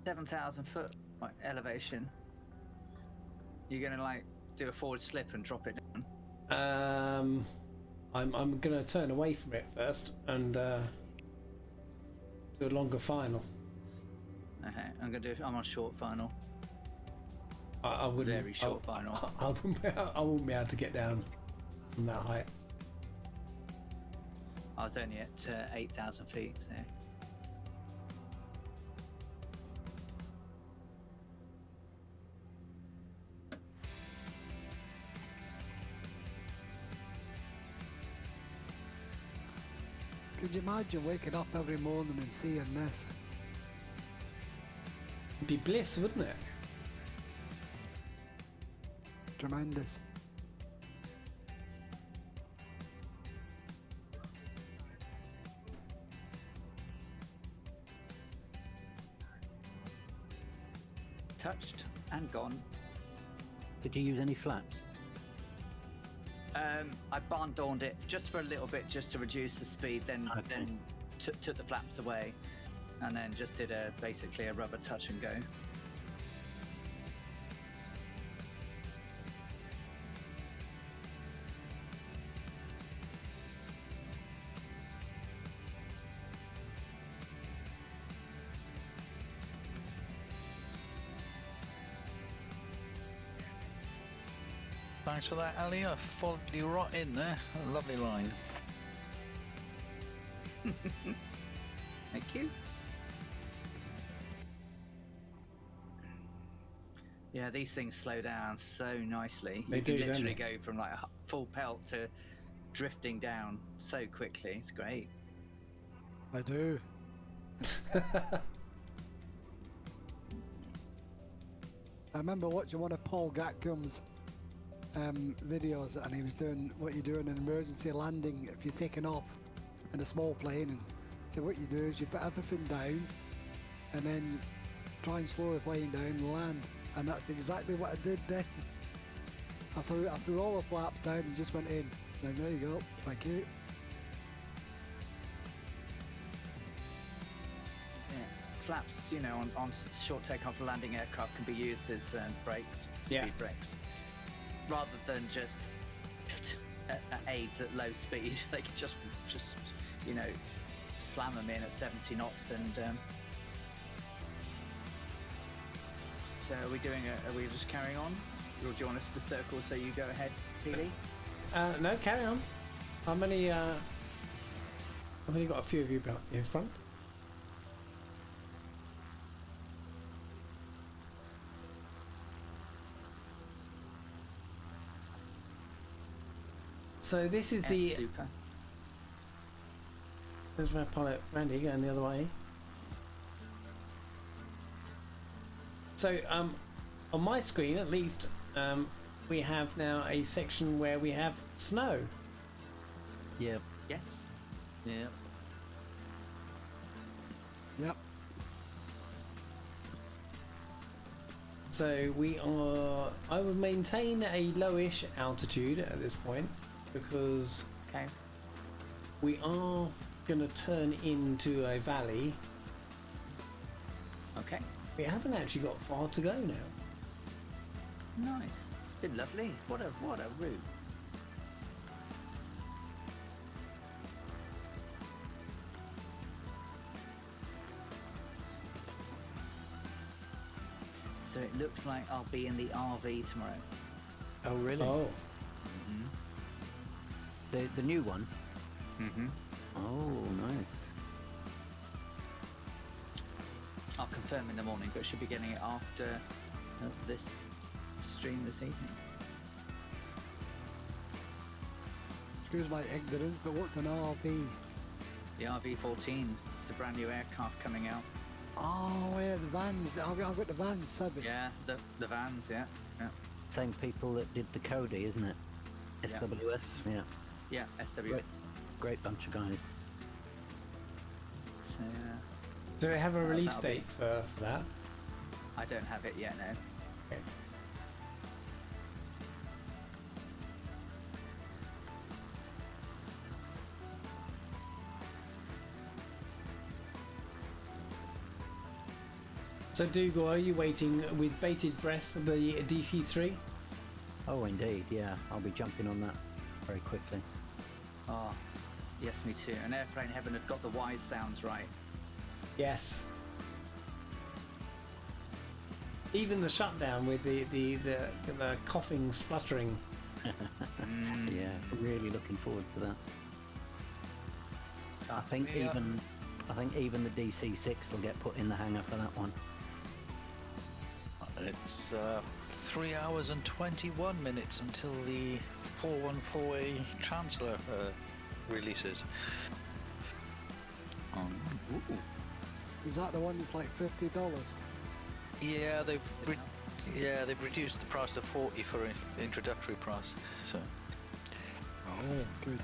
7,000 foot elevation. You're going to like do a forward slip and drop it down. I'm gonna turn away from it first and do a longer final. Okay, I'm on short final. I wouldn't. Very short final. I wouldn't be able to get down from that height. I was only at 8,000 feet, so. Could you imagine waking up every morning and seeing this? It'd be bliss, wouldn't it? Tremendous. Touched and gone. Did you use any flaps? I barn dawned it just for a little bit, just to reduce the speed. Then Okay. took the flaps away, and then just did basically a rubber touch and go. Thanks for that, Ali. I followed you right in there. A lovely line. Thank you. Yeah, these things slow down so nicely. They You do, can don't literally they? go from like a full pelt to drifting down so quickly. It's great. I do. I remember watching one of Paul Gatcombe's videos, and he was doing what you do in an emergency landing if you're taking off in a small plane. And so what you do is you put everything down, and then try and slow the plane down and land. And that's exactly what I did then. I threw all the flaps down and just went in. Then there you go. Thank you. Flaps, you know, on short takeoff and landing aircraft can be used as brakes, speed brakes, rather than just aids at low speed. They can just you know, slam them in at 70 knots. And so are we just carrying on, or do you want us to circle so you go ahead, Peely? No, carry on. I've only got a few of you in front. So this is the. Super. There's my pilot Randy going the other way. So on my screen at least, we have now a section where we have snow. Yep. Yes. Yep. Yep. So I would maintain a lowish altitude at this point, because Okay. we are going to turn into a valley. Okay. We haven't actually got far to go now. Nice. It's been lovely. What a route. So it looks like I'll be in the RV tomorrow. Oh, really? Oh, The new one? Mm-hmm. Oh, nice. I'll confirm in the morning, but should be getting it after this stream this evening. Excuse my ignorance, but what's an RV? The RV-14. It's a brand new aircraft coming out. Oh, yeah, the vans. I've got the vans 7. Yeah, the vans. Yeah. Same people that did the Cody, isn't it? Yeah. SWS? Yeah. Yeah, SWS. Great bunch of guys. So, do they have a release that'll be- date for that? I don't have it yet, no. Okay. So Dougal, are you waiting with bated breath for the DC-3? Oh, indeed, yeah. I'll be jumping on that very quickly. Oh, yes, me too. And Airplane Heaven have got the wise sounds right. Yes. Even the shutdown with the coughing, spluttering. Yeah, really looking forward to that. I think even the DC-6 will get put in the hangar for that one. It's 3 hours and 21 minutes until the 414A Chancellor releases. Is that the one that's like $50? Yeah, they've reduced the price to 40 for an introductory price. So Oh, good.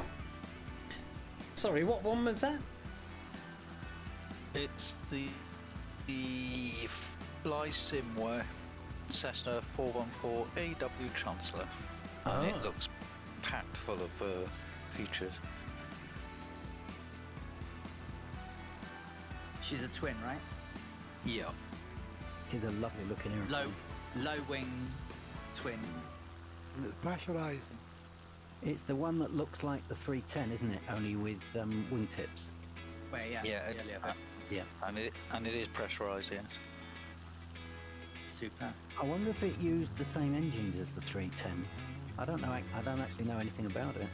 Sorry, what one was that? it's the Fly Simware Cessna 414 AW Chancellor, and it looks packed full of features. She's a twin, right? Yeah. She's a lovely looking airplane. Low wing twin. And it's pressurised. It's the one that looks like the 310, isn't it? Only with wingtips. Where, yeah. Yeah, it's the earlier bit. Yeah. And it is pressurised, yes. Super. I wonder if it used the same engines as the 310. I don't know. I don't actually know anything about it.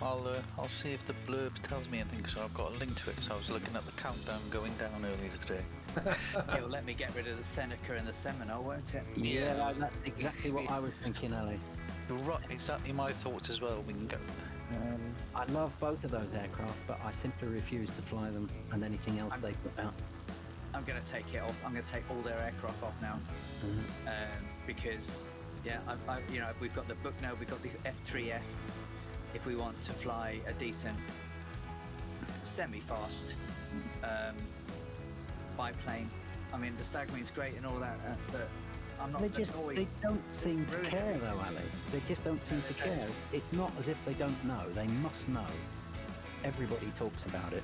I'll see if the blurb tells me anything, so I've got a link to it. So I was looking at the countdown going down earlier today. It'll let me get rid of the Seneca and the Seminole, won't it? Yeah. That's exactly what I was thinking, Ali. You're right, exactly my thoughts as well. We can I love both of those aircraft, but I simply refuse to fly them and anything else they put out. I'm going to take it off. I'm going to take all their aircraft off now, because we've got the Bucknell, we've got the F3F. If we want to fly a decent, semi-fast biplane, I mean the Stagwing's great and all that, but I'm not. They don't seem to care though, Ali. They just don't seem to care. It's not as if they don't know. They must know. Everybody talks about it.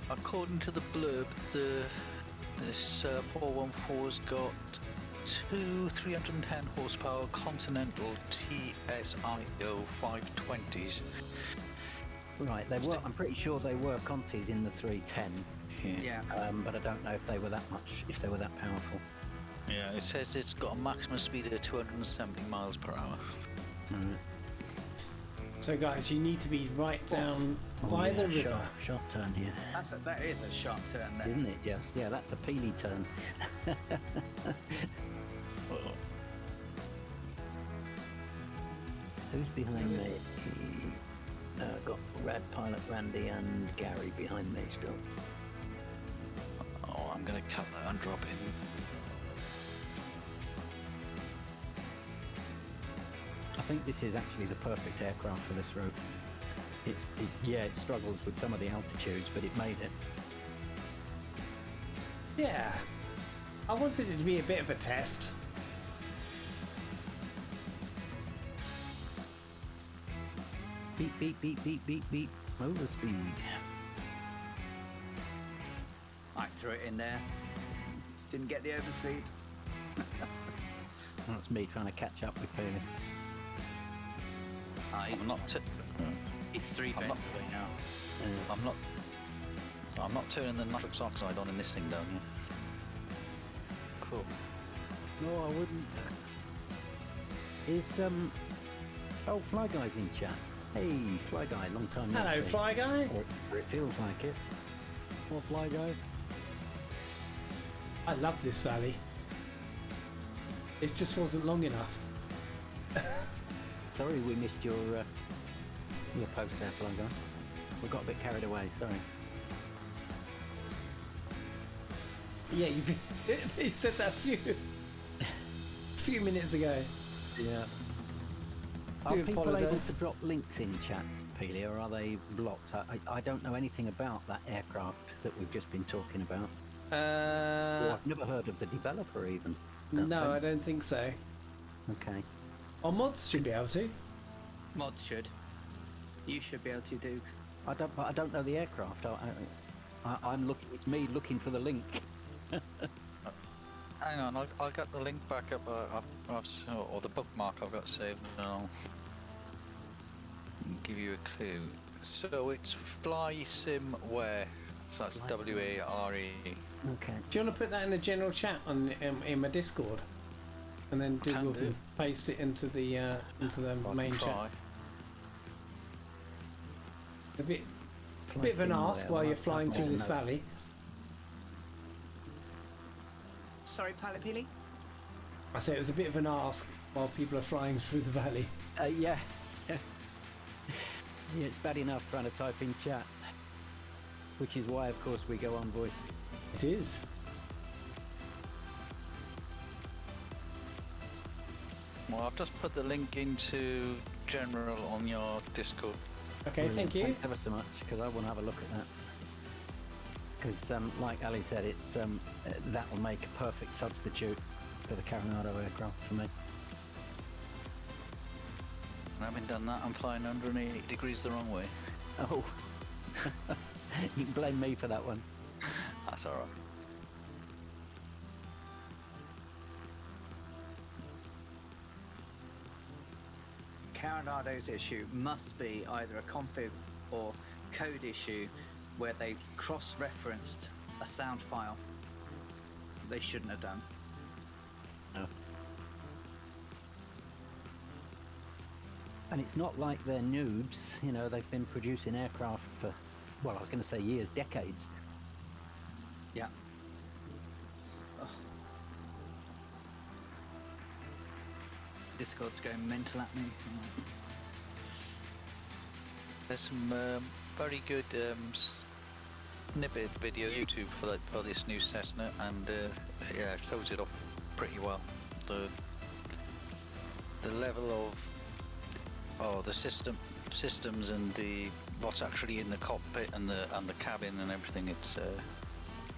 According to the blurb, this 414's got two 310 horsepower Continental TSIO 520s. Right, they were. I'm pretty sure they were Contis in the 310. Yeah. But I don't know if they were that powerful. Yeah, it says it's got a maximum speed of 270 miles per hour. So guys, you need to be right down by the river. Sharp turn here. That is a sharp turn there. Isn't it just? Yeah, that's a peely turn. Who's behind me? Got Rad Pilot Randy and Gary behind me still. Oh, I'm going to cut that and drop in. I think this is actually the perfect aircraft for this route. It struggles with some of the altitudes, but it made it. Yeah. I wanted it to be a bit of a test. Beep, beep, beep, beep, beep, beep. Over speed. I threw it in there. Didn't get the overspeed. That's me trying to catch up with Paley. He's 3 bends away now. I'm not turning the nitrous oxide on in this thing, don't you? Cool. No, I wouldn't. Is Fly Guy's in chat. Hey, Fly Guy, long time no Hello, see. Fly Guy. Or it feels like it. Or Fly Guy. I love this valley. It just wasn't long enough. Sorry we missed your post there, Fly Guy. We got a bit carried away, sorry. Yeah, you said that a few minutes ago. Yeah. Are people able to drop links in chat, Peely, or are they blocked? I don't know anything about that aircraft that we've just been talking about. I've never heard of the developer even. No, I don't think so. Okay. Our mods should be able to. Mods should. You should be able to, Duke. I don't know the aircraft. I'm looking. It's me looking for the link. Hang on, I'll get the link back up. Or the bookmark I've got saved, and I'll give you a clue. So it's Fly Sim Ware. So that's WARE. Okay. Do you want to put that in the general chat on in my Discord, and then Google can paste it into the main chat. A bit of an ask while you're flying through this valley. Sorry, Pilot Peely? I say it was a bit of an ask while people are flying through the valley. Yeah. Yeah, it's bad enough trying to type in chat, which is why, of course, we go on voice. It is. Well, I've just put the link into general on your Discord. Okay, thank you. Thanks ever so much, because I want to have a look at that. Because, like Ali said, it's that will make a perfect substitute for the Coronado aircraft for me. Having done that, I'm flying 180 degrees the wrong way. Oh, you can blame me for that one. That's all right. Coronado's issue must be either a config or code issue where they've cross-referenced a sound file they shouldn't have done. No. And it's not like they're noobs, you know, they've been producing aircraft for, well, I was going to say years, decades. Yeah. Ugh. Discord's going mental at me. There's some very good snippet video YouTube for this new Cessna, and yeah, it shows it off pretty well. The level of the systems and the what's actually in the cockpit and the cabin and everything, it's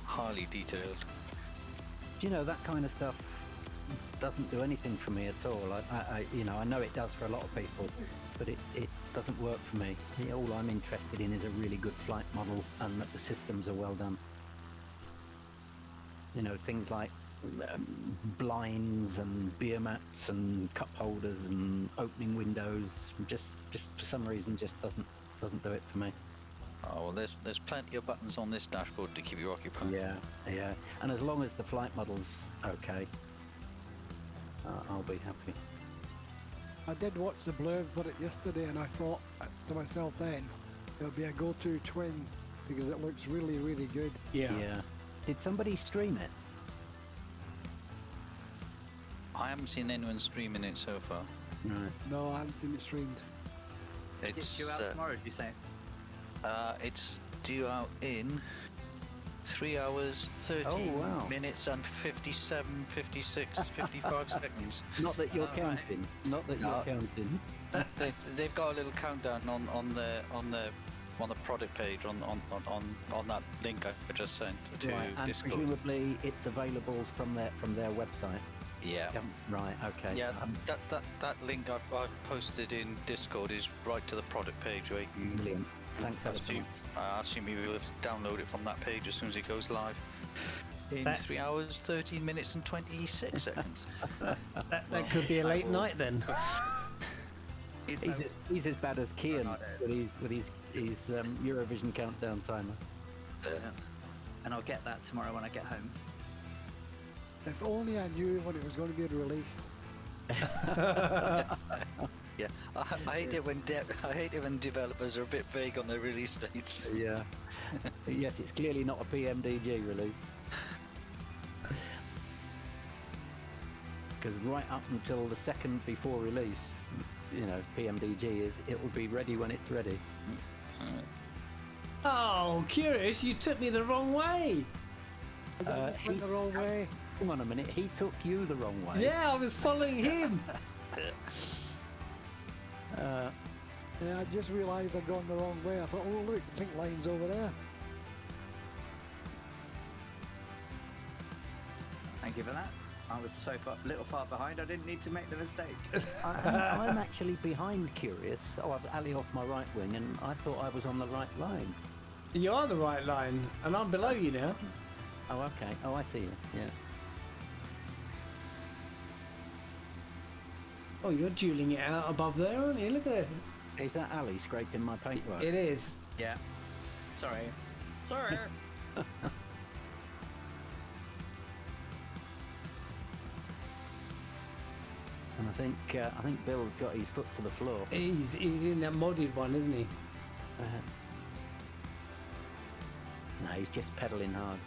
highly detailed. Do you know, that kind of stuff doesn't do anything for me at all. I know it does for a lot of people, but it doesn't work for me. All I'm interested in is a really good flight model and that the systems are well done. You know, things like blinds and beer mats and cup holders and opening windows, just for some reason just doesn't do it for me. Oh, well, there's plenty of buttons on this dashboard to keep you occupied. Yeah, and as long as the flight model's okay, I'll be happy. I did watch the blurb for it yesterday, and I thought to myself then, it would be a go-to twin because it looks really, really good. Yeah. Did somebody stream it? I haven't seen anyone streaming it so far. Right. No, I haven't seen it streamed. Is it due out tomorrow, did you say? It's due out in 3 hours, 13 minutes and 57, 56, 55 seconds. Not that you're All right. counting. Not that you're counting. They've got a little countdown on the product page on that link I just sent to Right, and Discord. presumably it's available from their website. Yeah. Right. Okay. Yeah, that link I've posted in Discord is right to the product page where you can. Brilliant. Thanks ever so much. I assume you will download it from that page as soon as it goes live. In 3 hours, 13 minutes and 26 seconds. That could be a late night then. He's He's as bad as Kian with his Eurovision countdown timer. and I'll get that tomorrow when I get home. If only I knew when it was going to be released. Yeah, I hate it when developers are a bit vague on their release dates. Yeah. Yes, it's clearly not a PMDG release. Because right up until the second before release, you know, PMDG is it will be ready when it's ready. Oh, curious, you took me the wrong way. Went the wrong way. Hang on a minute, he took you the wrong way. Yeah, I was following him. Yeah, I just realised I'd gone the wrong way. I thought, oh look, the pink line's over there. Thank you for that. I was so little far behind, I didn't need to make the mistake. I'm actually behind Curious. Oh, I've alley off my right wing, and I thought I was on the right line. You are the right line, and I'm below you now. Oh, okay. Oh, I see you. Yeah. Oh, you're dueling it out above there, aren't you? Look at it. Is that Ali scraping my paintwork? It is. Yeah. Sorry. And I think Bill's got his foot to the floor. He's in that modded one, isn't he? No, he's just pedalling hard.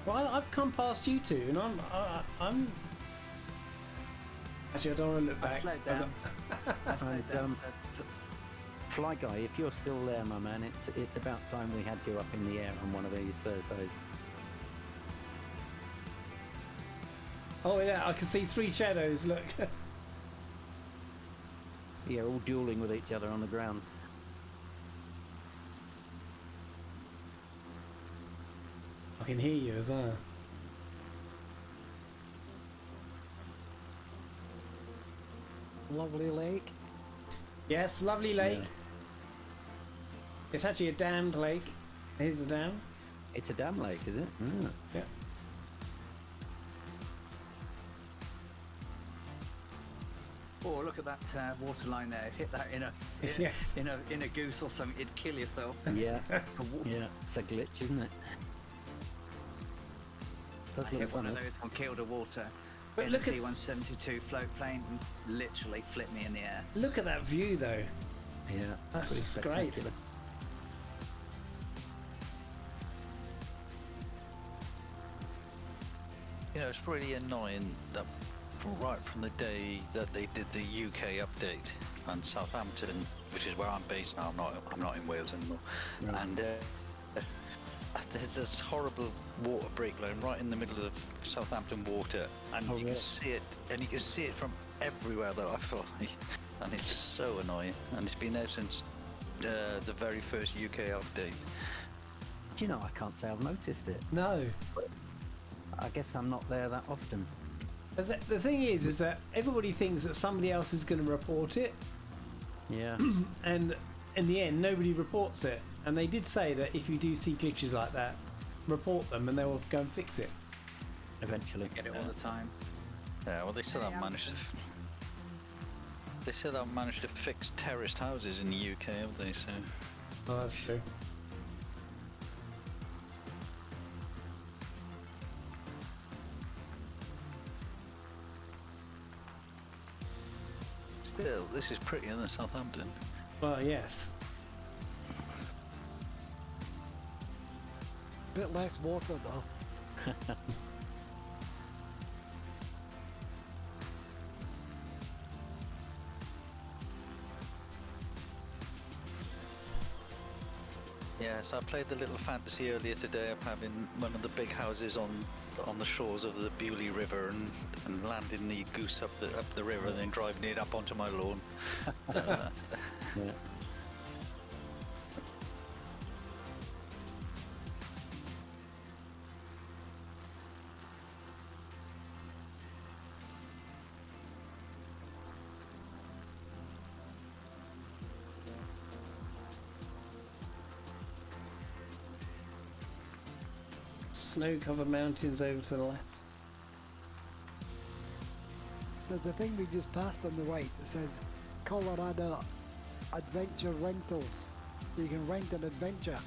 Well, I've come past you two, and I'm. Actually, I don't want to look I back. slowed down. I slowed down. Fly Guy, if you're still there, my man, it's about time we had you up in the air on one of these Thursdays. Oh yeah, I can see three shadows. Look. Yeah, all dueling with each other on the ground. I can hear you as well. Lovely lake. Yes, lovely lake. Yeah. It's actually a dammed lake. Here's the dam. It's a dam lake, is it? Ah. Yeah. Oh, look at that water line there. Hit that in a Yes. in a goose or something, you'd kill yourself. Yeah, yeah, it's a glitch, isn't it? Does I look hit one of funny. those on Kielder Water. But in look a at- C-172 float plane and literally flipped me in the air. Look at that view, though. Yeah, That's pretty just great. spectacular. You know, it's really annoying that right from the day that they did the UK update, and Southampton, which is where I'm based now. I'm not in Wales anymore. Right. And there's this horrible water break line right in the middle of Southampton water, and Oh, you really? can see it, and you can see it from everywhere that I fly, and it's so annoying. And it's been there since the very first UK update. Do you know, I can't say I've noticed it. No. I guess I'm not there that often. The thing is that everybody thinks that somebody else is going to report it, Yeah. and in the end, nobody reports it. And they did say that if you do see glitches like that, report them and they will go and fix it. Eventually. Get it all the time. Yeah, well, they still haven't managed to. They still haven't managed to fix terraced houses in the UK, have they? So. Oh, that's true. Still, this is prettier than Southampton. Well, yes. Bit less water though. Yeah, so I played the little fantasy earlier today of having one of the big houses on the shores of the Bewley River and landing the goose up the river and then driving it up onto my lawn. Yeah. Snow-covered mountains over to the left. There's a thing we just passed on the right that says Colorado Adventure Rentals. So you can rent an adventure.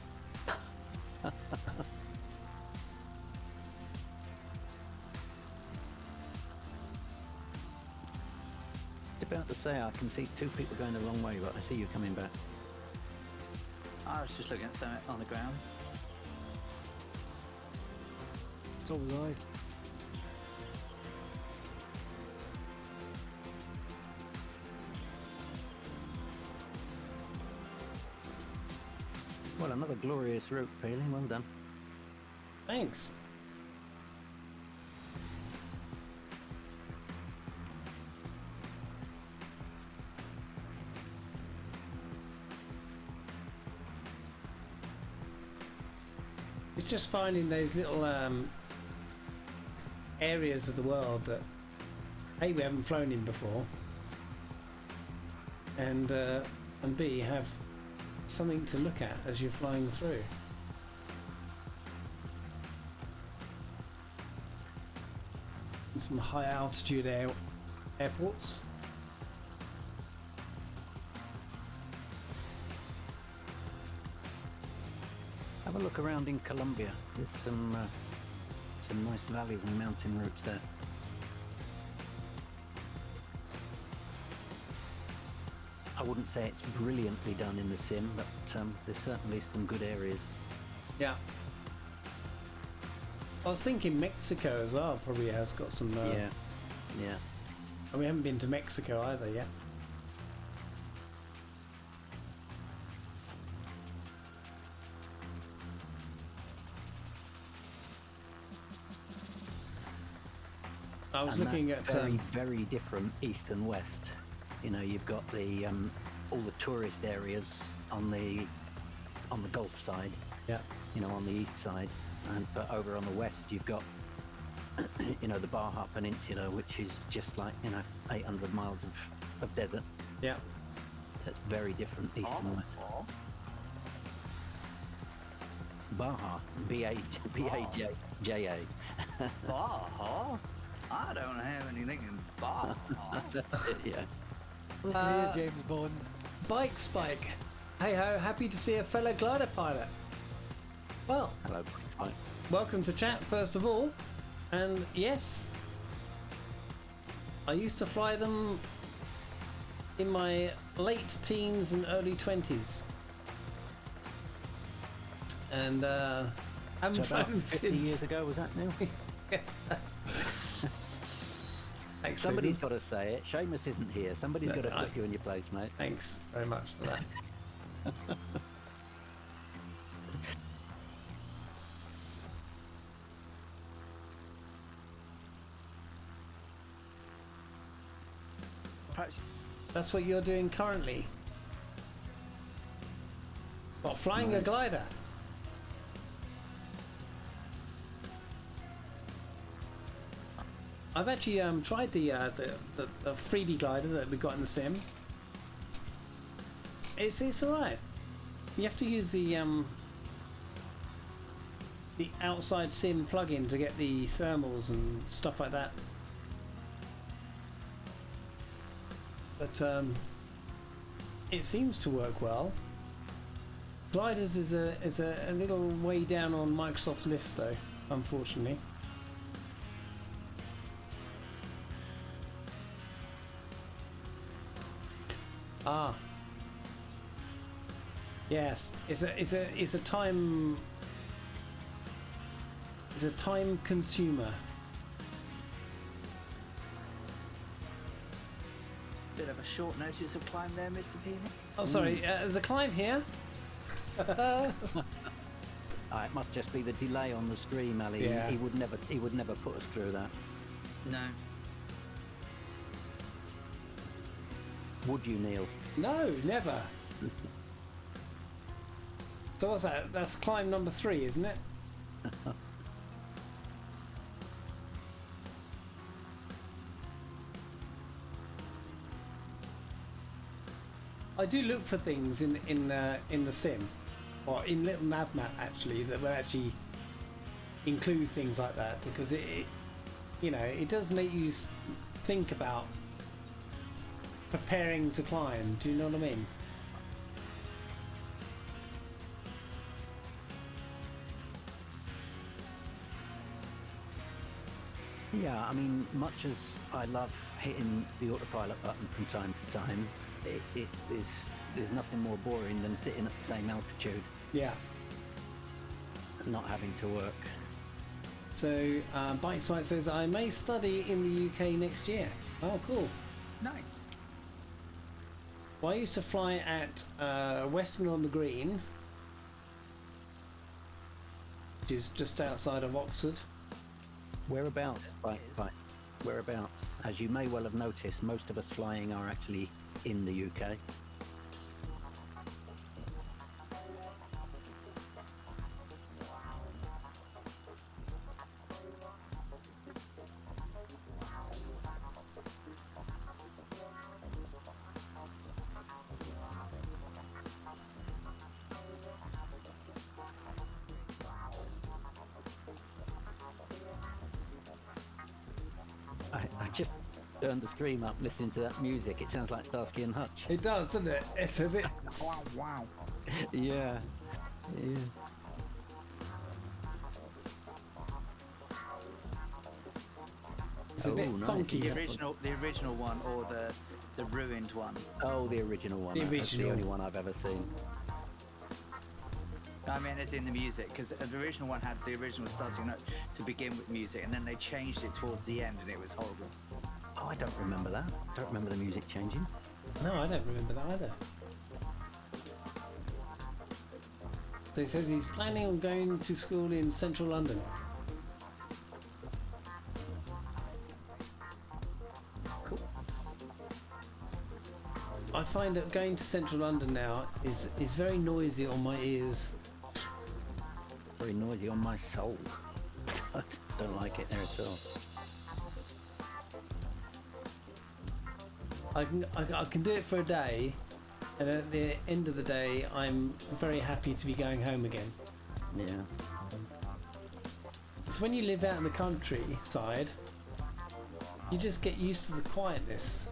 About to say I can see two people going the wrong way, but I see you coming back. I was just looking at something on the ground. So was I. Well, another glorious route, Paley. Well done. Thanks. It's just finding those little areas of the world that A, we haven't flown in before, and B, have something to look at as you're flying through. And some high altitude airports. Have a look around in Colombia. There's some nice valleys and mountain routes there. I wouldn't say it's brilliantly done in the sim, but there's certainly some good areas. Yeah. I was thinking Mexico as well probably has got some... Yeah. And we haven't been to Mexico either yet. I was And looking that's at... very, very different east and west. You know, you've got the all the tourist areas on the Gulf side. Yeah. You know, on the east side, but over on the west, you've got you know, the Baja Peninsula, which is just like, you know, 800 miles of desert. Yeah. That's very different east and west. Baja, B-A-J-A. Baja? I don't have anything in Baja. Yeah. Listen here, James Bond. Bike Spike. Hey ho, happy to see a fellow glider pilot. Well, Hello, Mike. welcome to chat first of all. And yes, I used to fly them in my late teens and early 20s. And haven't So about flown 50 since. years ago, was that now? Thanks, Somebody's Stephen. got to say it. Seamus isn't here. Somebody's No, got to I- put you in your place, mate. Thanks very much for that. Perhaps That's what you're doing currently. What, flying a glider? I've actually tried the freebie glider that we got in the sim. It's alright. You have to use the outside sim plugin to get the thermals and stuff like that. But it seems to work well. Gliders is a little way down on Microsoft's list though, unfortunately. Ah. Yes, it's a time consumer. bit of a short notice of climb there, Mr. Peanut. Oh, sorry. There's a climb here. It must just be the delay on the stream, Ali. Yeah. He would never put us through that. No. Would you, Neil? No, never. So what's that? That's climb number 3, isn't it? I do look for things in the sim, or in little nav map actually, that will actually include things like that, because it you know, it does make you think about preparing to climb. Do you know what I mean? Yeah, I mean, much as I love hitting the autopilot button from time to time, there's nothing more boring than sitting at the same altitude, Yeah. not having to work. So Bikes White says I may study in the UK next year. Oh, cool. Nice. Well, I used to fly at Western on the Green, which is just outside of Oxford. Whereabouts? Right. Whereabouts? As you may well have noticed, most of us flying are actually in the UK. I just turned the stream up listening to that music. It sounds like Starsky and Hutch. It does, doesn't it? It's a bit. Wow. Yeah. Yeah. It's a bit nice. funky. The original one, or the ruined one. Oh, the original one. The That's the original. only one I've ever seen. I mean, it's in the music, because the original one had the original starting note to begin with music, and then they changed it towards the end, and it was horrible. Oh, I don't remember that. I don't remember the music changing. No, I don't remember that either. So he says he's planning on going to school in central London. Cool. I find that going to central London now is very noisy on my ears. Very noisy on my soul. I don't like it there at all. I can do it for a day, and at the end of the day, I'm very happy to be going home again. Yeah. It's when you live out in the countryside, you just get used to the quietness.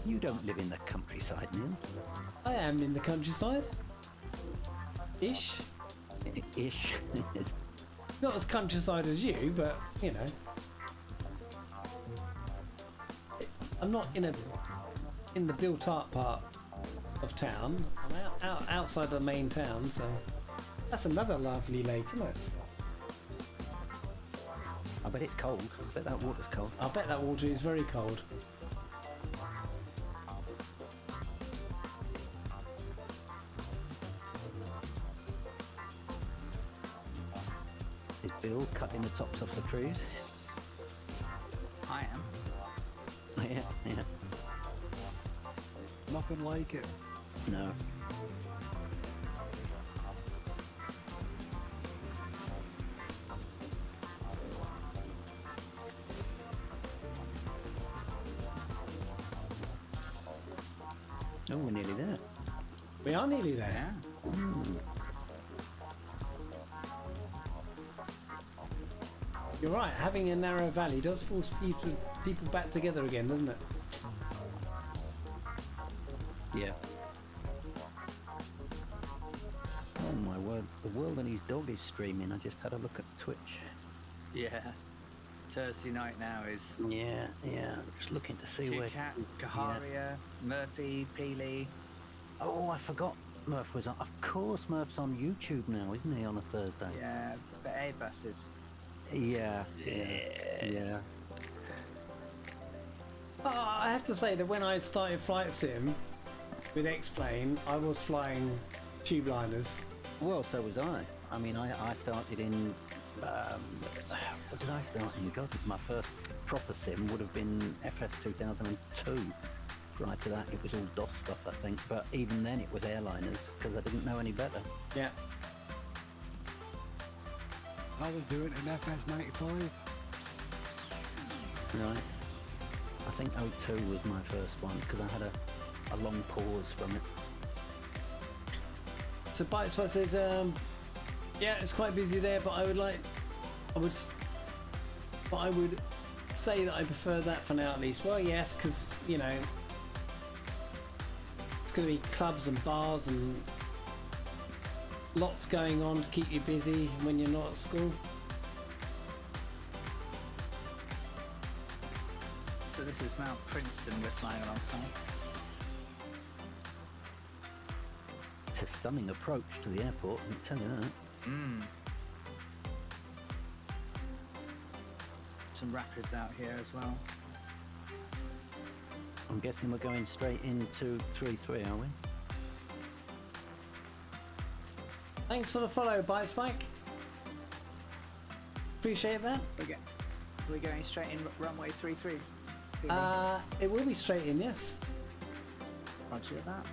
You don't live in the countryside, Neil. I am in the countryside. Ish. Ish. Not as countryside as you, but you know. I'm not in the built-up part of town. I'm outside the main town, so that's another lovely lake, isn't it? I bet it's cold. I bet that water's cold. I bet that water is very cold. Is Bill cutting the tops off the trees? I am. Yeah, yeah. Nothing like it. No. Oh, we're nearly there. We are nearly there. Yeah. You're right. Having a narrow valley does force people back together again, doesn't it? Yeah. Oh my word, the world and his dog is streaming. I just had a look at Twitch. Yeah. Thursday night now is Yeah, yeah. Just looking to see Two where. Cats, Yeah. Kaharia, Murphy, Peely. Oh, I forgot. Murph was on. Of course, Murph's on YouTube now, isn't he? On a Thursday. Yeah, the Airbuses. Yeah. Yeah. I have to say that when I started Flight Sim with X-Plane, I was flying tube liners. Well, so was I. I mean, I started in. What did I start in? God, my first proper sim would have been FS 2002. Prior to that, it was all DOS stuff, I think. But even then, it was airliners because I didn't know any better. Yeah. I was doing it in FS95. Right. I think 02 was my first one because I had a long pause from it. So Butts says, yeah, it's quite busy there, but I would say that I prefer that for now at least. Well, yes, because you know it's going to be clubs and bars and lots going on to keep you busy when you're not at school. So this is Mount Princeton we're flying alongside. It's a stunning approach to the airport, I can tell you that. Some rapids out here as well. I'm guessing we're going straight into 3-3, are we? Thanks for the follow, Bite Spike. Appreciate that. We're going straight in runway 33. It will be straight in, yes. Roger that.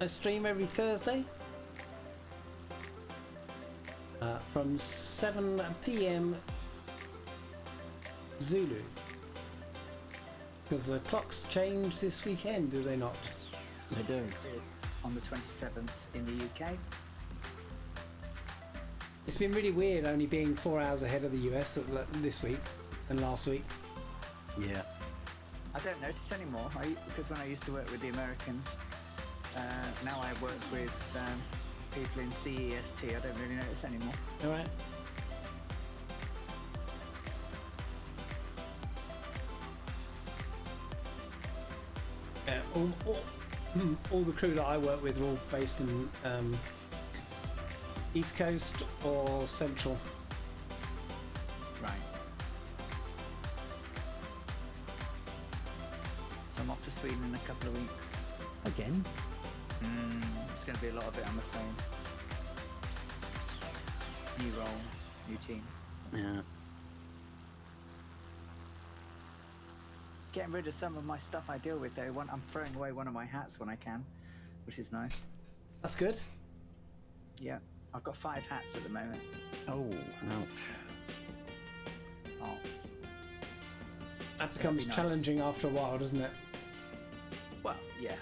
I stream every Thursday from 7 p.m. Zulu. Because the clocks change this weekend, do they not? They do. On the 27th in the UK. It's been really weird only being 4 hours ahead of the US this week and last week. Yeah. I don't notice anymore because when I used to work with the Americans, now I work with people in CEST. I don't really notice anymore. All right. Yeah, all the crew that I work with are all based in East Coast or Central. Right. So I'm off to Sweden in a couple of weeks. Again? It's going to be a lot of it, I'm afraid. New role, new team. Yeah. Getting rid of some of my stuff I deal with though. I'm throwing away one of my hats when I can, which is nice. That's good. Yeah, I've got 5 hats at the moment. Oh, ouch. Oh, That So becomes that'd be nice. challenging after a while, doesn't it? well, yeah.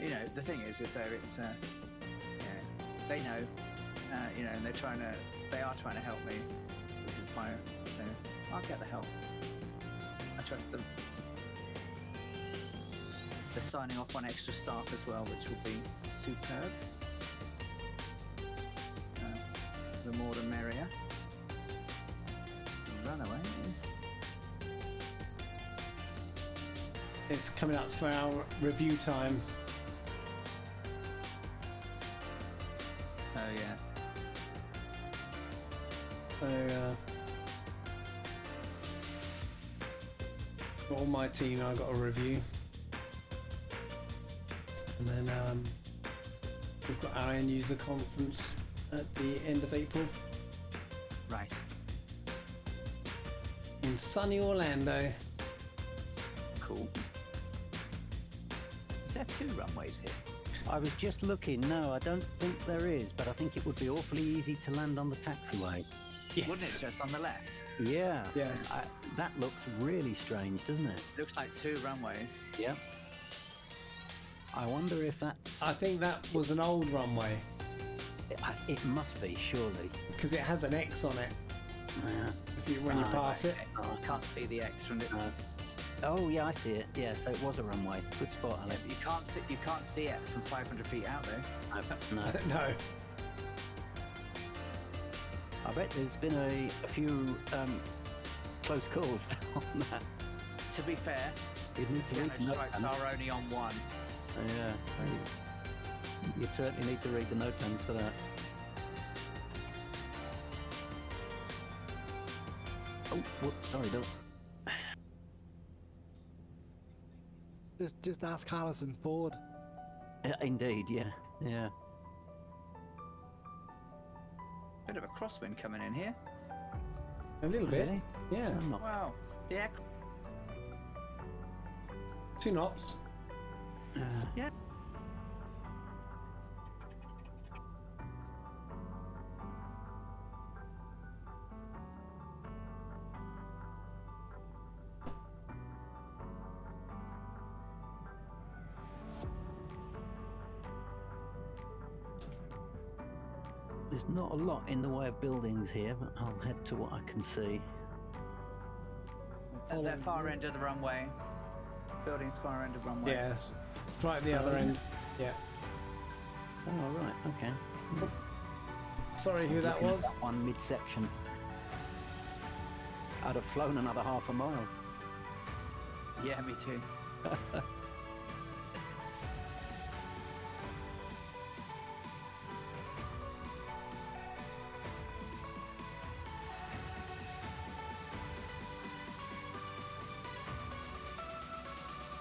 You know, the thing is though, it's they know, you know, and they are trying to help me. This is my, so I'll get the help. I trust them. They're signing off on extra staff as well, which will be superb. The more the merrier. Runaways. It's coming up for our review time. Oh yeah. So, all my team, I got a review, and then we've got our end user conference at the end of April Right. in sunny Orlando. Cool. Is there 2 runways here? I was just looking. No, I don't think there is, but I think it would be awfully easy to land on the taxiway. Yes. Wouldn't it, just on the left? Yeah. Yes. That looks really strange, doesn't it? Looks like 2 runways. Yeah. I wonder if that... I think that was an old runway It must be, surely. because it has an X on it Yeah. when you pass it. Okay. You can't see the X from it. Oh, yeah, I see it. Yeah, so it was a runway. Good spot, Alex. You can't see it from 500 feet out though. No. No. I bet there's been a few close calls on that. To be fair, You need to read the piano note stripes plans. are only on 1. Yeah. You certainly need to read the note plans for that. Oh, whoops, sorry, Bill. Just ask Harrison Ford. Indeed, yeah. Yeah. Bit of a crosswind coming in here. A little bit. Really? Yeah. I'm not. Wow. The air. 2 knots. Yeah. There's not a lot in the way of buildings here, but I'll head to what I can see. At the far end of the runway. Building's far end of runway. Yes. Right at the other end. Yeah. Oh, right, okay. Sorry who that Looking at was. that one midsection. I'd have flown another half a mile. Yeah, me too.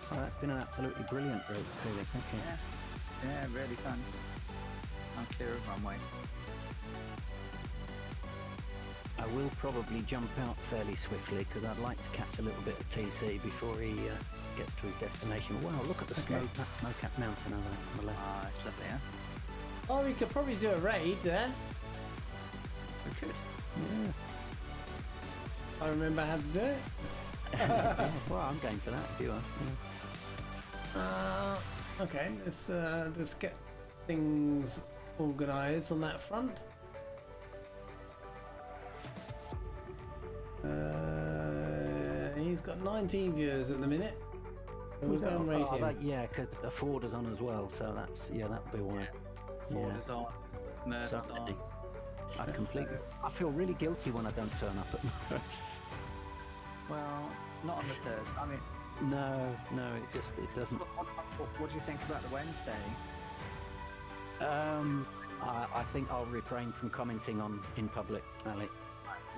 Oh, that's been an absolutely brilliant route, clearly. Thank you. Yeah, really fun. I'm clear of runway. I will probably jump out fairly swiftly because I'd like to catch a little bit of TC before he gets to his destination. Wow, look at the snow-capped mountain over there on the left. Ah, it's lovely, huh? Oh, we could probably do a raid there. We could. Yeah. I remember how to do it. Yeah, well, I'm going for that if you are. Yeah. Okay, let's get things organised on that front. He's got 19 viewers at the minute, so we'll go and raid him. Yeah, because the Ford is on as well, so that's that'll be why. Ford is on. Murph's on. Certainly. I feel really guilty when I don't turn up at Murph's. Well, not on the Thursday. I mean, No, it doesn't. what do you think about the Wednesday? I think I'll refrain from commenting on in public, Ali.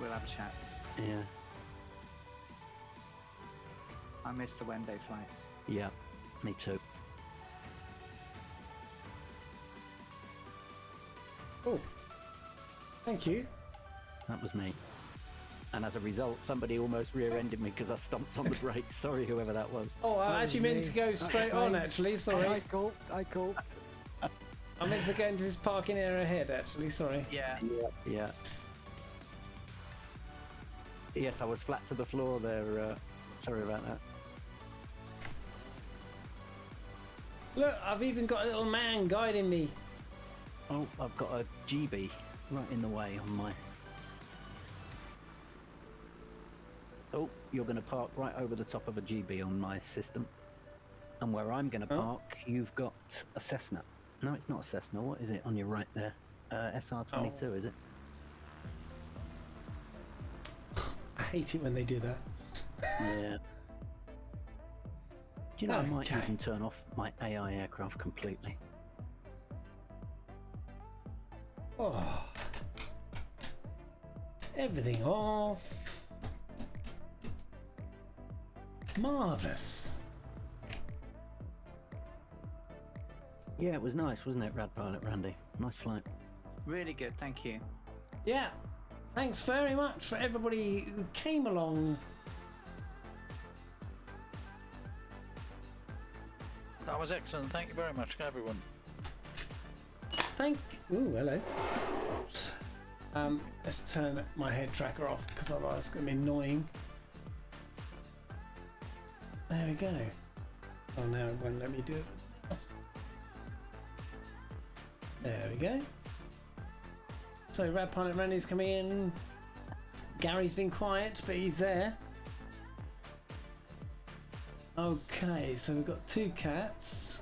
We'll have a chat. Yeah, I missed the Wednesday flights. yeah, me too. Oh, thank you. That was me. And as a result, somebody almost rear-ended me because I stomped on the brakes. Sorry, whoever that was. Oh, I actually meant to go straight on. Actually, sorry. I coped. I meant to go into this parking area ahead. Actually, sorry. Yeah. Yeah. Yes, I was flat to the floor there. Sorry about that. Look, I've even got a little man guiding me. Oh, I've got a GB right in the way on my... Oh, you're going to park right over the top of a GB on my system. And where I'm going to park, you've got a Cessna. No, it's not a Cessna. What is it on your right there? SR22, is it? I hate it when they do that. Yeah. Do you know, I might Okay. even turn off my AI aircraft completely. Oh. everything off. Marvellous. Yeah, it was nice, wasn't it, Rad Pilot Randy? Nice flight. Really good, thank you. Yeah, thanks very much for everybody who came along. That was excellent. Thank you very much, everyone. Ooh, hello. Let's turn my head tracker off because otherwise it's going to be annoying. There we go. Oh, now it won't let me do it. There we go. So Rad Pilot Randy's coming in. Gary's been quiet, but he's there. Okay, so we've got 2 cats.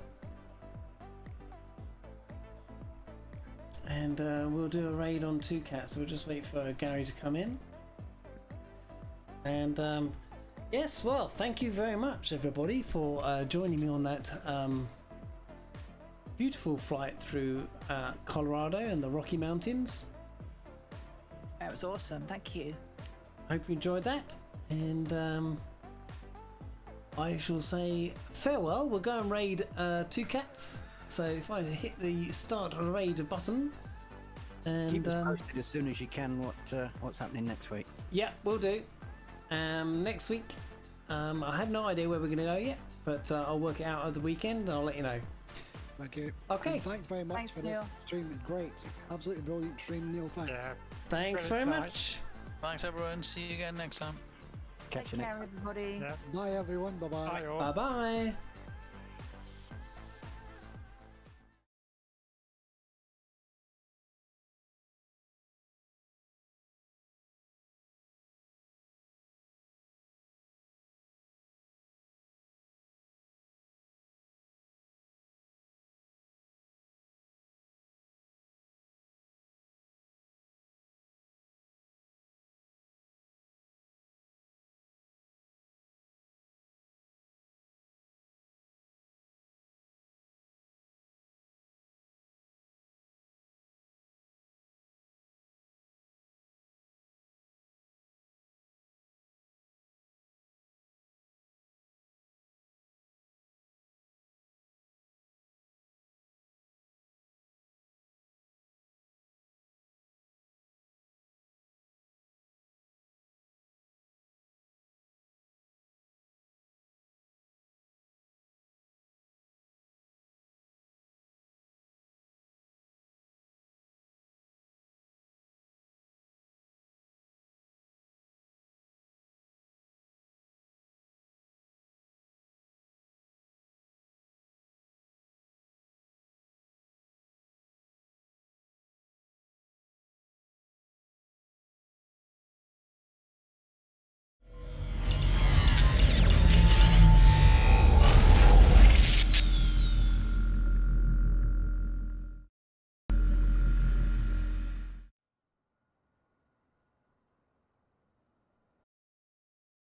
And we'll do a raid on 2 cats, so we'll just wait for Gary to come in. And yes, well, thank you very much everybody for joining me on that beautiful flight through Colorado and the Rocky Mountains. That was awesome, thank you. Hope you enjoyed that, and I shall say farewell. We'll go and raid 2 cats. So if I hit the start raid button, and Keep us posted as soon as you can what's happening next week. yeah, we'll do. Next week, I have no idea where we're going to go yet, but I'll work it out over the weekend and I'll let you know. Thank you. Okay. And thanks very much Thanks, for Neil. this stream. It's great. Absolutely brilliant stream, Neil. Thanks. Yeah. Thanks very Brilliant much. Thanks, everyone. See you again next time. Catch you Take next care, everybody. Yeah. Bye, everyone. Bye-bye. Bye all. Bye bye.